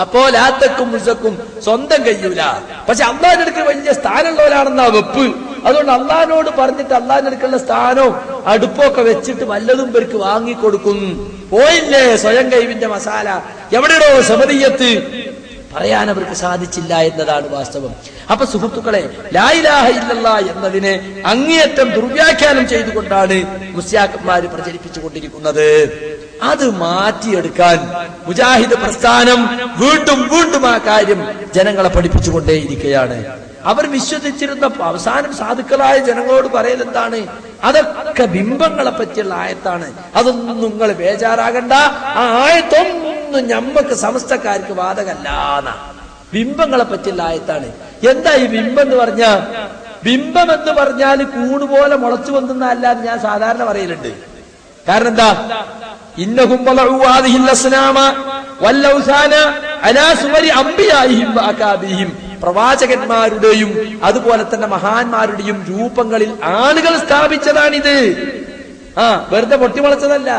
അപ്പോ ലാത്തക്കും മുസക്കും സ്വന്തം കഴിയൂല. പക്ഷെ അള്ളാഹിന്റെ അടുക്കൽ വലിയ സ്ഥാനമുള്ളവരാണെന്നാ വെപ്പ്. അതുകൊണ്ട് അള്ളാഹിനോട് പറഞ്ഞിട്ട് അള്ളാഹിന്റെ അടുക്കുള്ള സ്ഥാനവും അടുപ്പൊക്കെ വെച്ചിട്ട് വല്ലതും പേർക്ക് വാങ്ങിക്കൊടുക്കും. പോയില്ലേ സ്വയം കൈവിന്റെ മസാല, എവിടെയോ സമതിയത്ത് പറയാൻ അവർക്ക് സാധിച്ചില്ല എന്നതാണ് വാസ്തവം. അപ്പൊ സുഹൃത്തുക്കളെ, ലാ ഇലാഹ ഇല്ലല്ലാഹ് എന്നതിനെ അങ്ങേയറ്റം ദുർവ്യാഖ്യാനം ചെയ്തുകൊണ്ടാണ് മുസ്ലിയാക്കന്മാര് പ്രചരിപ്പിച്ചുകൊണ്ടിരിക്കുന്നത്. അത് മാറ്റിയെടുക്കാൻ മുജാഹിദ് പ്രസ്ഥാനം വീണ്ടും വീണ്ടും ആ കാര്യം ജനങ്ങളെ പഠിപ്പിച്ചുകൊണ്ടേയിരിക്കുകയാണ്. അവർ വിശ്വസിച്ചിരുന്ന അവസാനം സാധുക്കളായ ജനങ്ങളോട് പറയൽ എന്താണ്? അതൊക്കെ ബിംബങ്ങളെ പറ്റിയുള്ള ആയത്താണ്, അതൊന്നും നിങ്ങൾ ബേജാറാകണ്ട, ആ ആയത്തൊന്നും ഞമ്മക്ക് സമസ്തക്കാർക്ക് ബാധകല്ലാന്ന. ബിംബങ്ങളെ പറ്റിയുള്ള ആയത്താണ്. എന്താ ഈ ബിംബം എന്ന് പറഞ്ഞാ? ബിംബം എന്ന് പറഞ്ഞാൽ കൂണുപോലെ മുളച്ചു വന്ന അല്ലാതെ ഞാൻ സാധാരണ പറയലുണ്ട്. കാരണം എന്താ? ഇന്നഹും വലഉ ഹാദിഹിൽ അസ്നാമ വല്ലൗസാന അലാ സുവരി അംബിയാഇഹിം വഅകാബിഹിം, പ്രവാചകന്മാരുടെയും അതുപോലെ തന്നെ മഹാന്മാരുടെയും രൂപങ്ങളിൽ ആളുകൾ സ്ഥാപിച്ചതാണിത്. വെറുതെ പൊട്ടിമുളച്ചതല്ല.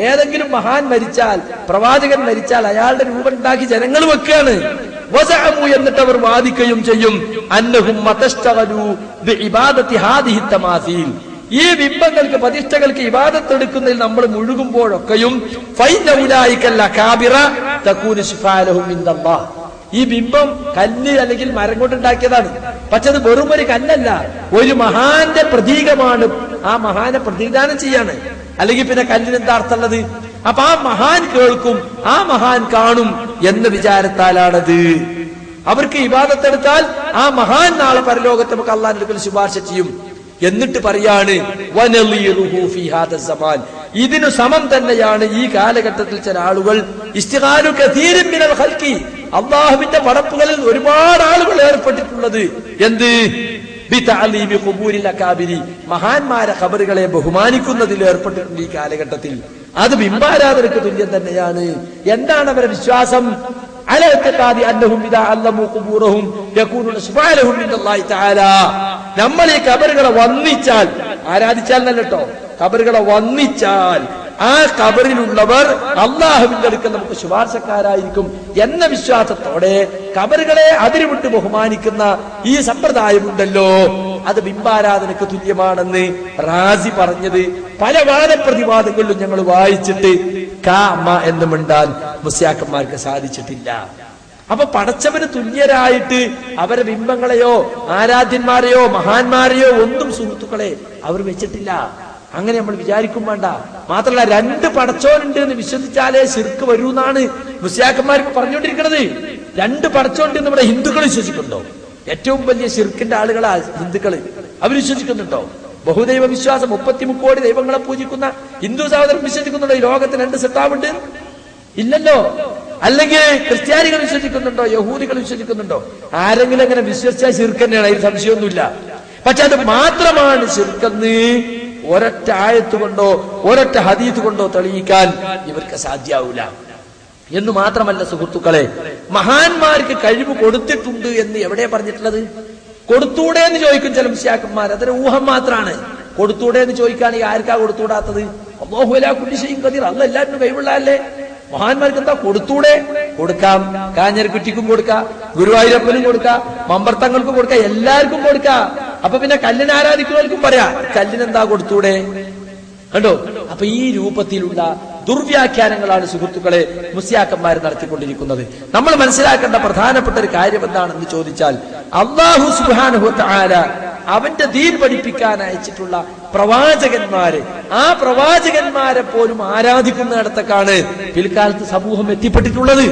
ഏതെങ്കിലും മഹാൻ മരിച്ചാൽ, പ്രവാചകൻ മരിച്ചാൽ അയാളുടെ രൂപം ഉണ്ടാക്കി ജനങ്ങൾ വെക്കുകയാണ്. വസഅമു, എന്നിട്ട് അവർ വാദിക്കുകയും ചെയ്യും, അന്നഹും മതസ്തഗലു ബിഇബാദത്തി ഹാദിഹി തമാസീൽ, ഈ ബിംബങ്ങൾക്ക് പ്രതിഷ്ഠകൾക്ക് ഇബാദത്ത് എടുക്കുന്നതിൽ നമ്മൾ മുഴുകുമ്പോഴൊക്കെയും ഫൈനഉലായികൽ അകാബിറ തകൂനു ശിഫാഅലഹും ഇൻദല്ലാഹ്, ഈ ബിംബം കല്ല് അല്ലെങ്കിൽ മരം കൊണ്ടുണ്ടാക്കിയതാണ്. പക്ഷെ അത് വെറും ഒരു കല്ലല്ല, ഒരു മഹാന്റെ പ്രതീകമാണ്. ആ മഹാനെ പ്രതിദാനം ചെയ്യാണ്. അല്ലെങ്കിൽ പിന്നെ കല്ലിന് എന്താ അർത്ഥമുള്ളത്? അപ്പൊ ആ മഹാൻ കേൾക്കും, ആ മഹാൻ കാണും എന്ന വിചാരത്താലാണത്. അവർക്ക് ഇബാദത്തെടുത്താൽ ആ മഹാൻ നാളെ പരലോകത്ത് നമുക്ക് അള്ളാഹിന്റെ അടുക്കൽ ശുപാർശ ചെയ്യും. എന്നിട്ട് പറയാണ് വനളീറുഹു ഫീ ഹാദ സമാൻ, ഇതിനു സമം തന്നെയാണ് ഈ കാലഘട്ടത്തിൽ ചില ആളുകൾ ഇസ്തിഗാലു കസീരിൻ മിനൽ ഖൽഖി, അല്ലാഹുവിന്റെ പടപ്പുകളിൽ ഒരുപാട് ആളുകൾ ഏർപ്പെട്ടിട്ടുള്ളത്. എന്ത്? ബിതഅലീമി ഖുബൂരിൽ അകാബിരി, മഹാന്മാരെ ഖബറുകളെ ബഹുമാനിക്കുന്നതിൽ ഏർപ്പെട്ടിട്ടുണ്ട് ഈ കാലഘട്ടത്തിൽ. അത് ബിംബാരാധനക്ക് തുല്യം തന്നെയാണ്. എന്താണ് അവരുടെ വിശ്വാസം? നമ്മൾ ഈ കബറുകളെ വന്നിച്ചാൽ, ആരാധിച്ചാൽ നല്ലട്ടോ, കബറുകളെ വന്നിച്ചാൽ ആ കബറിലുള്ളവർ അള്ളാഹുവിന്റെ അടുക്കൽ നമുക്ക് ശുപാർശക്കാരായിരിക്കും എന്ന വിശ്വാസത്തോടെ കബറുകളെ അതിരുവിട്ട് ബഹുമാനിക്കുന്ന ഈ സമ്പ്രദായമുണ്ടല്ലോ, അത് ബിംബാരാധനക്ക് തുല്യമാണെന്ന് റാസി പറഞ്ഞത് പല വാദപ്രതിവാദങ്ങളിലും ഞങ്ങൾ വായിച്ചിട്ട് കാമ എന്ന് മിണ്ടാൻ മുസ്ലിയാക്കന്മാർക്ക് സാധിച്ചിട്ടില്ല. അപ്പൊ പടച്ചവന് തുല്യരായിട്ട് അവരെ ബിംബങ്ങളെയോ ആരാധ്യന്മാരെയോ മഹാന്മാരെയോ ഒന്നും സുഹൃത്തുക്കളെ അവർ വെച്ചിട്ടില്ല. അങ്ങനെ നമ്മൾ വിചാരിക്കും വേണ്ട. മാത്രമല്ല, രണ്ട് പടച്ചോനുണ്ട് എന്ന് വിശ്വസിച്ചാലേ ശിർക്ക് വരൂ എന്നാണ് മുസ്ലിയാക്കന്മാർ പറഞ്ഞുകൊണ്ടിരിക്കുന്നത്. രണ്ട് പടച്ചോണ്ട് നമ്മുടെ ഹിന്ദുക്കൾ വിശ്വസിക്കുന്നുണ്ടോ? ഏറ്റവും വലിയ ശിർക്കിന്റെ ആളുകളാ ഹിന്ദുക്കള്. അവർ വിശ്വസിക്കുന്നുണ്ടോ? ബഹുദൈവ വിശ്വാസം, 33 കോടി ദൈവങ്ങളെ പൂജിക്കുന്ന ഹിന്ദു സഹോദരൻ വിശ്വസിക്കുന്നുണ്ടോ ഈ ലോകത്തിന് രണ്ട് സെട്ടാവുണ്ട്? ഇല്ലല്ലോ. അല്ലെങ്കിൽ ക്രിസ്ത്യാനികൾ വിശ്വസിക്കുന്നുണ്ടോ? യഹൂദികൾ വിശ്വസിക്കുന്നുണ്ടോ? ആരെങ്കിലും അങ്ങനെ വിശ്വസിച്ചാൽ ശിർക്ക് തന്നെയാണ്, അതിൽ സംശയമൊന്നുമില്ല. പക്ഷെ അത് മാത്രമാണ് ശിർക്കെന്ന് ഒരൊറ്റ ആയത്ത് കൊണ്ടോ ഒരൊറ്റ ഹദീസ് കൊണ്ടോ തെളിയിക്കാൻ ഇവർക്ക് സാധ്യാവൂല. എന്ന് മാത്രമല്ല സുഹൃത്തുക്കളെ, മഹാന്മാർക്ക് കഴിവ് കൊടുത്തിട്ടുണ്ട് എന്ന് എവിടെ പറഞ്ഞിട്ടുള്ളത്? കൊടുത്തൂടെ എന്ന് ചോദിക്കും ചില മുസ്ലിയാക്കന്മാർ. അതൊരു ഊഹം മാത്രമാണ്. കൊടുത്തൂടെ എന്ന് ചോദിക്കുകയാണെങ്കിൽ ആർക്കാ കൊടുത്തൂടാത്തത്? അല്ലാഹു അലാ കുല്ലി ഷൈഇൻ ഖദീർ, അല്ലാഹ് എല്ലാവരും കൈവുള്ളതല്ലേ. മഹാന്മാർക്ക് എന്താ കൊടുത്തൂടെ? കൊടുക്കാം. കാഞ്ഞിരക്കുറ്റിക്കും കൊടുക്കാം, ഗുരുവായൂരപ്പനും കൊടുക്കാം, മമ്പർത്തങ്ങൾക്കും കൊടുക്കാം, എല്ലാവർക്കും കൊടുക്കാം. അപ്പൊ പിന്നെ കല്ലിനെ ആരാധിക്കുന്നവർക്കും പറയാ കല്ലിനെന്താ കൊടുത്തൂടെ? കണ്ടോ? അപ്പൊ ഈ രൂപത്തിലുള്ള ദുർവ്യാഖ്യാനങ്ങളാണ് സുഹൃത്തുക്കളെ മുസ്ലിയാക്കന്മാർ നടത്തിക്കൊണ്ടിരിക്കുന്നത്. നമ്മൾ മനസ്സിലാക്കേണ്ട പ്രധാനപ്പെട്ട ഒരു കാര്യം എന്താണെന്ന് ചോദിച്ചാൽ, അല്ലാഹു സുബ്ഹാനഹു വ തആല അവന്റെ ദീൻ പഠിപ്പിക്കാൻ അയച്ചിട്ടുള്ള പ്രവാചകന്മാര്, ആ പ്രവാചകന്മാരെ പോലും ആരാധിക്കുന്നിടത്തേക്കാണ് പിൽക്കാലത്ത് സമൂഹം എത്തിപ്പെട്ടിട്ടുള്ളത്.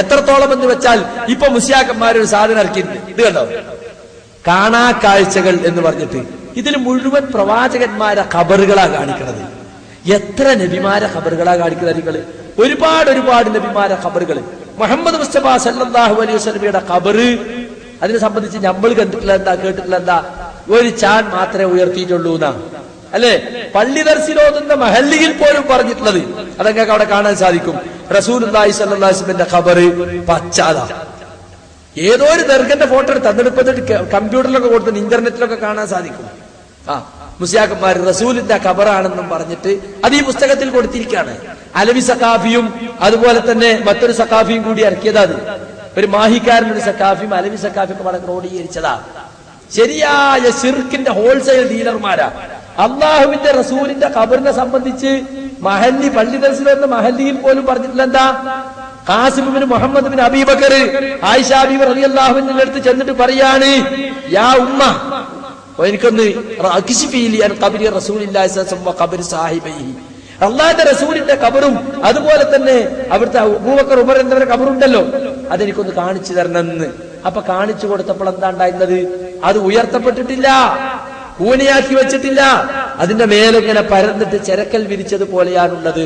എത്രത്തോളം എന്ന് വെച്ചാൽ, ഇപ്പൊ മുസ്ലിയാക്കന്മാരൊരു സാധനം ഇറക്കിയിട്ടുണ്ട്. ഇത് കണ്ടോ? കാണാ കാഴ്ചകൾ എന്ന് പറഞ്ഞിട്ട് ഇതിൽ മുഴുവൻ പ്രവാചകന്മാരെ ഖബറുകളാ കാണിക്കുന്നത്. എത്ര നബിമാരെ ഖബറുകളാ കാണിക്കുന്നത് നിങ്ങൾ? ഒരുപാട് നബിമാരെ ഖബറുകൾ. മുഹമ്മദ് മുസ്തഫ സല്ലല്ലാഹു അലൈഹി വസല്ലമയുടെ ഖബറ് അതിനെ സംബന്ധിച്ച് നമ്മൾ കണ്ടിട്ടില്ല എന്താ, കേട്ടിട്ടില്ല എന്താ? ഒരു ചാൻ മാത്രമേ ഉയർത്തിയിട്ടുള്ളൂ എന്നാ, അല്ലെ? പള്ളി ദർസിലോതുന്ന മഹല്ലിയിൽ പോലും പറഞ്ഞിട്ടുള്ളത് അതങ്ങൾക്ക് അവിടെ കാണാൻ സാധിക്കും. റസൂലുള്ളാഹി സ്വല്ലല്ലാഹു അലൈഹി വസല്ലമയുടെ ഖബറ് പച്ചാതാ. ഏതോ ഒരു ദർഗന്റെ ഫോട്ടോ തന്നെടുപ്പത്തിട്ട് കമ്പ്യൂട്ടറിലൊക്കെ കൊടുത്ത് ഇന്റർനെറ്റിലൊക്കെ കാണാൻ സാധിക്കും. മുസ്ലിയാക്കന്മാർ റസൂലിന്റെ ഖബറാണെന്നും പറഞ്ഞിട്ട് അത് ഈ പുസ്തകത്തിൽ കൊടുത്തിരിക്കുകയാണ്. അലവി സഖാഫിയും അതുപോലെ തന്നെ മറ്റൊരു സഖാഫിയും കൂടി ഇറക്കിയതാ. അത് ഒരു മാഹിക്കാരനൊരു സഖാഫിയും അലവി സഖാഫിയൊക്കെ വളരെ ക്രോഡീകരിച്ചതാ. ശരിയായ ശിർക്കിന്റെ ഹോൾസെയിൽ ഡീലർമാരാ. അള്ളാഹുവിന്റെ റസൂലിന്റെ ഖബറിനെ സംബന്ധിച്ച് മഹല്ലി പള്ളി ദർസിലൊന്ന് മഹല്ലിയിൽ പോലും പറഞ്ഞിട്ടില്ല. എന്താ? Qasim bin Muhammad bin Abi Bakr Aisha ബീവി റളിയല്ലാഹു അൻഹയുടെ അടുത്ത് ചെന്നിട്ട് പറയാണ്, യാ ഉമ്മ എനിക്കൊന്ന് അള്ളാഹുവിന്റെ റസൂലിന്റെ ഖബറും അതുപോലെ തന്നെ അവിടുത്തെ അബൂബക്കർ ഉമർ എന്നിവരുടെ ഖബറുണ്ടല്ലോ, അതെനിക്കൊന്ന് കാണിച്ചു തരണമെന്ന്. അപ്പൊ കാണിച്ചു കൊടുത്തപ്പോൾ എന്താ ഉണ്ടായിരുന്നത്? അത് ഉയർത്തപ്പെട്ടിട്ടില്ല, കൂനയാക്കി വെച്ചിട്ടില്ല, അതിന്റെ മേലെ ഇങ്ങനെ പരന്നിട്ട് ചെരക്കൽ വിരിച്ചതുപോലെയാണുള്ളത്.